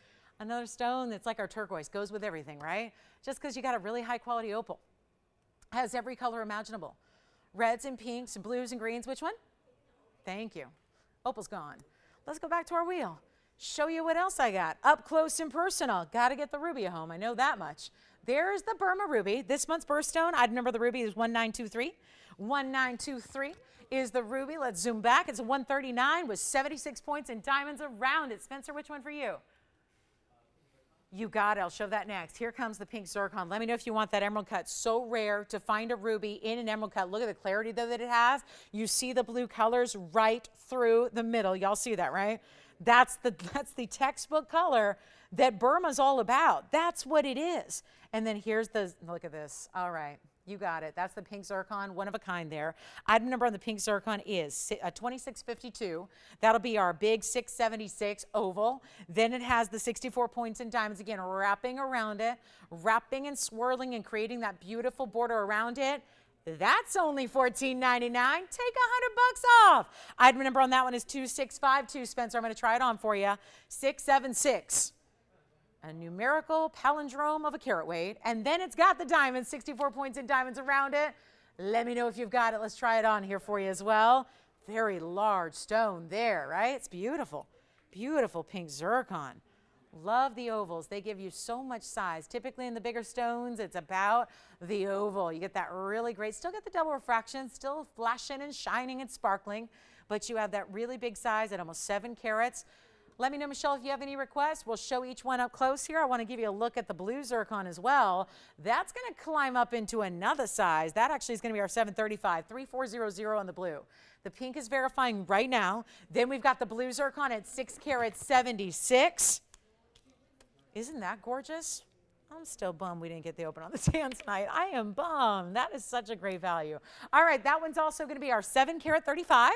Another stone that's like our turquoise, goes with everything, right? Just because you got a really high quality opal. Has every color imaginable. Reds and pinks and blues and greens. Which one? Thank you. Opal's gone. Let's go back to our wheel. Show you what else I got. Up close and personal. Got to get the ruby home. I know that much. There's the Burma ruby. This month's birthstone, I'd number the ruby is 1923. 1923 is the ruby. Let's zoom back. It's a 139 with 76 points and diamonds around it. Spencer, which one for you? You got it. I'll show that next. Here comes the pink zircon. Let me know if you want that emerald cut. So rare to find a ruby in an emerald cut. Look at the clarity, though, that it has. You see the blue colors right through the middle. Y'all see that, right? That's the textbook color that Burma's all about. That's what it is. And then here's the, look at this. All right. You got it. That's the pink zircon, one of a kind there. Item number on the pink zircon is 2652. That'll be our big 676 oval. Then it has the 64 points in diamonds, again, wrapping around it, wrapping and swirling and creating that beautiful border around it. That's only $14.99. Take $100 off. Item number on that one is 2652. Spencer, I'm going to try it on for you. 676. A numerical palindrome of a carat weight. And then it's got the diamonds, 64 points in diamonds around it. Let me know if you've got it. Let's try it on here for you as well. Very large stone there, right? It's beautiful. Beautiful pink zircon. Love the ovals. They give you so much size. Typically in the bigger stones, it's about the oval. You get that really great, still get the double refraction, still flashing and shining and sparkling, but you have that really big size at almost 7 carats. Let me know, Michelle, if you have any requests. We'll show each one up close here. I want to give you a look at the blue zircon as well. That's going to climb up into another size. That actually is going to be our 735, 3400 on the blue. The pink is verifying right now. Then we've got the blue zircon at 6 carats 76. Isn't that gorgeous? I'm still bummed we didn't get the open on the Tanzanite. I am bummed. That is such a great value. All right, that one's also going to be our 7 carat 35.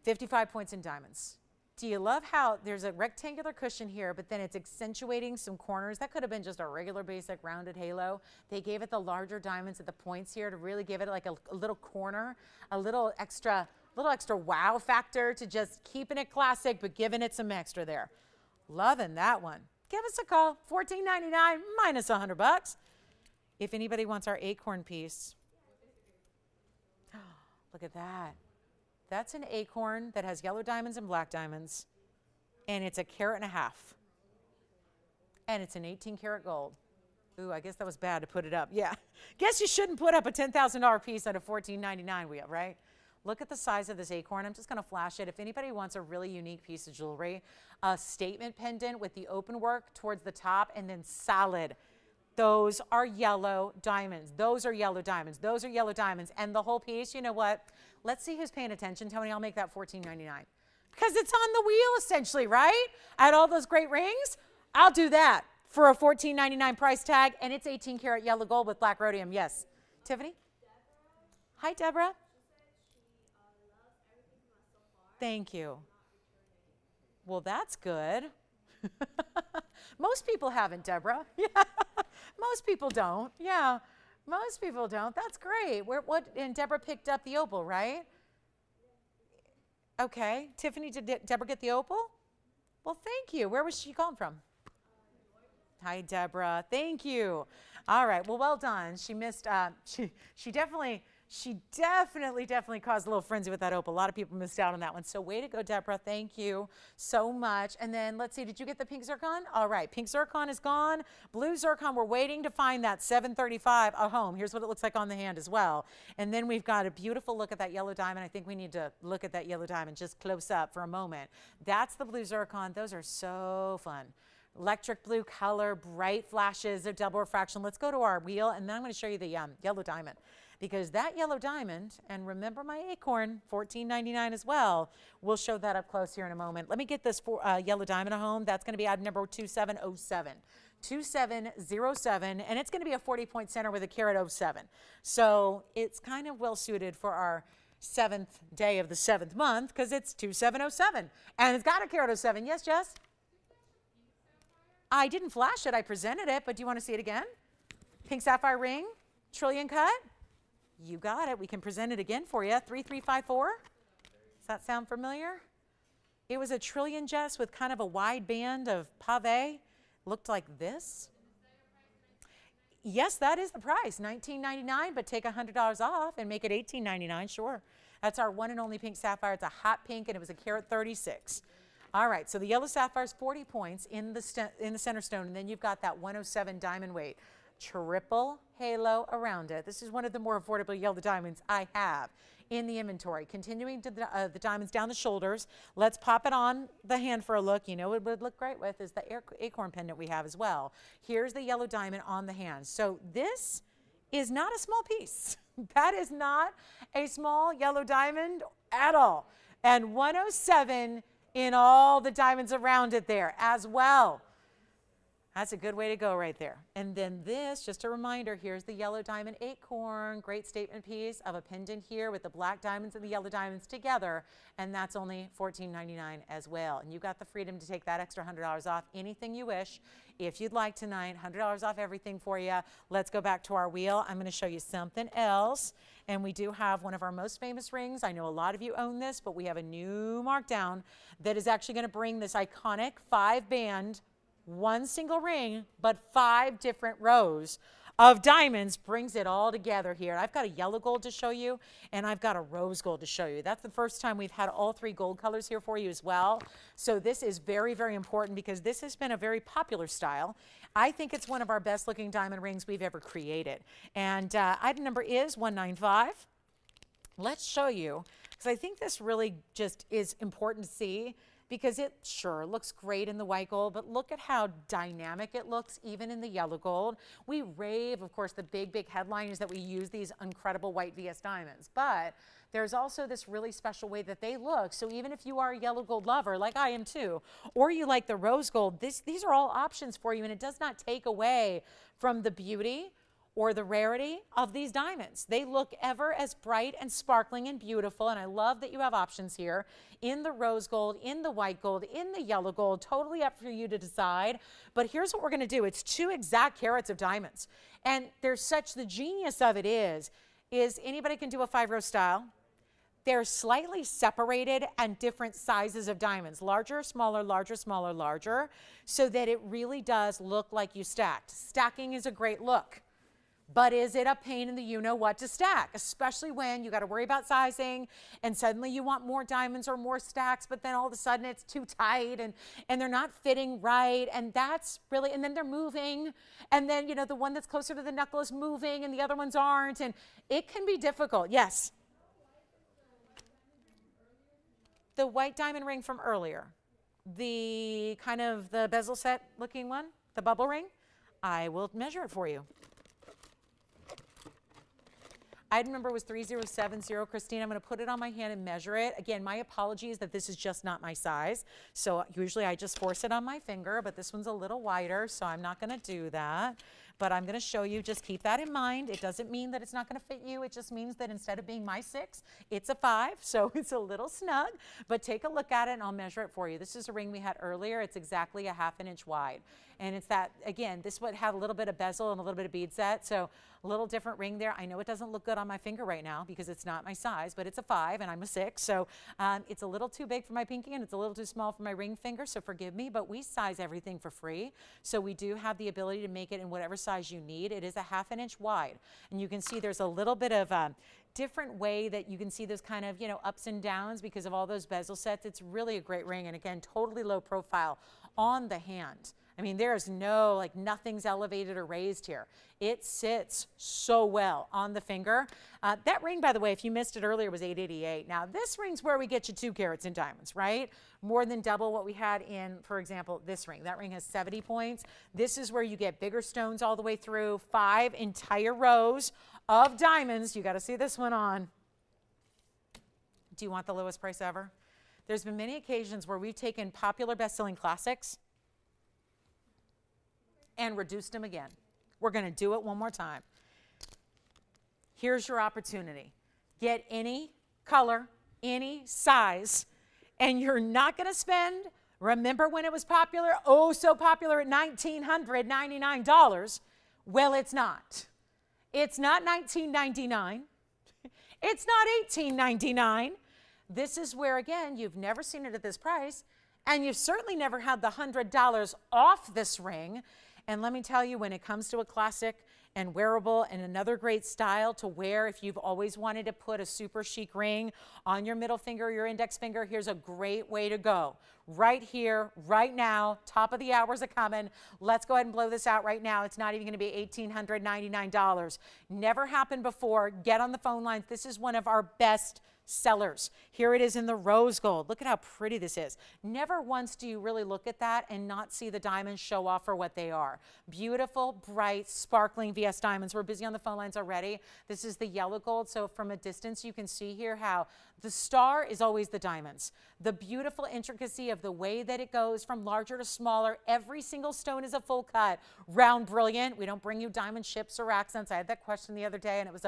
55 points in diamonds. Do you love how there's a rectangular cushion here, but then it's accentuating some corners? That could have been just a regular basic rounded halo. They gave it the larger diamonds at the points here to really give it like a little corner, a little extra wow factor to just keeping it classic, but giving it some extra there. Loving that one. Give us a call, $14.99 minus $100. If anybody wants our acorn piece. Look at that. That's an acorn that has yellow diamonds and black diamonds, and it's 1.5 carats. And it's an 18 karat gold. Ooh, I guess that was bad to put it up. Yeah, guess you shouldn't put up a $10,000 piece at a $14.99 wheel, right? Look at the size of this acorn. I'm just going to flash it. If anybody wants a really unique piece of jewelry, a statement pendant with the open work towards the top and then solid. Those are yellow diamonds. Those are yellow diamonds. Those are yellow diamonds. And the whole piece, you know what? Let's see who's paying attention. Tony, I'll make that $14.99. Because it's on the wheel, essentially, right? At all those great rings, I'll do that for a $14.99 price tag. And it's 18 karat yellow gold with black rhodium. Yes. Tiffany? Hi, Deborah. Thank you. Well, that's good. Most people haven't, Deborah. Yeah. Most people don't. Yeah. Most people don't. That's great. And Deborah picked up the opal, right? Okay. Tiffany, did Deborah get the opal? Well, thank you. Where was she calling from? Hi, Deborah. Thank you. All right. Well, well done. She missed, she definitely caused a little frenzy with that opal. A lot of people missed out on that one. So way to go, Deborah. Thank you so much. And then let's see, did you get the pink zircon? All right, pink zircon is gone. Blue zircon, we're waiting to find that 735 at home. Here's what it looks like on the hand as well. And then we've got a beautiful look at that yellow diamond. I think we need to look at that yellow diamond just close up for a moment. That's the blue zircon. Those are so fun. Electric blue color, bright flashes of double refraction. Let's go to our wheel, and then I'm going to show you the yellow diamond. Because that yellow diamond, and remember my acorn, $14.99 as well, we'll show that up close here in a moment. Let me get this yellow diamond at home. That's going to be item number 2707. 2707, and it's going to be a 40-point center with a carat 07. So it's kind of well suited for our 7th day of the 7th month because it's 2707. And it's got a carat 07. Yes, Jess? I didn't flash it, I presented it, but do you want to see it again? Pink sapphire ring, trillion cut. You got it. We can present it again for you. 3354. Does that sound familiar? It was a trillion just with kind of a wide band of pave. Looked like this. Yes, that is the price, $19.99, but take $100 off and make it $18.99, sure. That's our one and only pink sapphire. It's a hot pink, and it was a carat 36. All right, so the yellow sapphire is 40 points in the center stone, and then you've got that 107 diamond weight. Triple halo around it. This is one of the more affordable yellow diamonds I have in the inventory. Continuing to the diamonds down the shoulders. Let's pop it on the hand for a look. You know what it would look great with is the acorn pendant we have as well. Here's the yellow diamond on the hand. So this is not a small piece. That is not a small yellow diamond at all. And 107 in all the diamonds around it there as well. That's a good way to go right there. And then this, just a reminder, here's the yellow diamond acorn, great statement piece of a pendant here with the black diamonds and the yellow diamonds together, and that's only $14.99 as well. And you've got the freedom to take that extra $100 off anything you wish. If you'd like tonight, $100 off everything for you. Let's go back to our wheel. I'm going to show you something else. And we do have one of our most famous rings. I know a lot of you own this, but we have a new markdown that is actually going to bring this iconic 5-band, one single ring, but 5 different rows of diamonds, brings it all together here. I've got a yellow gold to show you, and I've got a rose gold to show you. That's the first time we've had all 3 gold colors here for you as well. So this is very, very important because this has been a very popular style. I think it's one of our best looking diamond rings we've ever created. And item number is 195. Let's show you, because I think this really just is important to see, because it sure looks great in the white gold, but look at how dynamic it looks even in the yellow gold. We rave, of course, the big, big headline is that we use these incredible white VS diamonds, but there's also this really special way that they look. So even if you are a yellow gold lover, like I am too, or you like the rose gold, these are all options for you, and it does not take away from the beauty or the rarity of these diamonds. They look ever as bright and sparkling and beautiful, and I love that you have options here in the rose gold, in the white gold, in the yellow gold, totally up for you to decide. But here's what we're gonna do. It's 2 exact carats of diamonds, and there's such, the genius of it is anybody can do a 5-row style. They're slightly separated and different sizes of diamonds, larger, smaller, larger, smaller, larger, so that it really does look like you stacked. Stacking is a great look. But is it a pain in the you-know-what to stack, especially when you got to worry about sizing and suddenly you want more diamonds or more stacks, but then all of a sudden it's too tight and they're not fitting right, and that's really, and then they're moving, and then, you know, the one that's closer to the knuckle is moving and the other ones aren't, and it can be difficult. Yes? The white diamond ring from earlier, the kind of the bezel set looking one, the bubble ring, I will measure it for you. Item number was 3070. Christine, I'm going to put it on my hand and measure it. Again, my apologies that this is just not my size. So usually I just force it on my finger, but this one's a little wider, so I'm not going to do that. But I'm going to show you, just keep that in mind. It doesn't mean that it's not going to fit you. It just means that instead of being my 6, it's a 5. So it's a little snug, but take a look at it and I'll measure it for you. This is a ring we had earlier. It's exactly a 1/2 inch wide. And it's that, again, this one had a little bit of bezel and a little bit of bead set. So a little different ring there. I know it doesn't look good on my finger right now because it's not my size, but it's a 5 and I'm a 6. So it's a little too big for my pinky and it's a little too small for my ring finger. So forgive me, but we size everything for free. So we do have the ability to make it in whatever size you need. It is a 1/2 inch wide. And you can see there's a little bit of different way that you can see those kind of, you know, ups and downs because of all those bezel sets. It's really a great ring. And again, totally low profile on the hand. I mean, there's no, like, nothing's elevated or raised here. It sits so well on the finger. That ring, by the way, if you missed it earlier, was $888. Now, this ring's where we get you 2 carats in diamonds, right? More than double what we had in, for example, this ring. That ring has 70 points. This is where you get bigger stones all the way through, 5 entire rows of diamonds. You got to see this one on. Do you want the lowest price ever? There's been many occasions where we've taken popular best-selling classics and reduced them again. We're going to do it one more time. Here's your opportunity. Get any color, any size, and you're not going to spend Remember when it was popular? Oh, so popular at $1,999. Well, it's not. It's not $19.99. It's not $18.99. This is where, again, you've never seen it at this price, and you've certainly never had the $100 off this ring. And let me tell you, when it comes to a classic and wearable and another great style to wear, if you've always wanted to put a super chic ring on your middle finger or your index finger, here's a great way to go. Right here, right now, top of the hours are coming. Let's go ahead and blow this out right now. It's not even going to be $1,899. Never happened before. Get on the phone lines. This is one of our best sellers. Here it is in the rose gold. Look at how pretty this is. Never once do you really look at that and not see the diamonds show off for what they are. Beautiful, bright, sparkling VS diamonds. We're busy on the phone lines already. This is the yellow gold. So from a distance, you can see here how the star is always the diamonds. The beautiful intricacy of the way that it goes from larger to smaller. Every single stone is a full cut. Round, brilliant. We don't bring you diamond chips or accents. I had that question the other day, and it was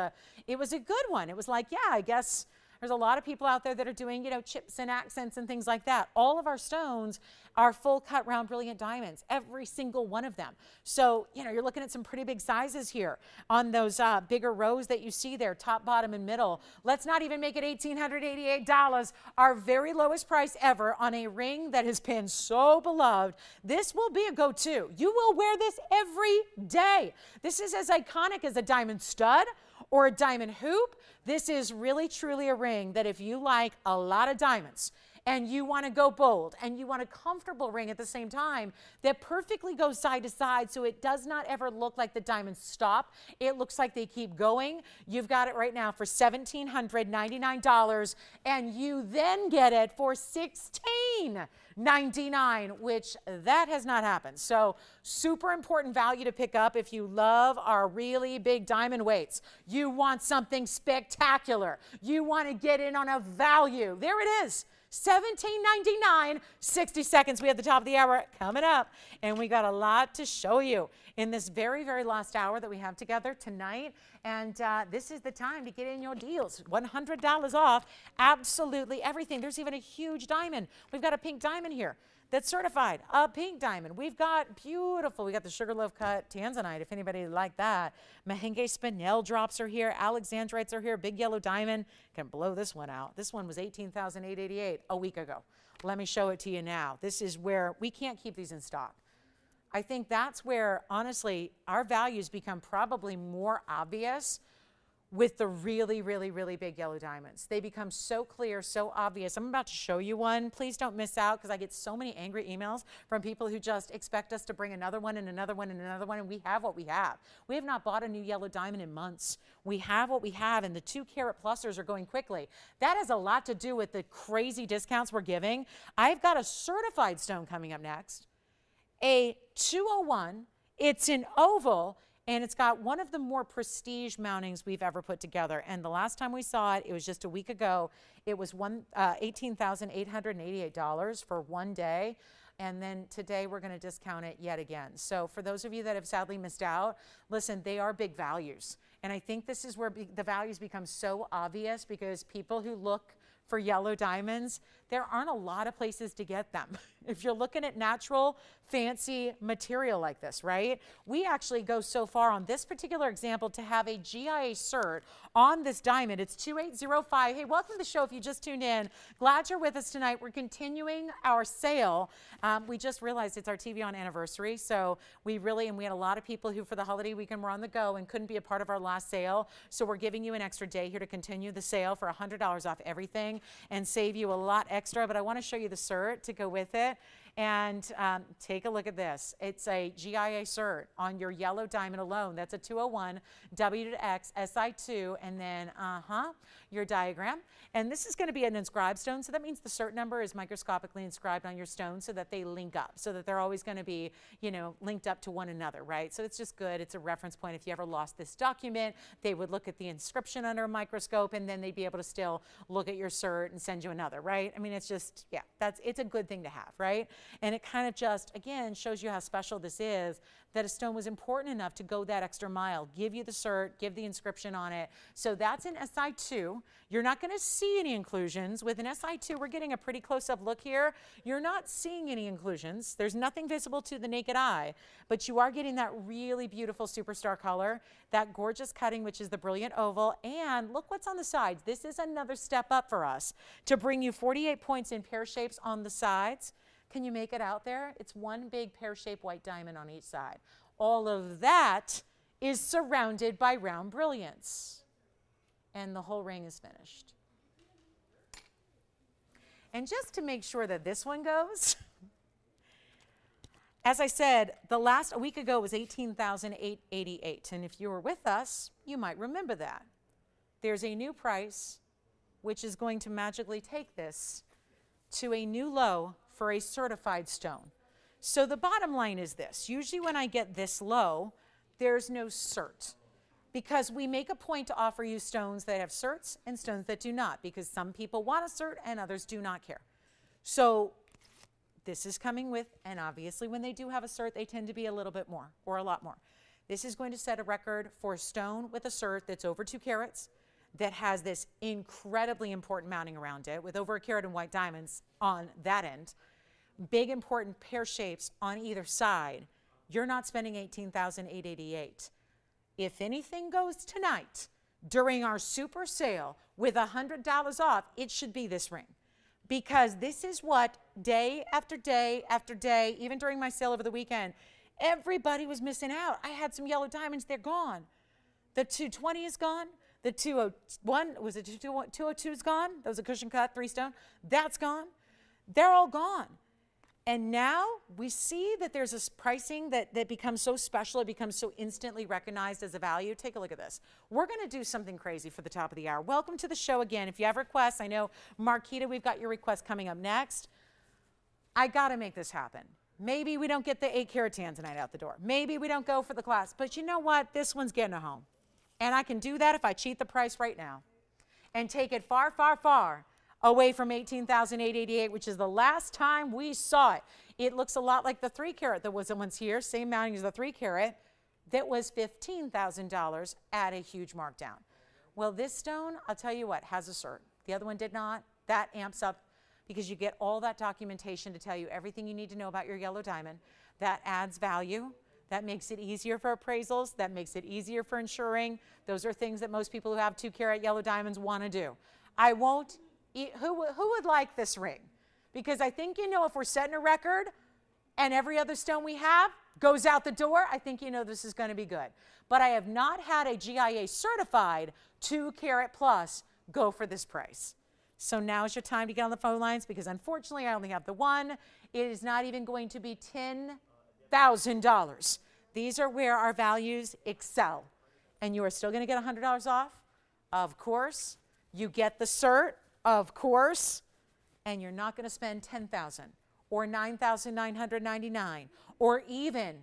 a good one. It was like, yeah, I guess there's a lot of people out there that are doing, chips and accents and things like that. All of our stones are full cut, round, brilliant diamonds, every single one of them. So, you're looking at some pretty big sizes here on those bigger rows that you see there, top, bottom, and middle. Let's not even make it $1,888, our very lowest price ever on a ring that has been so beloved. This will be a go-to. You will wear this every day. This is as iconic as a diamond stud or a diamond hoop. This is really truly a ring that if you like a lot of diamonds and you want to go bold and you want a comfortable ring at the same time that perfectly goes side to side so it does not ever look like the diamonds stop. It looks like they keep going. You've got it right now for $1,799, and you then get it for $1,699, which that has not happened. So super important value to pick up if you love our really big diamond weights. You want something spectacular. You want to get in on a value. There it is. $17.99, 60 seconds. We have the top of the hour coming up, and we got a lot to show you in this very, very last hour that we have together tonight. And this is the time to get in your deals. $100 off absolutely everything. There's even a huge diamond. We've got a pink diamond here that's certified, a pink diamond. We've got beautiful, we got the Sugarloaf cut Tanzanite, if anybody like that. Mahenge spinel drops are here, Alexandrites are here, big yellow diamond. Can blow this one out. This one was $18,888 a week ago. Let me show it to you now. This is where we can't keep these in stock. I think that's where, honestly, our values become probably more obvious with the really, really, really big yellow diamonds. They become so clear, so obvious. I'm about to show you one. Please don't miss out, because I get so many angry emails from people who just expect us to bring another one and another one and another one, and we have what we have. We have not bought a new yellow diamond in months. We have what we have, and the 2 carat plusers are going quickly. That has a lot to do with the crazy discounts we're giving. I've got a certified stone coming up next, a 201. It's an oval, and it's got one of the more prestige mountings we've ever put together. And the last time we saw it, it was just a week ago. It was $18,888 for one day. And then today we're going to discount it yet again. So for those of you that have sadly missed out, listen, they are big values. And I think this is where the values become so obvious, because people who look for yellow diamonds, there aren't a lot of places to get them. If you're looking at natural, fancy material like this, right? We actually go so far on this particular example to have a GIA cert on this diamond. It's 2805. Hey, welcome to the show if you just tuned in. Glad you're with us tonight. We're continuing our sale. We just realized it's our TVON anniversary, so we had a lot of people who for the holiday weekend were on the go and couldn't be a part of our last sale. So we're giving you an extra day here to continue the sale for $100 off everything and save you a lot extra. But I want to show you the cert to go with it. And take a look at this. It's a GIA cert on your yellow diamond alone. That's a 201 W to X SI2, and then your diagram. And this is going to be an inscribed stone, so that means the cert number is microscopically inscribed on your stone so that they link up, so that they're always going to be, linked up to one another, right? So it's just good. It's a reference point. If you ever lost this document, they would look at the inscription under a microscope, and then they'd be able to still look at your cert and send you another, right? I mean, it's just, yeah, it's a good thing to have, right? And it kind of just, again, shows you how special this is, that a stone was important enough to go that extra mile, give you the cert, give the inscription on it. So that's an SI2. You're not going to see any inclusions. With an SI2, we're getting a pretty close-up look here. You're not seeing any inclusions. There's nothing visible to the naked eye, but you are getting that really beautiful superstar color, that gorgeous cutting, which is the brilliant oval. And look what's on the sides. This is another step up for us to bring you 48 points in pear shapes on the sides. Can you make it out there? It's one big pear-shaped white diamond on each side. All of that is surrounded by round brilliance. And the whole ring is finished. And just to make sure that this one goes, as I said, a week ago was $18,888. And if you were with us, you might remember that. There's a new price, which is going to magically take this to a new low for a certified stone. So the bottom line is this. Usually when I get this low, there's no cert, because we make a point to offer you stones that have certs and stones that do not, because some people want a cert and others do not care. So this is coming with, and obviously when they do have a cert, they tend to be a little bit more or a lot more. This is going to set a record for a stone with a cert that's over 2 carats, that has this incredibly important mounting around it with over 1 carat in white diamonds on that end. Big important pear shapes on either side. You're not spending $18,888. If anything goes tonight during our super sale with $100 off, it should be this ring. Because this is what day after day after day, even during my sale over the weekend, everybody was missing out. I had some yellow diamonds, they're gone. The 220 is gone. The 201, was it 202 is gone? That was a cushion cut, 3 stone. That's gone. They're all gone. And now we see that there's this pricing that becomes so special, it becomes so instantly recognized as a value. Take a look at this. We're going to do something crazy for the top of the hour. Welcome to the show again. If you have requests, I know, Marquita, we've got your request coming up next. I got to make this happen. Maybe we don't get the 8 carat Tanzanite out the door. Maybe we don't go for the class. But you know what? This one's getting a home. And I can do that if I cheat the price right now and take it far, far, far away from $18,888, which is the last time we saw it. It looks a lot like the 3 carat that was once here, same mounting as the 3 carat, that was $15,000 at a huge markdown. Well, this stone, I'll tell you what, has a cert. The other one did not. That amps up because you get all that documentation to tell you everything you need to know about your yellow diamond. That adds value. That makes it easier for appraisals. That makes it easier for insuring. Those are things that most people who have 2 carat yellow diamonds want to do. I won't, who would like this ring? Because I think, you know, if we're setting a record and every other stone we have goes out the door, I think, you know, this is going to be good. But I have not had a GIA certified 2 carat plus go for this price. So now is your time to get on the phone lines, because unfortunately I only have the one. It is not even going to be $10,000. These are where our values excel. And you are still going to get $100 off? Of course. You get the cert? Of course. And you're not going to spend $10,000 or $9,999 or even,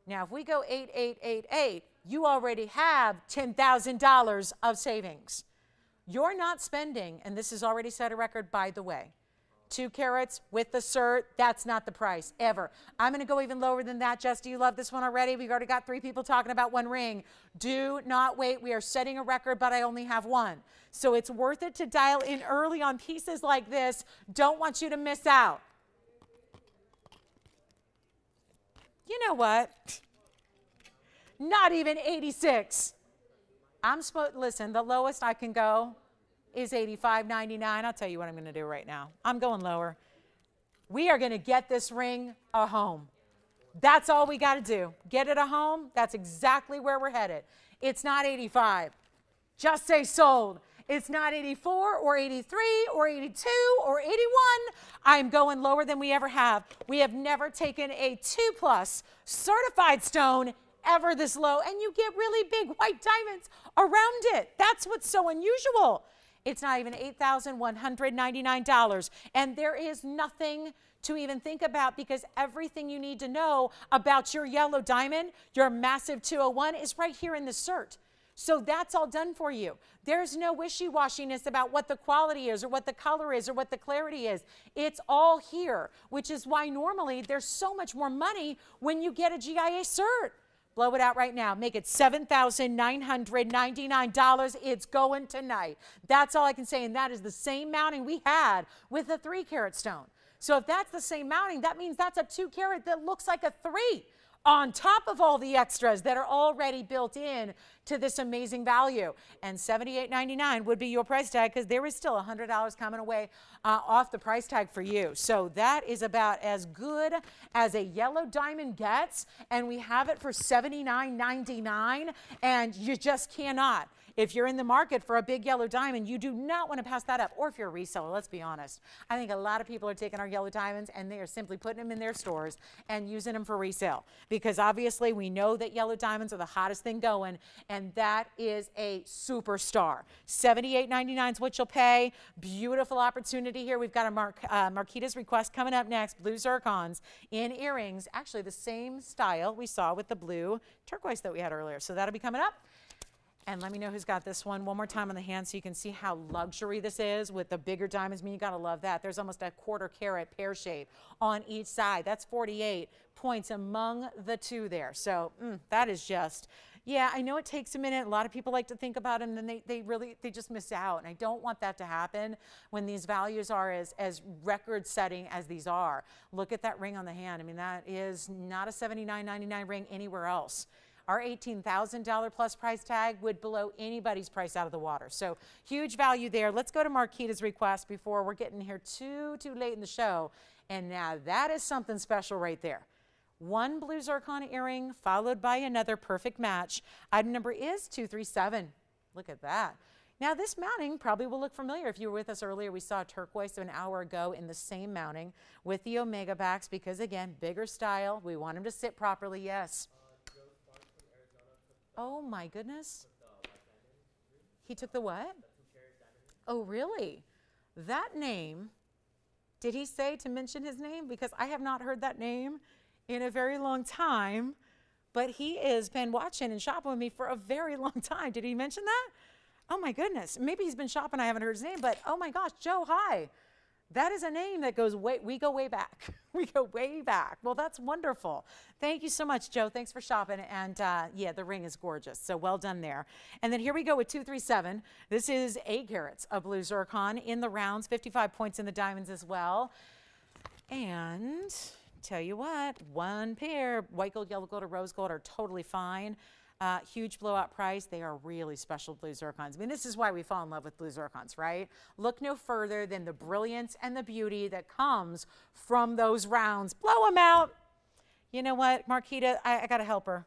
now if we go 8888, you already have $10,000 of savings. You're not spending, and this has already set a record, by the way, 2 carats with the cert, that's not the price, ever. I'm going to go even lower than that. Jess, do you love this one already? We've already got 3 people talking about one ring. Do not wait. We are setting a record, but I only have one. So it's worth it to dial in early on pieces like this. Don't want you to miss out. You know what? Not even 86. Listen, the lowest I can go is $85.99. I'll tell you what I'm going to do right now. I'm going lower. We are going to get this ring a home. That's all we got to do. Get it a home. That's exactly where we're headed. It's not 85. Just say sold. It's not 84 or 83 or 82 or 81. I'm going lower than we ever have. We have never taken a 2+ certified stone ever this low, and you get really big white diamonds around it. That's what's so unusual. It's not even $8,199, and there is nothing to even think about, because everything you need to know about your yellow diamond, your massive 201, is right here in the cert. So that's all done for you. There's no wishy-washiness about what the quality is or what the color is or what the clarity is. It's all here, which is why normally there's so much more money when you get a GIA cert. Blow it out right now. Make it $7,999. It's going tonight. That's all I can say, and that is the same mounting we had with a 3-carat stone. So if that's the same mounting, that means that's a 2-carat that looks like a 3 on top of all the extras that are already built in to this amazing value. And $78.99 would be your price tag, because there is still $100 coming away off the price tag for you. So that is about as good as a yellow diamond gets, and we have it for $79.99, and you just cannot. If you're in the market for a big yellow diamond, you do not want to pass that up. Or if you're a reseller, let's be honest. I think a lot of people are taking our yellow diamonds and they are simply putting them in their stores and using them for resale. Because obviously we know that yellow diamonds are the hottest thing going, and that is a superstar. $78.99 is what you'll pay. Beautiful opportunity here. We've got a Marquita's request coming up next. Blue zircons in earrings. Actually the same style we saw with the blue turquoise that we had earlier. So that'll be coming up. And let me know who's got this one more time on the hand so you can see how luxury this is with the bigger diamonds. I mean, you gotta love that. There's almost a 1/4 carat pear shape on each side. That's 48 points among the two there. So that is just, yeah, I know it takes a minute. A lot of people like to think about it, and then they just miss out. And I don't want that to happen when these values are as record setting as these are. Look at that ring on the hand. I mean, that is not a $79.99 ring anywhere else. Our $18,000 plus price tag would blow anybody's price out of the water. So huge value there. Let's go to Marquita's request before we're getting here too late in the show. And now that is something special right there. One blue zircon earring followed by another perfect match. Item number is 237. Look at that. Now this mounting probably will look familiar. If you were with us earlier, we saw turquoise an hour ago in the same mounting with the omega backs, because again, bigger style. We want them to sit properly, yes. Oh my goodness. He took the what? Oh really? That name, did he say to mention his name? Because I have not heard that name in a very long time, but he has been watching and shopping with me for a very long time. Did he mention that? Oh my goodness. Maybe he's been shopping, I haven't heard his name, but oh my gosh, Joe, hi. That is a name that goes we go way back. We go way back. Well, that's wonderful. Thank you so much, Joe. Thanks for shopping. And yeah, the ring is gorgeous. So well done there. And then here we go with 237. This is 8 carats of blue zircon in the rounds, 55 points in the diamonds as well. And tell you what, one pair, white gold, yellow gold, or rose gold are totally fine. Huge blowout price. They are really special blue zircons. I mean, this is why we fall in love with blue zircons, right? Look no further than the brilliance and the beauty that comes from those rounds. Blow them out. You know what, Marquita, I got to help her,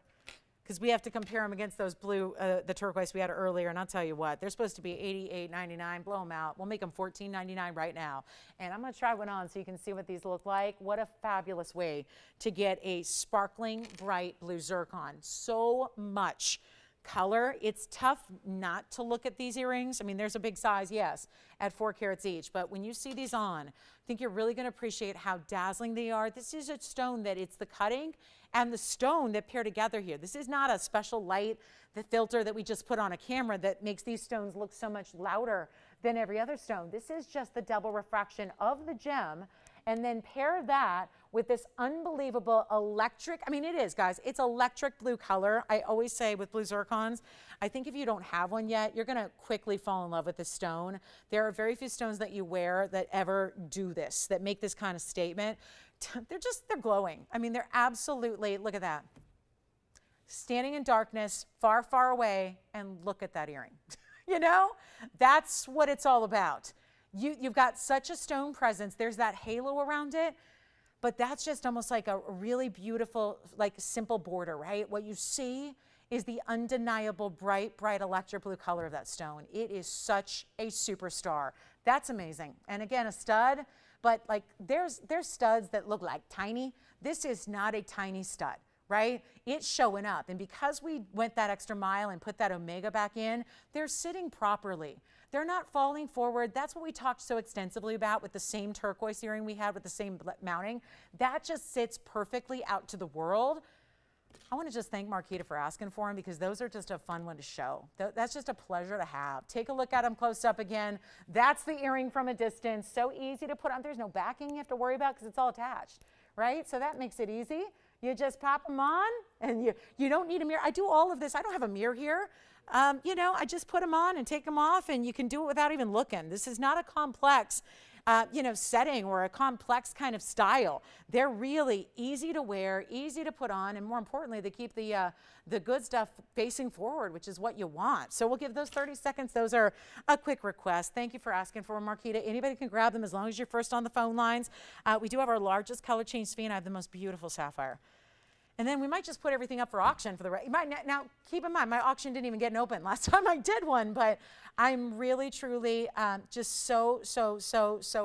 because we have to compare them against those blue, the turquoise we had earlier. And I'll tell you what, they're supposed to be $88.99. Blow them out. We'll make them $14.99 right now. And I'm going to try one on so you can see what these look like. What a fabulous way to get a sparkling, bright blue zircon. So much color. It's tough not to look at these earrings. I mean, there's a big size, yes, at 4 carats each. But when you see these on, I think you're really going to appreciate how dazzling they are. This is a stone that it's the cutting and the stone that pair together here. This is not a special light, the filter that we just put on a camera that makes these stones look so much louder than every other stone. This is just the double refraction of the gem, and then pair that with this unbelievable electric, I mean it is, guys, it's electric blue color. I always say with blue zircons, I think if you don't have one yet, you're gonna quickly fall in love with this stone. There are very few stones that you wear that ever do this, that make this kind of statement. They're glowing. I mean, they're absolutely, look at that. Standing in darkness, far, far away, and look at that earring. You know, that's what it's all about. You've got such a stone presence. There's that halo around it, but that's just almost like a really beautiful, like simple border, right? What you see is the undeniable bright, bright electric blue color of that stone. It is such a superstar. That's amazing. And again, a stud, but like there's studs that look like tiny. This is not a tiny stud, right? It's showing up. And because we went that extra mile and put that omega back in, they're sitting properly. They're not falling forward. That's what we talked so extensively about with the same turquoise earring we had with the same mounting. That just sits perfectly out to the world. I want to just thank Marquita for asking for them because those are just a fun one to show. That's just a pleasure to have. Take a look at them close up again. That's the earring from a distance. So easy to put on. There's no backing you have to worry about because it's all attached, right? So that makes it easy. You just pop them on and you don't need a mirror. I do all of this. I don't have a mirror here. You know, I just put them on and take them off and you can do it without even looking. This is not a complex you know, setting or a complex kind of style. They're really easy to wear, easy to put on, and more importantly, they keep the good stuff facing forward, which is what you want. So we'll give those 30 seconds. Those are a quick request. Thank you for asking for them, Marquita. Anybody can grab them as long as you're first on the phone lines. We do have our largest color change fee, and I have the most beautiful sapphire. And then we might just put everything up for auction for the rest. Now, keep in mind, my auction didn't even get open last time I did one, but I'm really, truly just so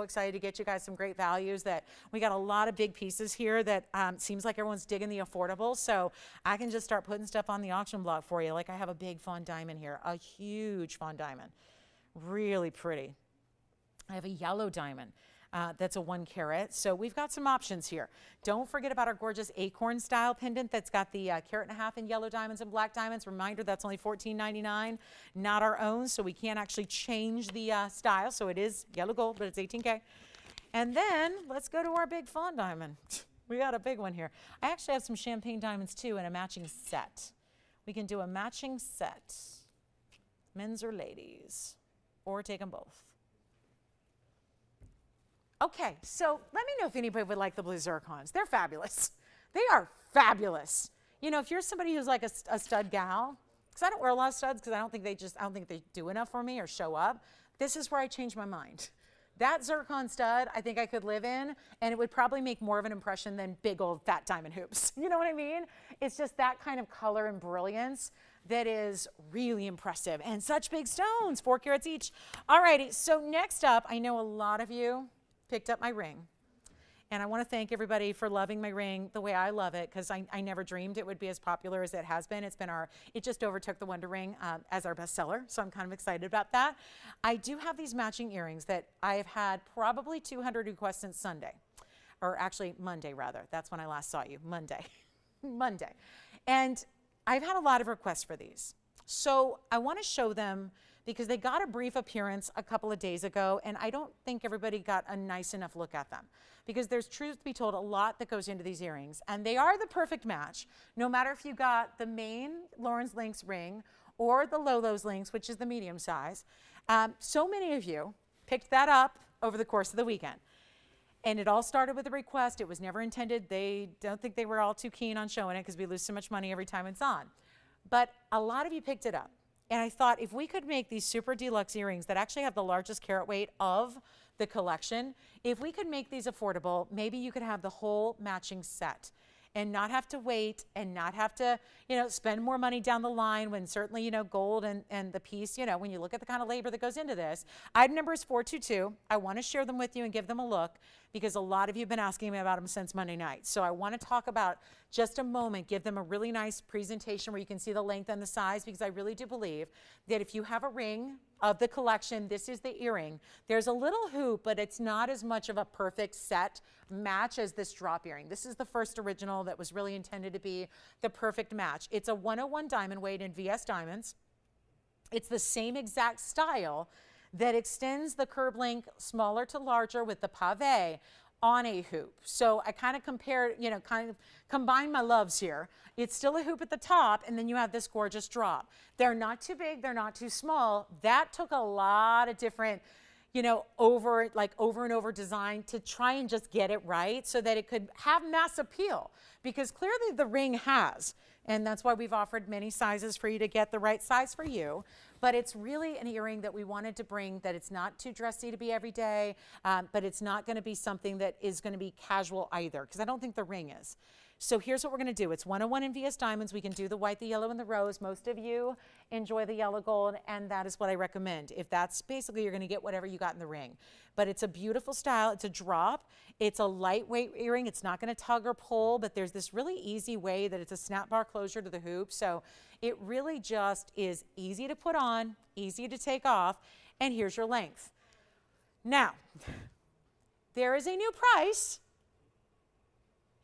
excited to get you guys some great values. That we got a lot of big pieces here that seems like everyone's digging the affordable. So I can just start putting stuff on the auction block for you. Like I have a big fawn diamond here, a huge fawn diamond, really pretty. I have a yellow diamond. That's a 1 carat. So we've got some options here. Don't forget about our gorgeous acorn style pendant that's got the 1.5 carat in yellow diamonds and black diamonds. Reminder, that's only $14.99, not our own, so we can't actually change the style. So it is yellow gold, but it's 18K. And then let's go to our big fawn diamond. We got a big one here. I actually have some champagne diamonds too in a matching set. We can do a matching set, men's or ladies, or take them both. Okay, so let me know if anybody would like the blue zircons. They're fabulous. They are fabulous. You know, if you're somebody who's like a stud gal, because I don't wear a lot of studs because I don't think they do enough for me or show up. This is where I change my mind. That zircon stud, I think I could live in, and it would probably make more of an impression than big old fat diamond hoops. You know what I mean? It's just that kind of color and brilliance that is really impressive. And such big stones, 4 carats each. All righty, so next up, I know a lot of you picked up my ring. And I want to thank everybody for loving my ring the way I love it, because I never dreamed it would be as popular as it has been. It just overtook the Wonder Ring as our bestseller, so I'm kind of excited about that. I do have these matching earrings that I have had probably 200 requests since Sunday, or actually Monday rather. That's when I last saw you, Monday. Monday. And I've had a lot of requests for these. So I want to show them because they got a brief appearance a couple of days ago, and I don't think everybody got a nice enough look at them. Because there's, truth to be told, a lot that goes into these earrings, and they are the perfect match, no matter if you got the main Lauren's Links ring or the Lolo's Links, which is the medium size. So many of you picked that up over the course of the weekend. And it all started with a request. It was never intended. They don't think they were all too keen on showing it because we lose so much money every time it's on. But a lot of you picked it up. And I thought if we could make these super deluxe earrings that actually have the largest carat weight of the collection, if we could make these affordable, maybe you could have the whole matching set and not have to wait and not have to, you know, spend more money down the line when certainly, you know, gold and the piece, you know, when you look at the kind of labor that goes into this. Item number is 422. I want to share them with you and give them a look because a lot of you have been asking me about them since Monday night. So I want to talk about just a moment, give them a really nice presentation where you can see the length and the size, because I really do believe that if you have a ring of the collection, this is the earring. There's a little hoop, but it's not as much of a perfect set match as this drop earring. This is the first original that was really intended to be the perfect match. It's a 101 diamond weight in VS diamonds. It's the same exact style that extends the curb link smaller to larger with the pave on a hoop. So I kind of compared, you know, kind of combine my loves here. It's still a hoop at the top, and then you have this gorgeous drop. They're not too big, they're not too small. That took a lot of different, you know, over and over design to try and just get it right so that it could have mass appeal, because clearly the ring has. And that's why we've offered many sizes for you to get the right size for you. But it's really an earring that we wanted to bring, that it's not too dressy to be every day, but it's not going to be something that is going to be casual either, because I don't think the ring is. So here's what we're going to do. It's 101 in VS diamonds. We can do the white, the yellow, and the rose. Most of you enjoy the yellow gold, and that is what I recommend. If that's basically, you're going to get whatever you got in the ring. But it's a beautiful style. It's a drop. It's a lightweight earring. It's not going to tug or pull, but there's this really easy way that it's a snap bar closure to the hoop. So it really just is easy to put on, easy to take off, and here's your length. Now, there is a new price.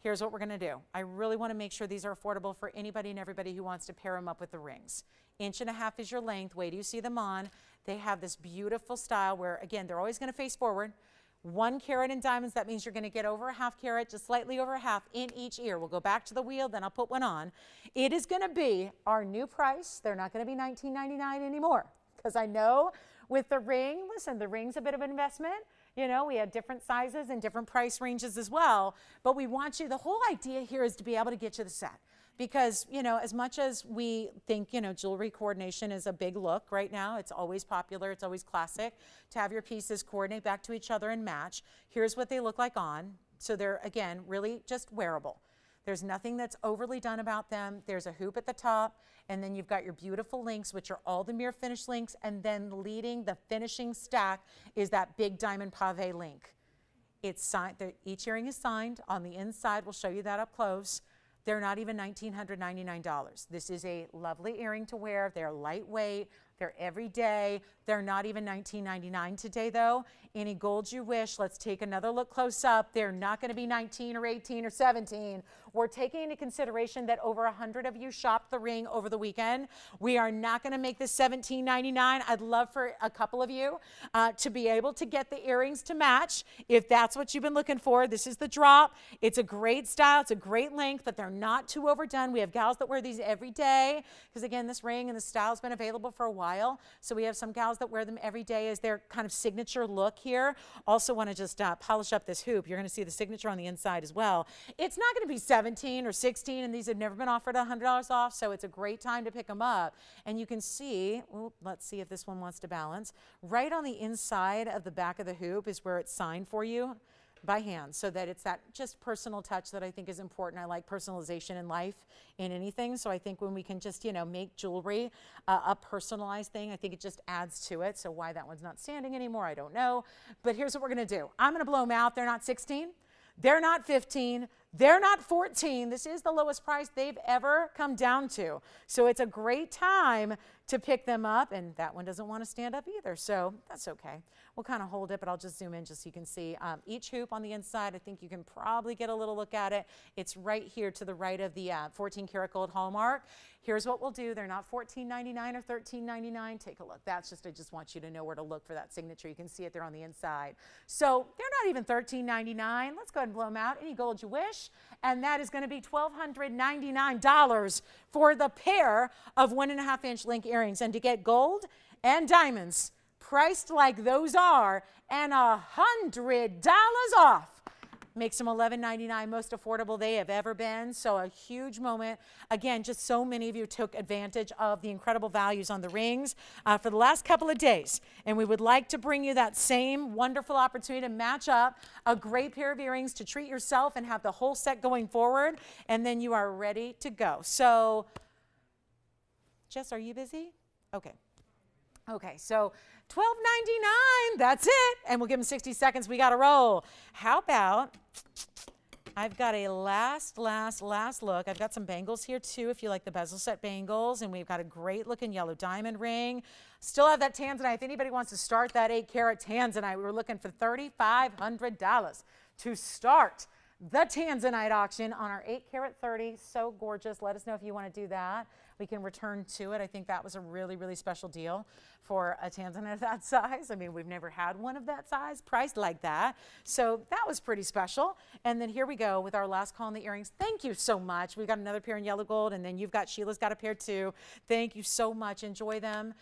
here's what we're going to do. I really want to make sure these are affordable for anybody and everybody who wants to pair them up with the rings. 1.5 inches is your length. Wait till you see them on. They have this beautiful style where, again, they're always going to face forward. 1 carat in diamonds, that means you're going to get over a 1/2 carat, just slightly over a 1/2 in each ear. We'll go back to the wheel, then I'll put one on. It is going to be our new price. They're not going to be $19.99 anymore, because I know with the ring, listen, the ring's a bit of an investment. You know, we have different sizes and different price ranges as well, but we want you, the whole idea here is to be able to get you the set. Because, you know, as much as we think, you know, jewelry coordination is a big look right now, it's always popular, it's always classic to have your pieces coordinate back to each other and match. Here's what they look like on. So they're, again, really just wearable. There's nothing that's overly done about them. There's a hoop at the top, and then you've got your beautiful links, which are all the mirror finish links, and then leading the finishing stack is that big diamond pave link. It's signed, each earring is signed. On the inside, we'll show you that up close. They're not even $1,999. This is a lovely earring to wear. They're lightweight. They're everyday. They're not even $19.99 today, though. Any gold you wish. Let's take another look close up. They're not going to be $19 or $18 or $17. We're taking into consideration that over 100 of you shopped the ring over the weekend. We are not going to make this $17.99. I'd love for a couple of you to be able to get the earrings to match. If that's what you've been looking for, this is the drop. It's a great style. It's a great length, but they're not too overdone. We have gals that wear these every day because, again, this ring and the style has been available for a while. So we have some gals that wear them every day as their kind of signature look here. Also want to just polish up this hoop. You're going to see the signature on the inside as well. It's not going to be 17 or 16, and these have never been offered $100 off, so it's a great time to pick them up. And you can see, let's see if this one wants to balance. Right on the inside of the back of the hoop is where it's signed for you by hand, so that it's that just personal touch that I think is important. I like personalization in life, in anything, so I think when we can just, you know, make jewelry a personalized thing, I think it just adds to it. So why that one's not standing anymore, I don't know. But here's what we're going to do. I'm going to blow them out. They're not 16. They're not 15. They're not 14. This is the lowest price they've ever come down to. So it's a great time to pick them up. And that one doesn't want to stand up either. So that's okay. We'll kind of hold it, but I'll just zoom in just so you can see each hoop on the inside. I think you can probably get a little look at it. It's right here to the right of the 14 karat gold hallmark. Here's what we'll do. They're not $14.99 or $13.99. Take a look. That's just, I just want you to know where to look for that signature. You can see it there on the inside. So they're not even $13.99. Let's go ahead and blow them out. Any gold you wish. And that is going to be $1,299 for the pair of 1.5 inch link earrings. And to get gold and diamonds priced like those are and $100 off makes them $11.99, most affordable they have ever been. So a huge moment. Again, just so many of you took advantage of the incredible values on the rings for the last couple of days. And we would like to bring you that same wonderful opportunity to match up a great pair of earrings to treat yourself and have the whole set going forward. And then you are ready to go. So, Jess, are you busy? Okay. Okay, so $12.99, that's it. And we'll give them 60 seconds. We got to roll. How about, I've got a last look. I've got some bangles here too, if you like the bezel set bangles. And we've got a great looking yellow diamond ring. Still have that Tanzanite. If anybody wants to start that 8 karat Tanzanite, we were looking for $3,500 to start the Tanzanite auction on our 8 karat 30. So gorgeous. Let us know if you want to do that. We can return to it. I think that was a really, really special deal for a Tanzanite of that size. I mean, we've never had one of that size priced like that. So that was pretty special. And then here we go with our last call on the earrings. Thank you so much. We've got another pair in yellow gold, and then you've got, Sheila's got a pair too. Thank you so much. Enjoy them.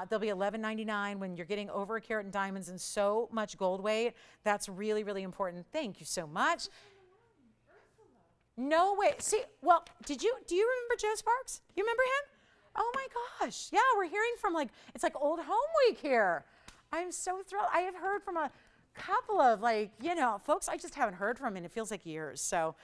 They'll be $11.99 when you're getting over a carat in diamonds and so much gold weight. That's really, really important. Thank you so much. No way. See, well, do you remember Joe Sparks? You remember him? Oh my gosh. Yeah, we're hearing from it's like old home week here. I'm so thrilled. I have heard from a couple of folks I just haven't heard from, and it feels like years. So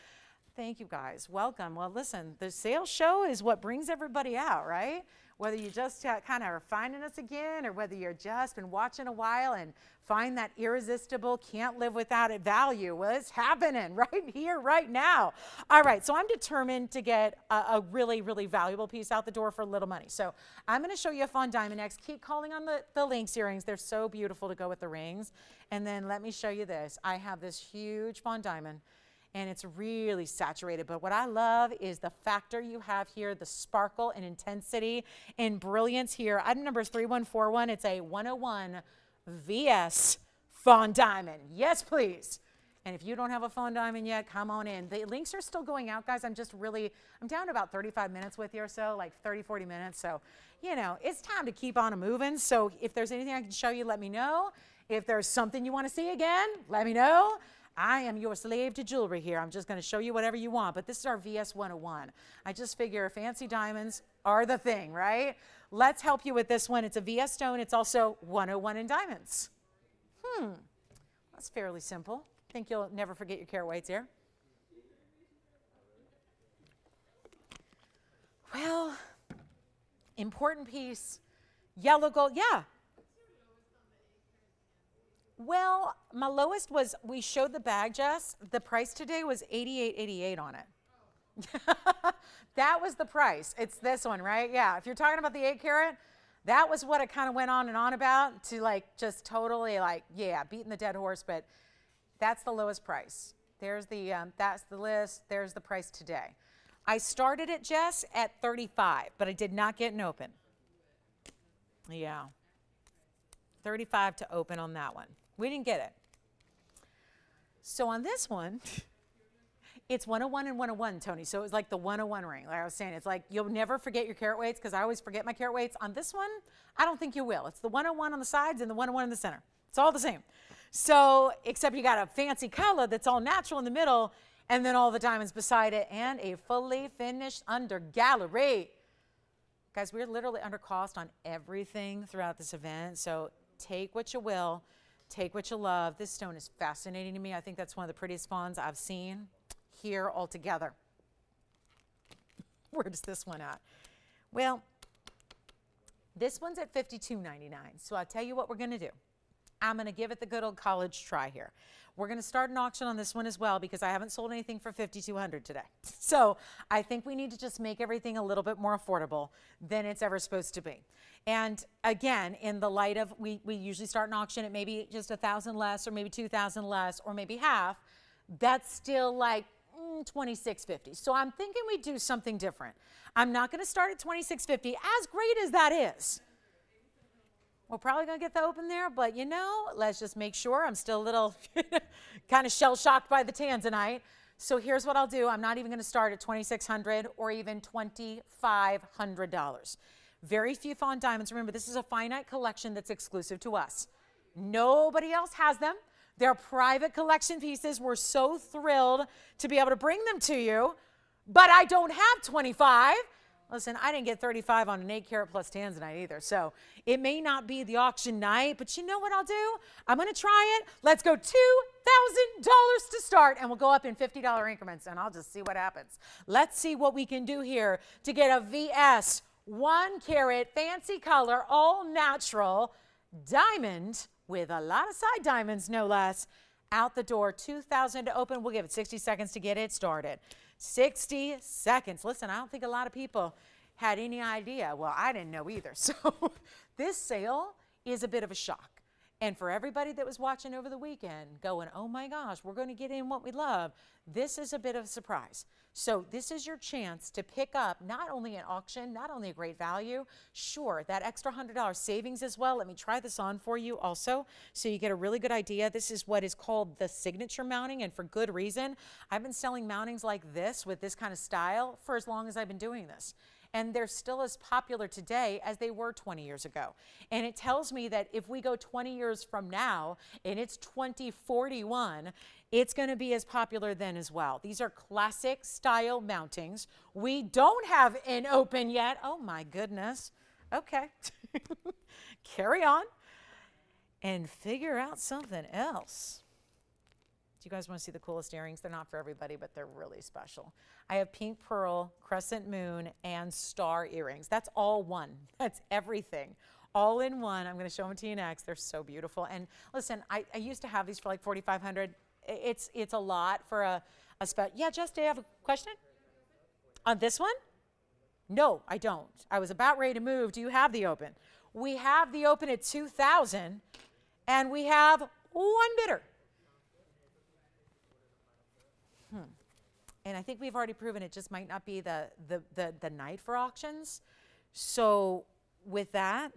thank you guys. Welcome. Well, listen, the sales show is what brings everybody out, right? Whether you just kind of are finding us again, or whether you're just been watching a while and find that irresistible, can't live without it value. Well, it's happening right here, right now. All right, so I'm determined to get a really, really valuable piece out the door for little money. So I'm going to show you a Fawn Diamond next. Keep calling on the Lynx earrings. They're so beautiful to go with the rings. And then let me show you this. I have this huge Fawn Diamond. and it's really saturated. But what I love is the factor you have here, the sparkle and intensity and brilliance here. Item number is 3141. It's a 101 VS Fawn Diamond. Yes, please. And if you don't have a Fawn Diamond yet, come on in. The links are still going out, guys. I'm down to about 35 minutes with you or so, like 30, 40 minutes. So, you know, it's time to keep on moving. So if there's anything I can show you, let me know. If there's something you want to see again, let me know. I am your slave to jewelry here. I'm just going to show you whatever you want. But this is our VS 101. I just figure fancy diamonds are the thing, right? Let's help you with this one. It's a VS stone. It's also 101 in diamonds. That's fairly simple. Think you'll never forget your carat weights here. Well, important piece, yellow gold, yeah. Well, my lowest was, we showed the bag, Jess. The price today was $88.88 on it. That was the price. It's this one, right? Yeah, if you're talking about the 8 carat, that was what it kind of went on and on about, to like just totally like, yeah, beating the dead horse, but that's the lowest price. There's the, that's the list. There's the price today. I started it, Jess, at 35, but I did not get an open. Yeah. 35 to open on that one. We didn't get it. So on this one, it's 101 and 101, Tony. So it was like the 101 ring. Like I was saying, it's like you'll never forget your carat weights, because I always forget my carat weights. On this one, I don't think you will. It's the 101 on the sides and the 101 in the center. It's all the same. So, except you got a fancy color that's all natural in the middle, and then all the diamonds beside it, and a fully finished under gallery. Guys, we're literally under cost on everything throughout this event, so take what you will, take what you love. This stone is fascinating to me. I think that's one of the prettiest fawns I've seen here altogether. Where's this one at? Well, this one's at $52.99, so I'll tell you what we're going to do. I'm going to give it the good old college try here. We're going to start an auction on this one as well, because I haven't sold anything for $5,200 today. So I think we need to just make everything a little bit more affordable than it's ever supposed to be. And again, in the light of, we usually start an auction at maybe just $1,000 less, or maybe $2,000 less, or maybe half. That's still like $26.50. So I'm thinking we do something different. I'm not going to start at $26.50, as great as that is. We're probably going to get the open there, but you know, let's just make sure. I'm still a little kind of shell-shocked by the Tanzanite. So here's what I'll do. I'm not even going to start at $2,600 or even $2,500. Very few fawn diamonds. Remember, this is a finite collection that's exclusive to us. Nobody else has them. They're private collection pieces. We're so thrilled to be able to bring them to you, but I don't have 25. Listen, I didn't get 35 on an 8 carat plus Tanzanite either, so it may not be the auction night, but you know what I'll do? I'm going to try it. Let's go $2,000 to start, and we'll go up in $50 increments, and I'll just see what happens. Let's see what we can do here to get a VS 1 carat fancy color, all natural diamond with a lot of side diamonds, no less, out the door. $2,000 to open. We'll give it 60 seconds to get it started. 60 seconds. Listen, I don't think a lot of people had any idea. Well, I didn't know either. So this sale is a bit of a shock. And for everybody that was watching over the weekend going, oh my gosh, we're going to get in what we love, this is a bit of a surprise. So this is your chance to pick up not only an auction, not only a great value, sure, that extra $100 savings as well. Let me try this on for you also so you get a really good idea. This is what is called the signature mounting, and for good reason. I've been selling mountings like this with this kind of style for as long as I've been doing this. And they're still as popular today as they were 20 years ago. And it tells me that if we go 20 years from now and it's 2041, it's going to be as popular then as well. These are classic style mountings. We don't have an open yet. Oh my goodness. Okay. Carry on and figure out something else. Do you guys want to see the coolest earrings? They're not for everybody, but they're really special. I have pink pearl, crescent moon, and star earrings. That's all one. That's everything. All in one. I'm going to show them to you next. They're so beautiful. And listen, I used to have these for like $4,500. It's a lot for a spec. Yeah, Jess, do you have a question? On this one? No, I don't. I was about ready to move. Do you have the open? We have the open at $2,000, and we have one bidder. And I think we've already proven it just might not be the night for auctions. So with that,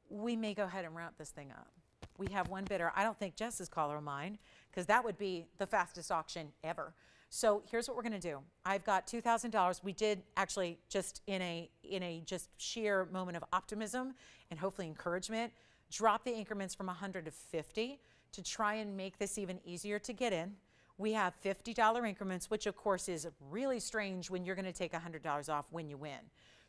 we may go ahead and wrap this thing up. We have one bidder. I don't think Jess's caller will mind, because that would be the fastest auction ever. So here's what we're going to do. I've got $2,000. We did actually, just in a just sheer moment of optimism and hopefully encouragement, drop the increments from 100 to 50 to try and make this even easier to get in. We have $50 increments, which of course is really strange when you're going to take $100 off when you win.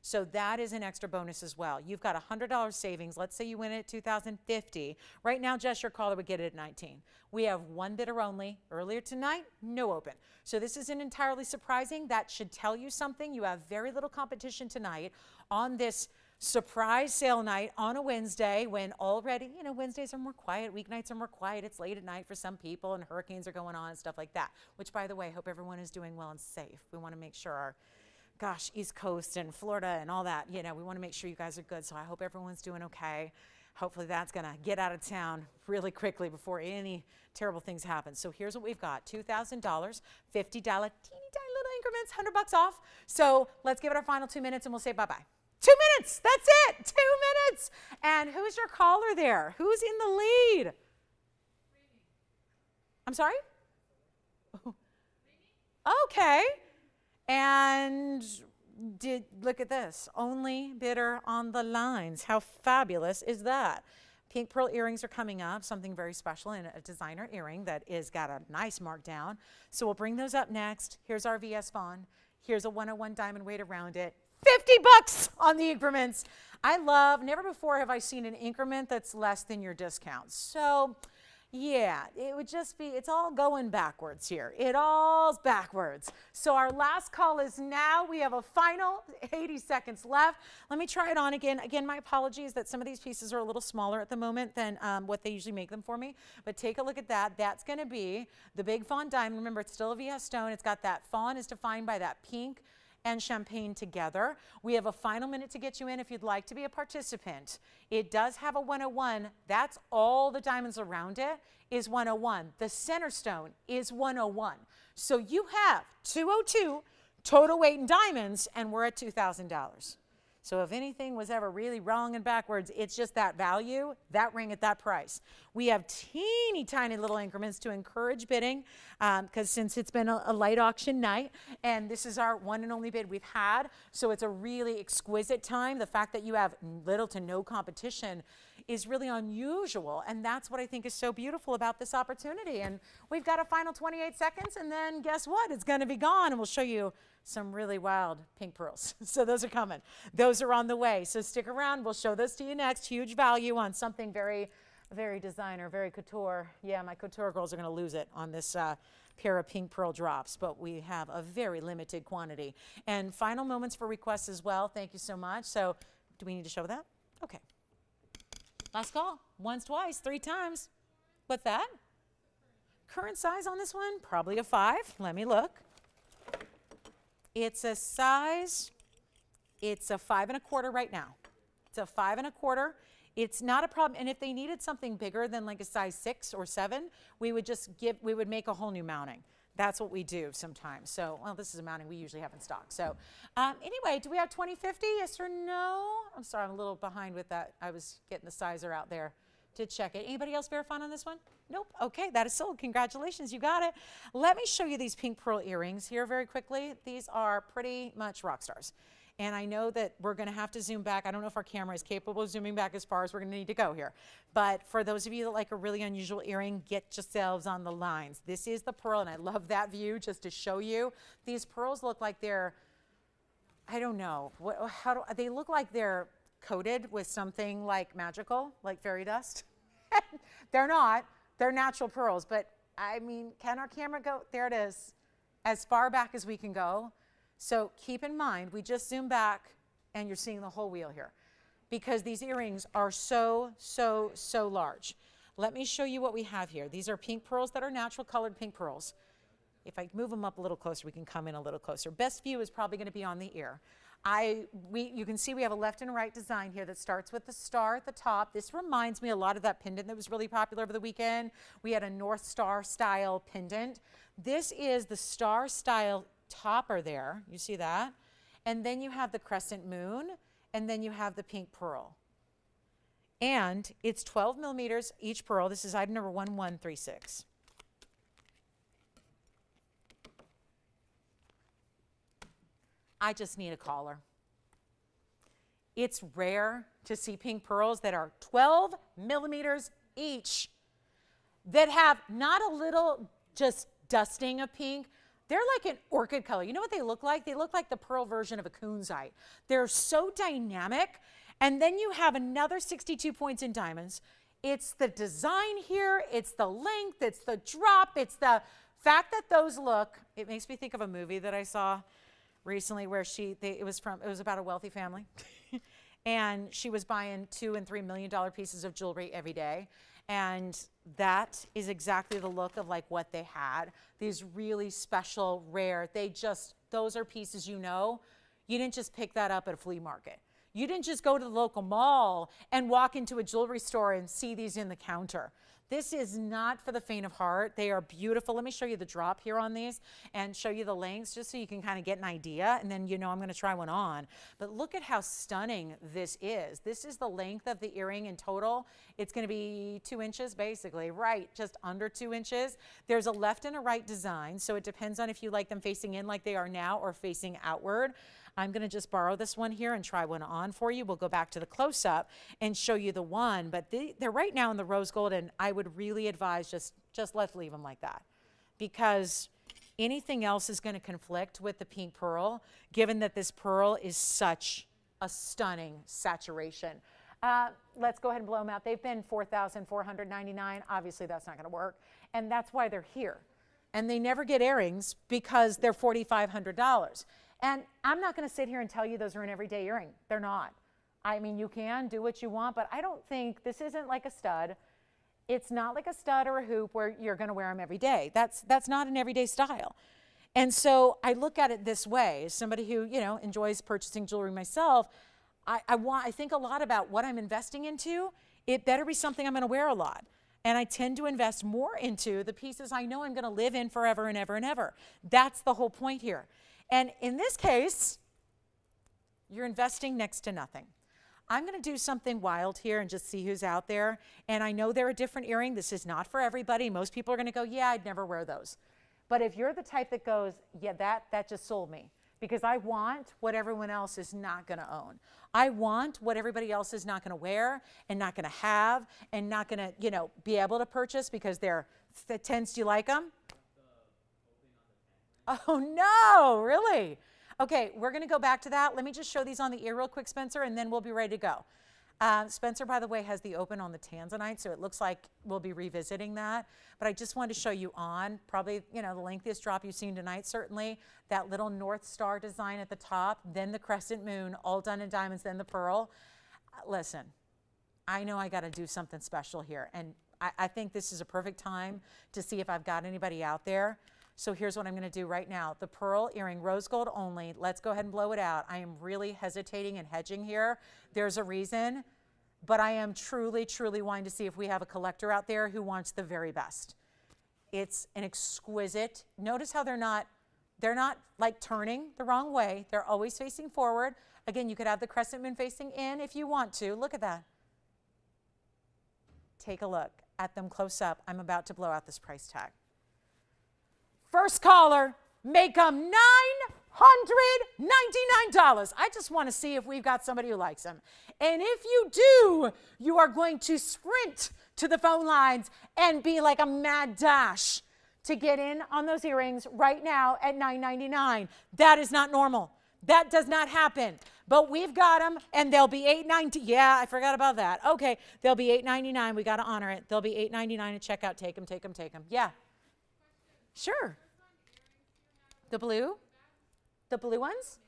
So that is an extra bonus as well. You've got $100 savings. Let's say you win it at $2,050. Right now, Jess, your caller would get it at $19. We have one bidder only. Earlier tonight, no open. So this isn't entirely surprising. That should tell you something. You have very little competition tonight on this surprise sale night on a Wednesday, when already, you know, Wednesdays are more quiet, weeknights are more quiet, it's late at night for some people, and hurricanes are going on and stuff like that, which, by the way, hope everyone is doing well and safe. We want to make sure our, gosh, East Coast and Florida and all that, you know, we want to make sure you guys are good, so I hope everyone's doing okay. Hopefully that's going to get out of town really quickly before any terrible things happen. So here's what we've got. $2,000, $50 teeny tiny little increments, $100 off. So let's give it our final 2 minutes and we'll say bye-bye. 2 minutes, that's it, 2 minutes. And who's your caller there? Who's in the lead? I'm sorry? Okay. And look at this, only bidder on the lines. How fabulous is that? Pink pearl earrings are coming up, something very special, and a designer earring that is got a nice markdown. So we'll bring those up next. Here's our VS Fawn. Here's a 101 diamond weight around it. $50 on the increments. Never before have I seen an increment that's less than your discount. So yeah, it would just be, it's all going backwards here. It all's backwards. So our last call is now. We have a final 80 seconds left. Let me try it on again. Again, my apologies that some of these pieces are a little smaller at the moment than what they usually make them for me. But take a look at that. That's going to be the big fawn diamond. Remember, it's still a VS stone. It's got that fawn is defined by that pink and champagne together. We have a final minute to get you in if you'd like to be a participant. It does have a 101. That's all the diamonds around it is 101. The center stone is 101. So you have 202 total weight in diamonds, and we're at $2,000. So if anything was ever really wrong and backwards, it's just that value, that ring at that price. We have teeny tiny little increments to encourage bidding, because since it's been a light auction night, and this is our one and only bid we've had, so it's a really exquisite time. The fact that you have little to no competition is really unusual, and that's what I think is so beautiful about this opportunity. And we've got a final 28 seconds, and then guess what? It's going to be gone, and we'll show you some really wild pink pearls. So those are coming. Those are on the way. So stick around. We'll show those to you next. Huge value on something very, very designer, very couture. Yeah, my couture girls are going to lose it on this pair of pink pearl drops, but we have a very limited quantity. And final moments for requests as well. Thank you so much. So do we need to show that? Okay. Last call. Once, twice, 3 times. What's that? Current size on this one? Probably a 5. Let me look. It's a size, it's a 5 1/4 right now. It's a 5 1/4. It's not a problem. And if they needed something bigger than like a size 6 or 7, we would make a whole new mounting. That's what we do sometimes. So, well, this is a mounting we usually have in stock. So anyway, do we have 2050? Yes or no? I'm sorry, I'm a little behind with that. I was getting the sizer out there to check it. Anybody else verifying on this one? Nope. Okay, that is sold. Congratulations, you got it. Let me show you these pink pearl earrings here very quickly. These are pretty much rock stars. And I know that we're going to have to zoom back. I don't know if our camera is capable of zooming back as far as we're going to need to go here. But for those of you that like a really unusual earring, get yourselves on the lines. This is the pearl, and I love that view just to show you. These pearls look like they're, I don't know, they look like they're coated with something like magical, like fairy dust. They're not. They're natural pearls. But, I mean, can our camera go? There it is. As far back as we can go. So keep in mind, we just zoomed back, and you're seeing the whole wheel here, because these earrings are so, so, so large. Let me show you what we have here. These are pink pearls that are natural colored pink pearls. If I move them up a little closer, we can come in a little closer. Best view is probably going to be on the ear. You can see we have a left and right design here that starts with the star at the top. This reminds me a lot of that pendant that was really popular over the weekend. We had a North Star style pendant. This is the star style topper there. You see that? And then you have the crescent moon, and then you have the pink pearl. And it's 12 millimeters each pearl. This is item number 1136. I just need a collar. It's rare to see pink pearls that are 12 millimeters each, that have not a little just dusting of pink. They're like an orchid color. You know what they look like? They look like the pearl version of a kunzite. They're so dynamic. And then you have another 62 points in diamonds. It's the design here. It's the length. It's the drop. It's the fact that those look, it makes me think of a movie that I saw recently where it was about a wealthy family. And she was buying $2 and $3 million pieces of jewelry every day. And that is exactly the look of like what they had. These really special, rare, those are pieces you didn't just pick that up at a flea market. You didn't just go to the local mall and walk into a jewelry store and see these in the counter. This is not for the faint of heart. They are beautiful. Let me show you the drop here on these and show you the lengths just so you can kind of get an idea. And then I'm going to try one on. But look at how stunning this is. This is the length of the earring in total. It's going to be 2 inches basically, right? Just under 2 inches. There's a left and a right design. So it depends on if you like them facing in like they are now or facing outward. I'm going to just borrow this one here and try one on for you. We'll go back to the close-up and show you the one. But they're right now in the rose gold, and I would really advise just let's leave them like that, because anything else is going to conflict with the pink pearl, given that this pearl is such a stunning saturation. Let's go ahead and blow them out. They've been $4,499. Obviously, that's not going to work, and that's why they're here. And they never get earrings because they're $4,500. And I'm not going to sit here and tell you those are an everyday earring. They're not. I mean, you can do what you want, but I don't think this isn't like a stud. It's not like a stud or a hoop where you're going to wear them every day. That's not an everyday style. And so I look at it this way. As somebody who, enjoys purchasing jewelry myself, I think a lot about what I'm investing into. It better be something I'm going to wear a lot. And I tend to invest more into the pieces I know I'm going to live in forever and ever and ever. That's the whole point here. And in this case, you're investing next to nothing. I'm going to do something wild here and just see who's out there. And I know they're a different earring. This is not for everybody. Most people are going to go, yeah, I'd never wear those. But if you're the type that goes, yeah, that just sold me, because I want what everyone else is not going to own. I want what everybody else is not going to wear and not going to have and not going to, be able to purchase because they're tens. Do you like them? Oh, no, really? Okay, we're going to go back to that. Let me just show these on the ear real quick, Spencer, and then we'll be ready to go. Spencer, by the way, has the open on the Tanzanite, so it looks like we'll be revisiting that. But I just wanted to show you on, probably, the lengthiest drop you've seen tonight, certainly. That little North Star design at the top, then the crescent moon, all done in diamonds, then the pearl. Listen, I know I got to do something special here, and I think this is a perfect time to see if I've got anybody out there. So here's what I'm going to do right now. The pearl earring, rose gold only. Let's go ahead and blow it out. I am really hesitating and hedging here. There's a reason, but I am truly, truly wanting to see if we have a collector out there who wants the very best. It's an exquisite. Notice how they're not like turning the wrong way. They're always facing forward. Again, you could have the crescent moon facing in if you want to. Look at that. Take a look at them close up. I'm about to blow out this price tag. First caller, make them $999. I just want to see if we've got somebody who likes them. And if you do, you are going to sprint to the phone lines and be like a mad dash to get in on those earrings right now at $999. That is not normal. That does not happen. But we've got them, and they'll be $8.90. Yeah, I forgot about that. Okay, they'll be $8.99. We got to honor it. They'll be $8.99 at checkout. Take them, take them, take them. Yeah. Sure. The blue? The blue ones?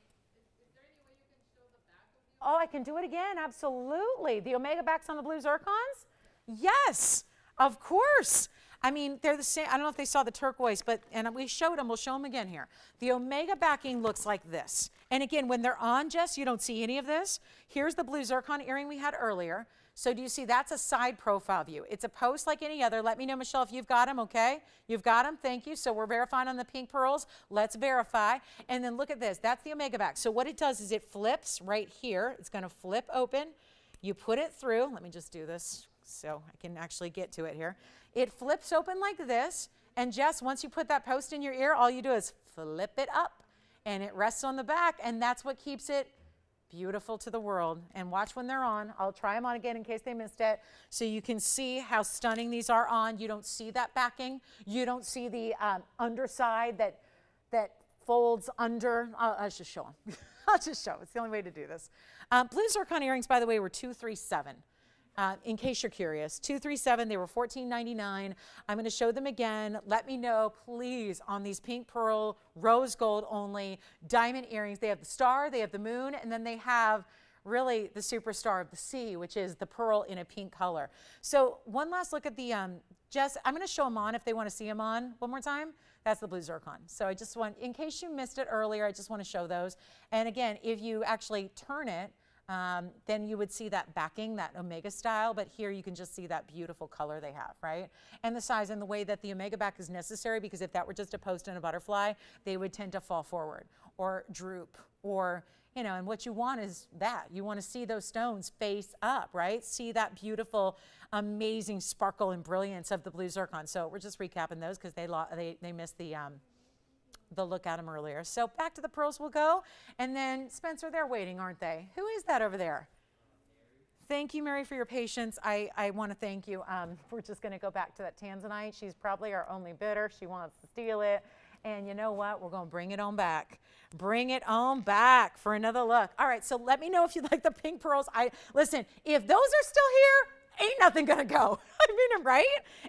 Oh, I can do it again. Absolutely. The omega backs on the blue zircons? Yes, of course. I mean, they're the same. I don't know if they saw the turquoise, but, and we showed them, we'll show them again here. The omega backing looks like this. And again, when they're on, Jess, you don't see any of this. Here's the blue zircon earring we had earlier. So do you see that's a side profile view? It's a post like any other. Let me know, Michelle, if you've got them, okay? You've got them, thank you. So we're verifying on the pink pearls. Let's verify. And then look at this. That's the omega back. So what it does is it flips right here. It's going to flip open. You put it through. Let me just do this so I can actually get to it here. It flips open like this. And Jess, once you put that post in your ear, all you do is flip it up. And it rests on the back. And that's what keeps it beautiful to the world. And watch when they're on. I'll try them on again in case they missed it. So you can see how stunning these are on. You don't see that backing. You don't see the underside that folds under. I'll just show them. I'll just show. It's the only way to do this. Blue zircon earrings, by the way, were $237. In case you're curious, $237. They were $14.99. I'm going to show them again. Let me know, please, on these pink pearl, rose gold only, diamond earrings. They have the star, they have the moon, and then they have really the superstar of the sea, which is the pearl in a pink color. So one last look at the, Jess, I'm going to show them on if they want to see them on one more time. That's the blue zircon. So I just want, in case you missed it earlier, I just want to show those. And again, if you actually turn it, then you would see that backing, that omega style, but here you can just see that beautiful color they have, right? And the size and the way that the omega back is necessary, because if that were just a post and a butterfly, they would tend to fall forward or droop, or, you know, and what you want is that. You want to see those stones face up, right? See that beautiful, amazing sparkle and brilliance of the blue zircon. So we're just recapping those because they missed the look at them earlier. So back to the pearls we'll go. And then Spencer, they're waiting, aren't they? Who is that over there? Thank you, Mary, for your patience. I want to thank you. We're just going to go back to that Tanzanite. She's probably our only bidder. She wants to steal it. And you know what? We're going to bring it on back. Bring it on back for another look. All right, so let me know if you like the pink pearls. Listen, if those are still here, ain't nothing going to go. I mean, right?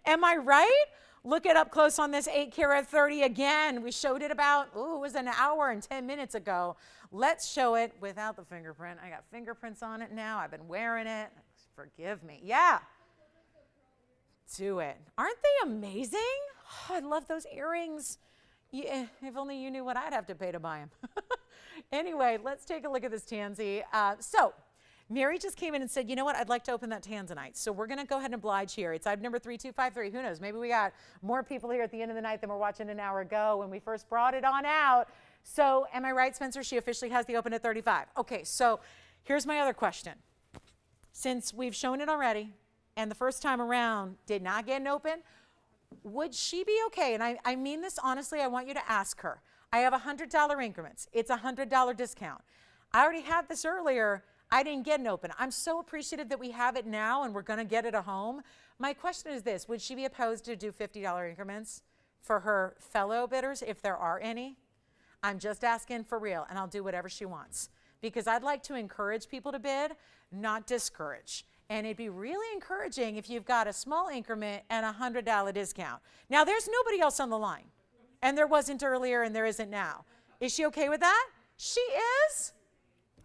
Am I right? Look it up close on this 8 carat 30 again. We showed it about, it was an hour and 10 minutes ago. Let's show it without the fingerprint. I got fingerprints on it now. I've been wearing it. Forgive me. Yeah. Do it. Aren't they amazing? Oh, I love those earrings. Yeah, if only you knew what I'd have to pay to buy them. Anyway, let's take a look at this tansy. So Mary just came in and said, you know what, I'd like to open that Tanzanite. So we're going to go ahead and oblige here. It's item number 3253. Who knows? Maybe we got more people here at the end of the night than we're watching an hour ago when we first brought it on out. So am I right, Spencer? She officially has the open at 35. Okay, so here's my other question. Since we've shown it already and the first time around did not get an open, would she be okay? And I mean this honestly, I want you to ask her. I have $100 increments. It's a $100 discount. I already had this earlier. I didn't get an open. I'm so appreciative that we have it now and we're going to get it at home. My question is this, would she be opposed to do $50 increments for her fellow bidders if there are any? I'm just asking for real, and I'll do whatever she wants because I'd like to encourage people to bid, not discourage. And it'd be really encouraging if you've got a small increment and a $100 discount. Now, there's nobody else on the line, and there wasn't earlier and there isn't now. Is she okay with that? She is?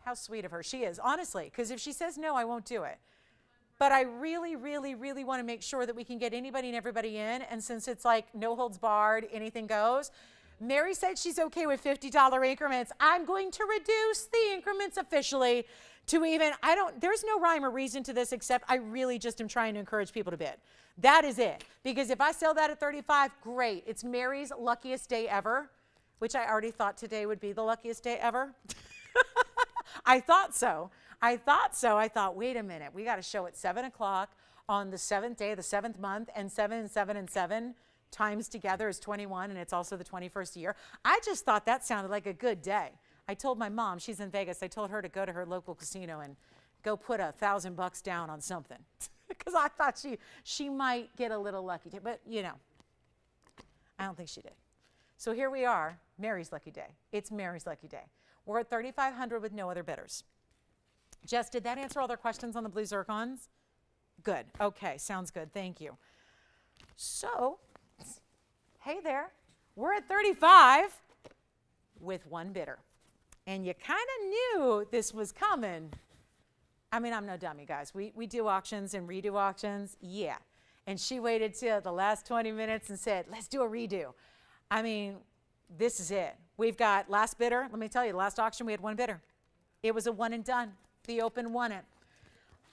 How sweet of her. She is, honestly, because if she says no, I won't do it. But I really, really, really want to make sure that we can get anybody and everybody in. And since it's like no holds barred, anything goes, Mary said she's okay with $50 increments. I'm going to reduce the increments officially to even, there's no rhyme or reason to this except I really just am trying to encourage people to bid. That is it. Because if I sell that at 35, great. It's Mary's luckiest day ever, which I already thought today would be the luckiest day ever. I thought so. I thought, wait a minute. We got to show at 7 o'clock on the 7th day of the 7th month, and 7 and 7 and 7 times together is 21, and it's also the 21st year. I just thought that sounded like a good day. I told my mom, she's in Vegas, I told her to go to her local casino and go put $1,000 down on something because I thought she might get a little lucky, but you know, I don't think she did. So here we are, Mary's lucky day. It's Mary's lucky day. We're at 3,500 with no other bidders. Jess, did that answer all their questions on the blue zircons? Good. Okay, sounds good. Thank you. So, hey there. We're at 35 with one bidder. And you kind of knew this was coming. I mean, I'm no dummy, guys. We do auctions and redo auctions. Yeah. And she waited till the last 20 minutes and said, let's do a redo. I mean, this is it. We've got last bidder. Let me tell you, the last auction we had one bidder. It was a one and done. The open won it.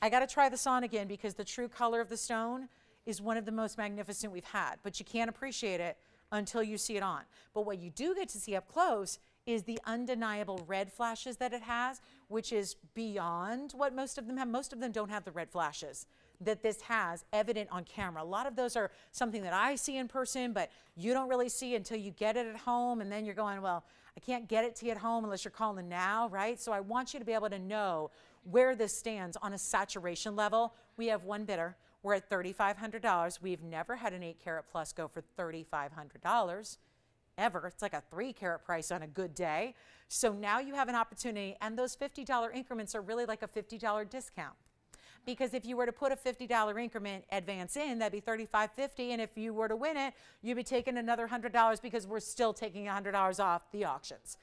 I got to try this on again because the true color of the stone is one of the most magnificent we've had, but you can't appreciate it until you see it on. But what you do get to see up close is the undeniable red flashes that it has, which is beyond what most of them have. Most of them don't have the red flashes that this has evident on camera. A lot of those are something that I see in person, but you don't really see until you get it at home, and then you're going, well, I can't get it to you at home unless you're calling now, right? So I want you to be able to know where this stands on a saturation level. We have one bidder. We're at $3,500. We've never had an 8 carat plus go for $3,500 ever. It's like a 3 carat price on a good day. So now you have an opportunity, and those $50 increments are really like a $50 discount. Because if you were to put a $50 increment advance in, that'd be $35.50, and if you were to win it, you'd be taking another $100 because we're still taking $100 off the auctions.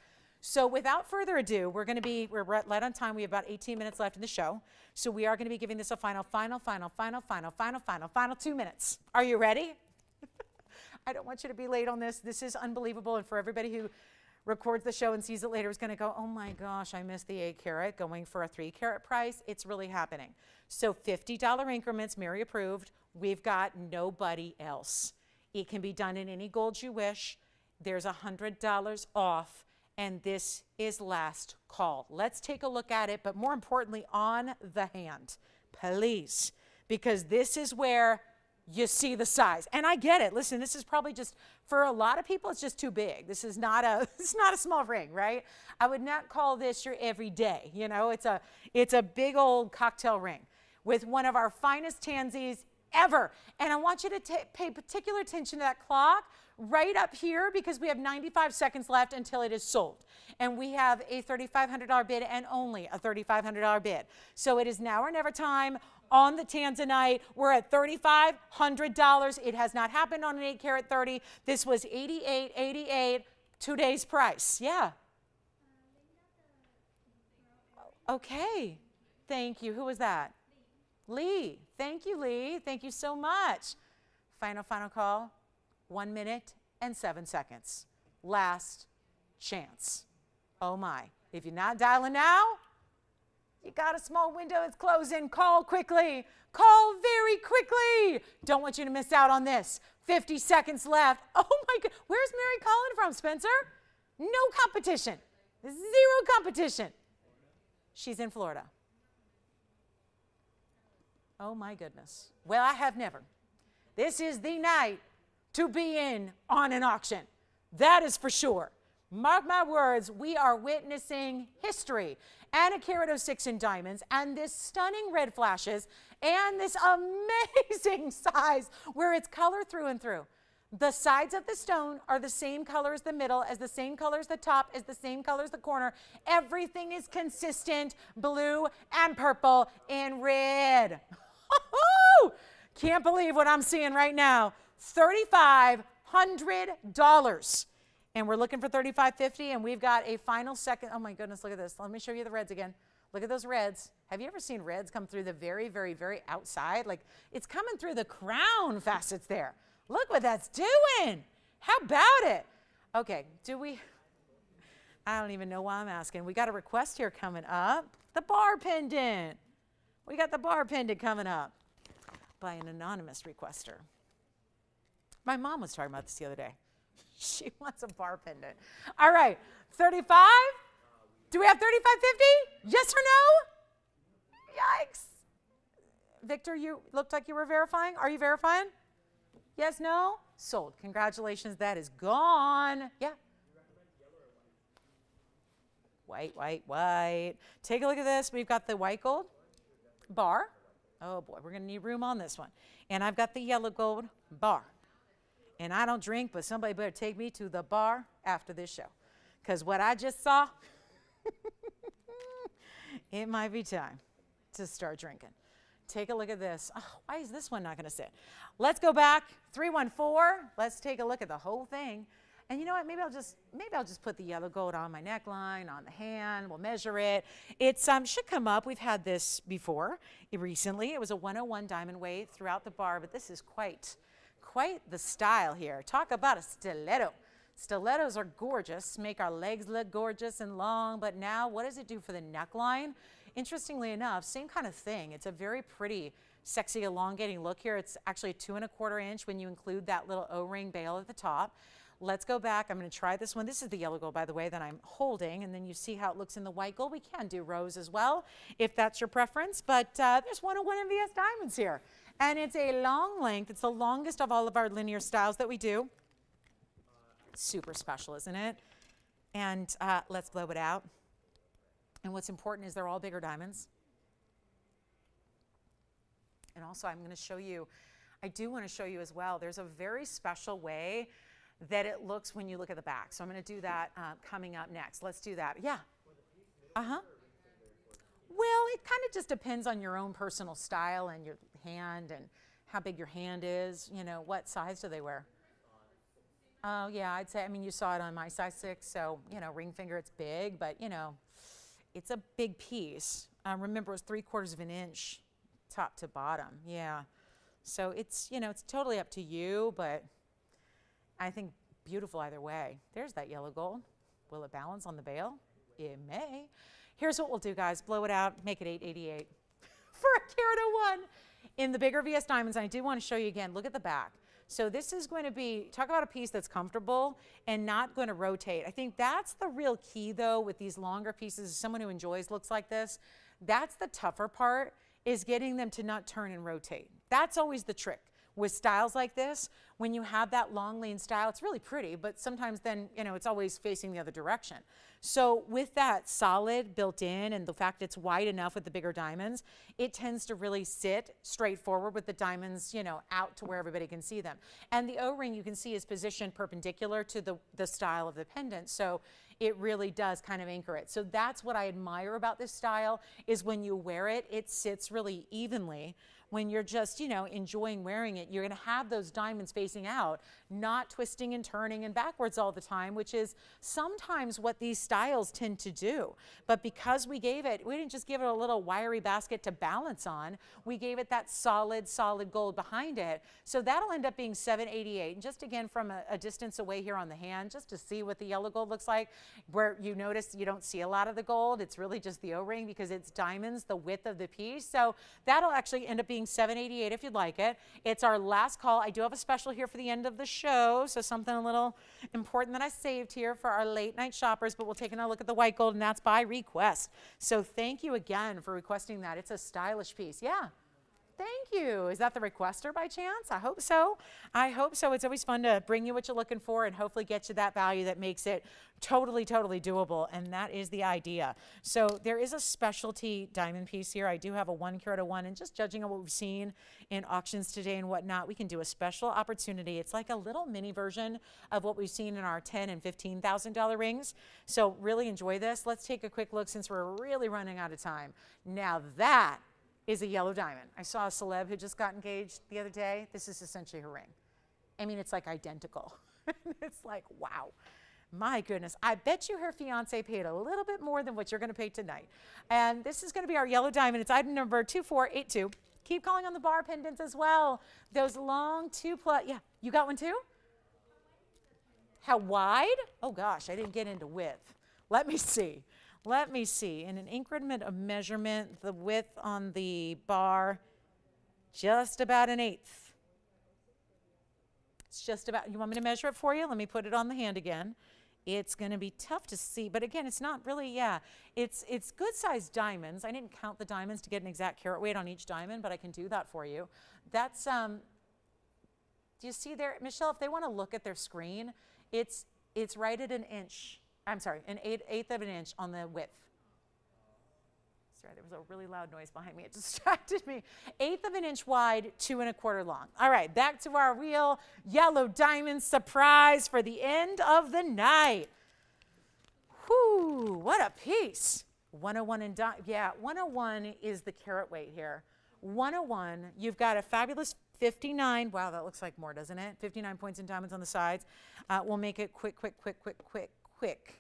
So without further ado, we're right on time. We have about 18 minutes left in the show. So we are going to be giving this a final 2 minutes. Are you ready? I don't want you to be late on this. This is unbelievable. And for everybody who records the show and sees it later is going to go, oh my gosh, I missed the 8 carat going for a 3 carat price. It's really happening. So $50 increments, Mary approved. We've got nobody else. It can be done in any gold you wish. There's $100 off. And this is last call. Let's take a look at it, but more importantly, on the hand, please, because this is where you see the size. And I get it. Listen, this is probably just, for a lot of people, it's just too big. This is not it's not a small ring, right? I would not call this your everyday. You know, it's a big old cocktail ring with one of our finest tansies ever. And I want you to pay particular attention to that clock right up here because we have 95 seconds left until it is sold. And we have a $3,500 bid and only a $3,500 bid. So it is now or never time on the Tanzanite. We're at $3,500. It has not happened on an 8 carat 30. This was $88.88, today's price. Yeah. Okay. Thank you. Who was that? Lee. Thank you, Lee. Thank you so much. Final call. 1 minute and 7 seconds. Last chance. Oh my. If you're not dialing now, you got a small window that's closing. Call quickly. Call very quickly. Don't want you to miss out on this. 50 seconds left. Oh my God. Where's Mary calling from, Spencer? No competition. Zero competition. She's in Florida. Oh my goodness. Well, I have never. This is the night to be in on an auction. That is for sure. Mark my words, we are witnessing history and a carat 06 in diamonds and this stunning red flashes and this amazing size where it's color through and through. The sides of the stone are the same color as the middle, as the same color as the top, as the same color as the corner. Everything is consistent, blue and purple and red. Can't believe what I'm seeing right now. $3,500. And we're looking for $3,550, and we've got a final second. Oh my goodness, look at this. Let me show you the reds again. Look at those reds. Have you ever seen reds come through the very, very, very outside? Like it's coming through the crown facets there. Look what that's doing. How about it? Okay, I don't even know why I'm asking. We got a request here coming up. The bar pendant. We got the bar pendant coming up by an anonymous requester. My mom was talking about this the other day. She wants a bar pendant. All right, 35? Do we have 35.50? Yes or no? Yikes. Victor, you looked like you were verifying. Are you verifying? Yes, no? Sold. Congratulations, that is gone. Yeah. White, white, white. Take a look at this. We've got the white gold bar. Oh boy, we're gonna need room on this one. And I've got the yellow gold bar. And I don't drink, but somebody better take me to the bar after this show. Because what I just saw, it might be time to start drinking. Take a look at this. Oh, why is this one not going to sit? Let's go back. 314. Let's take a look at the whole thing And you know what? Maybe I'll just put the yellow gold on my neckline, on the hand. We'll measure it. It's should come up. We've had this before recently. It was a 101 diamond weight throughout the bar, but this is quite the style here. Talk about a stiletto. Stilettos are gorgeous, make our legs look gorgeous and long, but now what does it do for the neckline? Interestingly enough, same kind of thing. It's a very pretty, sexy, elongating look here. It's actually a 2¼ inch when you include that little O-ring bail at the top. Let's go back. I'm going to try this one. This is the yellow gold, by the way, that I'm holding, and then you see how it looks in the white gold. We can do rose as well, if that's your preference, but there's 101 MVS diamonds here, and it's a long length. It's the longest of all of our linear styles that we do. Super special, isn't it? And let's blow it out. And what's important is they're all bigger diamonds. And also, I'm going to show you, I do want to show you as well, there's a very special way that it looks when you look at the back. So I'm going to do that coming up next. Let's do that. Yeah. Uh-huh. Well, it kind of just depends on your own personal style and your hand and how big your hand is. You know, what size do they wear? Oh, yeah, I'd say, I mean, you saw it on my size 6, so, you know, ring finger, it's big, but, you know, it's a big piece. Remember, it was 3/4 of an inch top to bottom. Yeah. So it's, you know, it's totally up to you, but I think beautiful either way. There's that yellow gold. Will it balance on the bail? It may. Here's what we'll do, guys. Blow it out, make it 888 for a carat of 1. In the bigger VS diamonds, I do want to show you again, look at the back. So this is going to be, talk about a piece that's comfortable and not going to rotate. I think that's the real key, though, with these longer pieces. As someone who enjoys looks like this, that's the tougher part, is getting them to not turn and rotate. That's always the trick. With styles like this, when you have that long lean style, it's really pretty, but sometimes then, you know, it's always facing the other direction. So with that solid built in and the fact it's wide enough with the bigger diamonds, it tends to really sit straight forward with the diamonds, you know, out to where everybody can see them. And the O-ring you can see is positioned perpendicular to the style of the pendant. So it really does kind of anchor it. So that's what I admire about this style, is when you wear it, it sits really evenly. When you're just, you know, enjoying wearing it, you're going to have those diamonds facing out, not twisting and turning and backwards all the time, which is sometimes what these styles tend to do. But because we didn't just give it a little wiry basket to balance on, we gave it that solid gold behind it. So that'll end up being 788. And just again, from a distance away here on the hand, just to see what the yellow gold looks like, where you notice you don't see a lot of the gold. It's really just the O-ring because it's diamonds, the width of the piece. So that'll actually end up being 788 if you'd like it. It's our last call. I do have a special here for the end of the show, so something a little important that I saved here for our late night shoppers, but we'll take another look at the white gold, and that's by request. So thank you again for requesting that. It's a stylish piece. Yeah. Thank you. Is that the requester by chance? I hope so. I hope so. It's always fun to bring you what you're looking for and hopefully get you that value that makes it totally doable, and that is the idea. So there is a specialty diamond piece here. I do have a 1 carat of 1, and just judging on what we've seen in auctions today and whatnot, we can do a special opportunity. It's like a little mini version of what we've seen in our $10,000 and $15,000 rings. So really enjoy this. Let's take a quick look since we're really running out of time. Now that is a yellow diamond. I saw a celeb who just got engaged the other day. This is essentially her ring. I mean, it's like identical. It's like, wow. My goodness, I bet you her fiance paid a little bit more than what you're going to pay tonight. And this is going to be our yellow diamond. It's item number 2482. Keep calling on the bar pendants as well. Those long 2+, yeah, you got one too? How wide? Oh gosh, I didn't get into width. Let me see. Let me see. In an increment of measurement, the width on the bar, just about 1/8. It's just about, you want me to measure it for you? Let me put it on the hand again. It's going to be tough to see, but again, it's not really, yeah, it's good sized diamonds. I didn't count the diamonds to get an exact carat weight on each diamond, but I can do that for you. That's, do you see there, Michelle, if they want to look at their screen, it's right at 1 inch. I'm sorry, an eighth of an inch on the width. Sorry, there was a really loud noise behind me. It distracted me. 1/8 of an inch wide, 2 1/4 long. All right, back to our real yellow diamond surprise for the end of the night. Whoo, what a piece. 101 and yeah, 101 is the carat weight here. 101, you've got a fabulous 59. Wow, that looks like more, doesn't it? 59 points in diamonds on the sides. We'll make it quick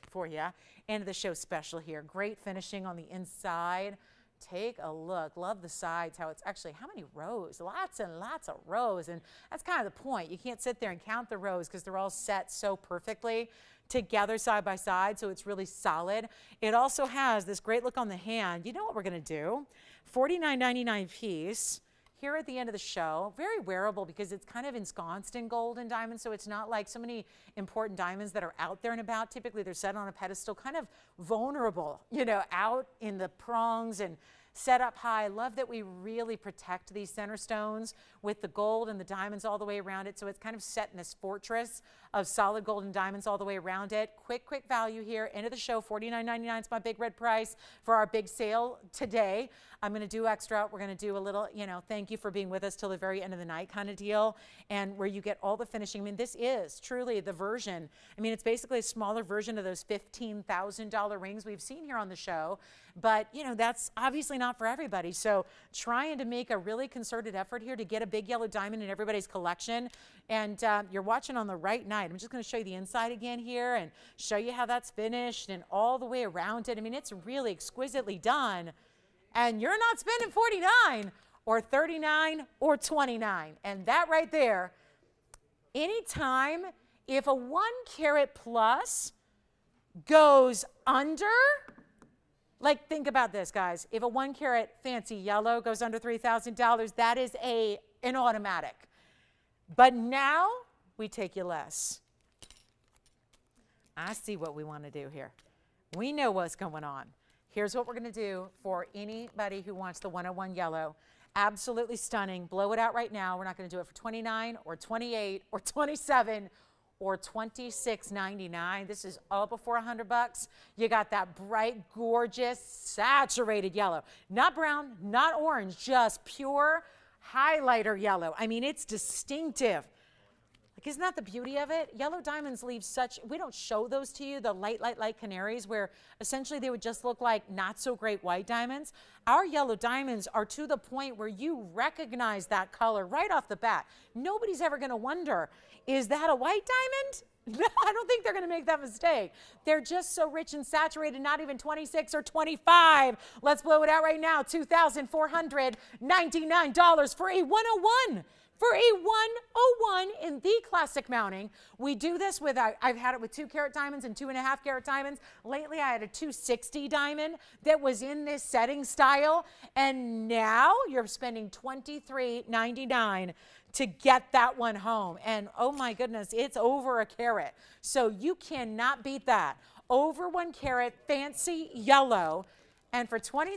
for you. End of the show special here. Great finishing on the inside. Take a look. Love the sides, how it's actually, how many rows? Lots and lots of rows. And that's kind of the point. You can't sit there and count the rows because they're all set so perfectly together side by side, so it's really solid. It also has this great look on the hand. You know what we're going to do? $49.99 piece. Here at the end of the show, very wearable because it's kind of ensconced in gold and diamonds, so it's not like so many important diamonds that are out there and about. Typically, they're set on a pedestal, kind of vulnerable, you know, out in the prongs and set up high. Love that we really protect these center stones with the gold and the diamonds all the way around it, so it's kind of set in this fortress of solid gold and diamonds all the way around it. Quick value here. End of the show, $49.99 is my big red price for our big sale today. I'm going to do extra. We're going to do a little, you know, thank you for being with us till the very end of the night kind of deal, and where you get all the finishing. I mean, this is truly the version. I mean, it's basically a smaller version of those $15,000 rings we've seen here on the show, but, you know, that's obviously not for everybody. So trying to make a really concerted effort here to get a big yellow diamond in everybody's collection. And you're watching on the right night. I'm just going to show you the inside again here and show you how that's finished and all the way around it. I mean, it's really exquisitely done. And you're not spending 49 or 39 or 29. And that right there, anytime if a 1 carat plus goes under, like, think about this, guys. If a 1 carat fancy yellow goes under $3,000, that is an automatic. But now we take you less. I see what we want to do here. We know what's going on. Here's what we're going to do for anybody who wants the 101 yellow. Absolutely stunning. Blow it out right now. We're not going to do it for 29 or 28 or 27 or $26.99. This is all before $100. You got that bright, gorgeous, saturated yellow. Not brown, not orange, just pure highlighter yellow. I mean, it's distinctive. Like, isn't that the beauty of it? Yellow diamonds leave such, we don't show those to you, the light canaries, where essentially they would just look like not so great white diamonds. Our yellow diamonds are to the point where you recognize that color right off the bat. Nobody's ever going to wonder, is that a white diamond? I don't think they're going to make that mistake. They're just so rich and saturated, not even 26 or 25. Let's blow it out right now. $2,499 for a 101. For a 101 in the classic mounting. We do this with, I've had it with 2 carat diamonds and 2.5 carat diamonds. Lately, I had a 260 diamond that was in this setting style. And now you're spending $23.99 to get that one home. And oh my goodness, it's over a carat. So you cannot beat that. Over 1 carat, fancy yellow. And for $23.99,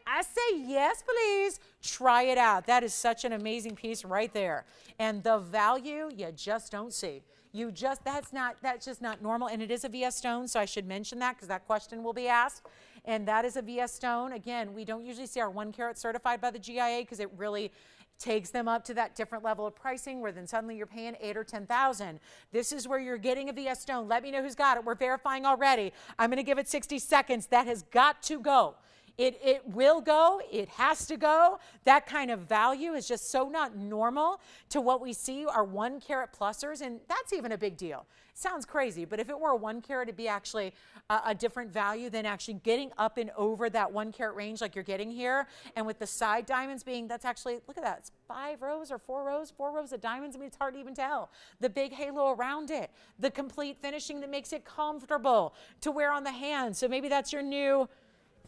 I say yes, please. Try it out. That is such an amazing piece right there. And the value you just don't see. That's just not normal. And it is a VS stone, so I should mention that because that question will be asked. And that is a VS stone. Again, we don't usually see our 1 carat certified by the GIA because it really takes them up to that different level of pricing where then suddenly you're paying $8,000 or $10,000. This is where you're getting a VS stone. Let me know who's got it. We're verifying already. I'm going to give it 60 seconds. That has got to go. It will go. It has to go. That kind of value is just so not normal to what we see our 1 carat plusers, and that's even a big deal. It sounds crazy, but if it were a 1 carat, it'd be actually a different value than actually getting up and over that 1 carat range like you're getting here. And with the side diamonds being, that's actually, look at that, it's 5 rows or 4 rows, 4 rows of diamonds. I mean, it's hard to even tell. The big halo around it, the complete finishing that makes it comfortable to wear on the hand. So maybe that's your new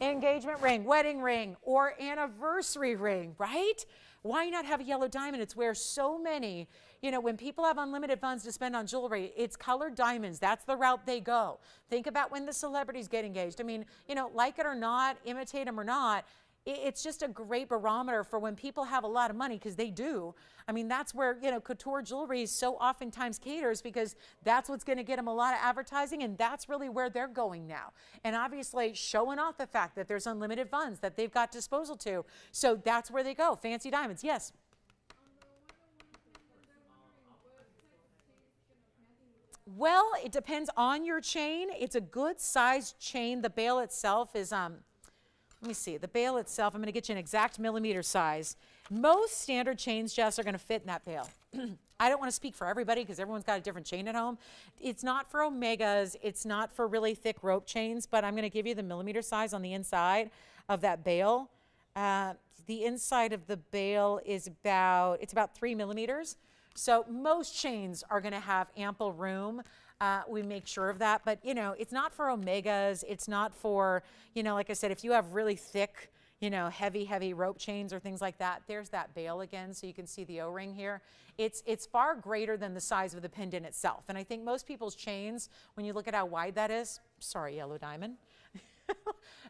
engagement ring, wedding ring, or anniversary ring, right? Why not have a yellow diamond? It's where so many, you know, when people have unlimited funds to spend on jewelry, it's colored diamonds. That's the route they go. Think about when the celebrities get engaged. I mean, you know, like it or not, imitate them or not, it's just a great barometer for when people have a lot of money, because they do. I mean, that's where, you know, couture jewelry so oftentimes caters, because that's what's going to get them a lot of advertising, and that's really where they're going now. And obviously showing off the fact that there's unlimited funds that they've got disposal to. So that's where they go. Fancy diamonds. Yes. Well, it depends on your chain. It's a good sized chain. The bail itself is, let me see, the bail itself, I'm going to get you an exact millimeter size. Most standard chains, Jess, are going to fit in that bail. I don't want to speak for everybody because everyone's got a different chain at home. It's not for omegas. It's not for really thick rope chains, but I'm going to give you the millimeter size on the inside of that bail. The inside of the bail is about 3 millimeters. So most chains are going to have ample room. We make sure of that, but it's not for omegas. It's not for, like I said, if you have really thick, heavy rope chains or things like that, there's that bail again. So you can see the O-ring here. It's far greater than the size of the pendant itself. And I think most people's chains, when you look at how wide that is, sorry, yellow diamond.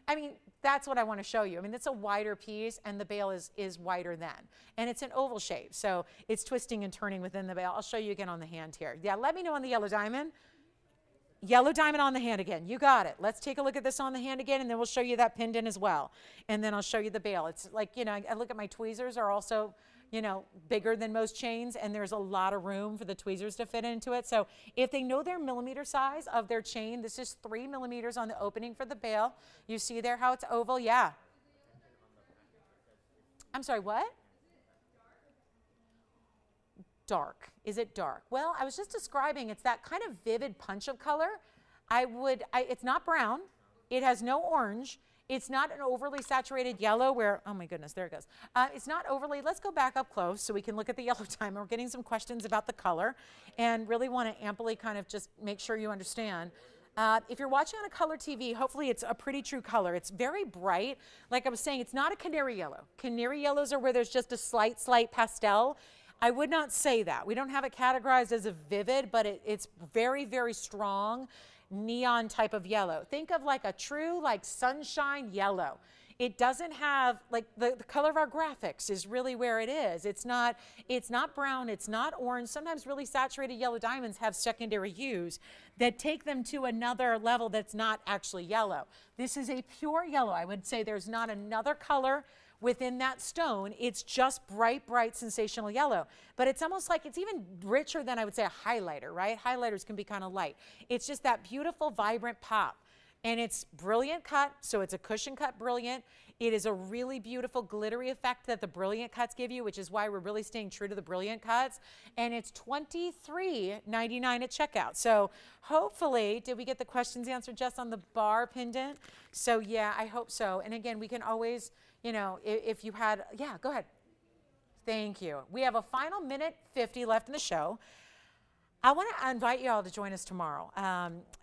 I mean, that's what I want to show you. I mean, it's a wider piece and the bail is wider than. And it's an oval shape, so it's twisting and turning within the bail. I'll show you again on the hand here. Yeah, let me know on the yellow diamond. Yellow diamond on the hand again. You got it. Let's take a look at this on the hand again, and then we'll show you that pendant as well. And then I'll show you the bail. It's like, I look at my tweezers are also, bigger than most chains, and there's a lot of room for the tweezers to fit into it. So if they know their millimeter size of their chain, this is 3 millimeters on the opening for the bail. You see there how it's oval? Yeah. I'm sorry, what? Dark. Is it dark? Well, I was just describing it's that kind of vivid punch of color. It's not brown. It has no orange. It's not an overly saturated yellow where, oh my goodness, there it goes. It's not overly, let's go back up close so we can look at the yellow diamond. We're getting some questions about the color and really want to amply kind of just make sure you understand. If you're watching on a color TV, hopefully it's a pretty true color. It's very bright. Like I was saying, it's not a canary yellow. Canary yellows are where there's just a slight pastel. I would not say that. We don't have it categorized as a vivid, but it's very, very strong neon type of yellow. Think of like a true like sunshine yellow. It doesn't have like the color of our graphics is really where it is. It's not brown, it's not orange. Sometimes really saturated yellow diamonds have secondary hues that take them to another level that's not actually yellow. This is a pure yellow. I would say there's not another color within that stone. It's just bright, sensational yellow. But it's almost like it's even richer than I would say a highlighter, right? Highlighters can be kind of light. It's just that beautiful, vibrant pop. And it's brilliant cut, so it's a cushion cut brilliant. It is a really beautiful glittery effect that the brilliant cuts give you, which is why we're really staying true to the brilliant cuts. And it's $23.99 at checkout. So hopefully, did we get the questions answered just on the bar pendant? So yeah, I hope so. And again, we can always, if you had, yeah, go ahead. Thank you. We have a final minute 50 left in the show. I want to invite you all to join us tomorrow.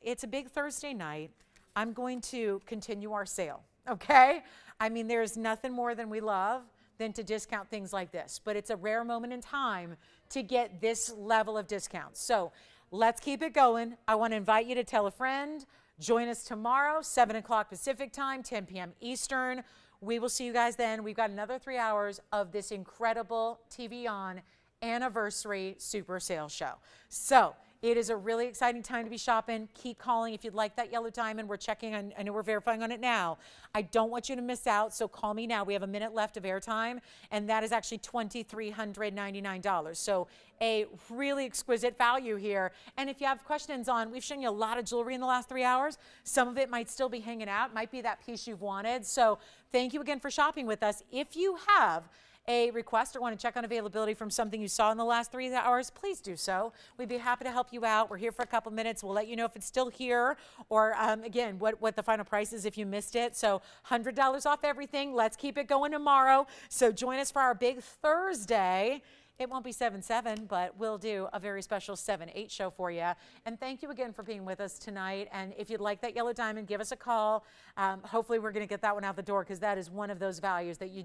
It's a big Thursday night. I'm going to continue our sale, okay? I mean, there's nothing more than we love than to discount things like this, but it's a rare moment in time to get this level of discounts. So let's keep it going. I want to invite you to tell a friend. Join us tomorrow, 7 o'clock Pacific time, 10 p.m. Eastern. We will see you guys then. We've got another 3 hours of this incredible TVON anniversary super sale show. So it is a really exciting time to be shopping. Keep calling if you'd like that yellow diamond. We're checking on, I know we're verifying on it now. I don't want you to miss out, so call me now. We have a minute left of airtime, and that is actually $2,399. So a really exquisite value here. And if you have questions on, we've shown you a lot of jewelry in the last 3 hours. Some of it might still be hanging out, might be that piece you've wanted. So thank you again for shopping with us. If you have a request or want to check on availability from something you saw in the last 3 hours, please do so. We'd be happy to help you out. We're here for a couple minutes. We'll let you know if it's still here or again, what the final price is if you missed it. So $100 off everything. Let's keep it going tomorrow. So join us for our big Thursday. It won't be 7-7, but we'll do a very special 7-8 show for you. And thank you again for being with us tonight. And if you'd like that yellow diamond, give us a call. Hopefully we're going to get that one out the door because that is one of those values that you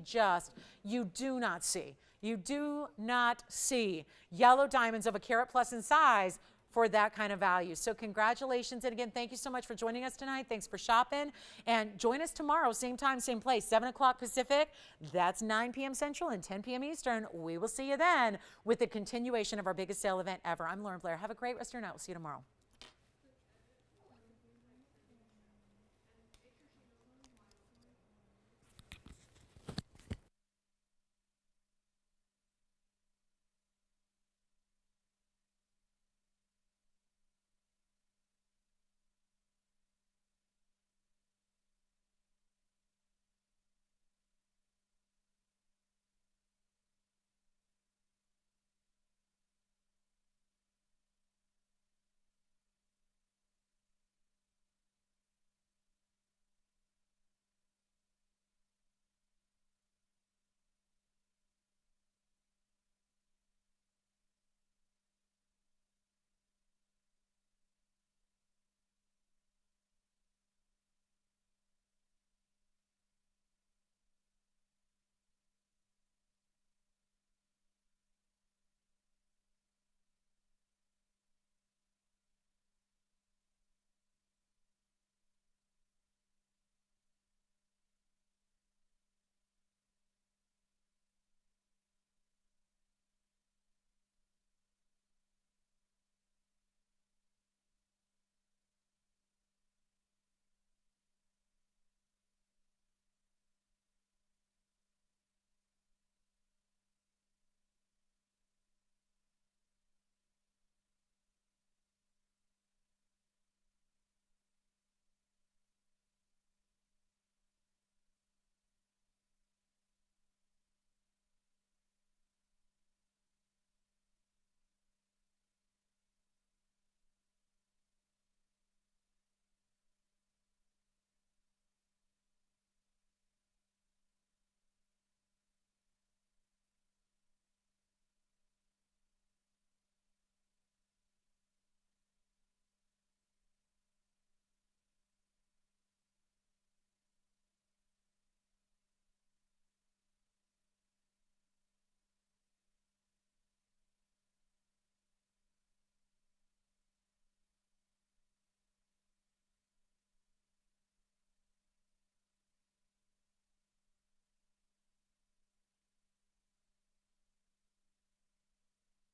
do not see. You do not see yellow diamonds of a carat plus in size for that kind of value. So congratulations. And again, thank you so much for joining us tonight. Thanks for shopping. And join us tomorrow, same time, same place, 7 o'clock Pacific. That's 9 p.m. Central and 10 p.m. Eastern. We will see you then with the continuation of our biggest sale event ever. I'm Lauren Blair. Have a great rest of your night. We'll see you tomorrow.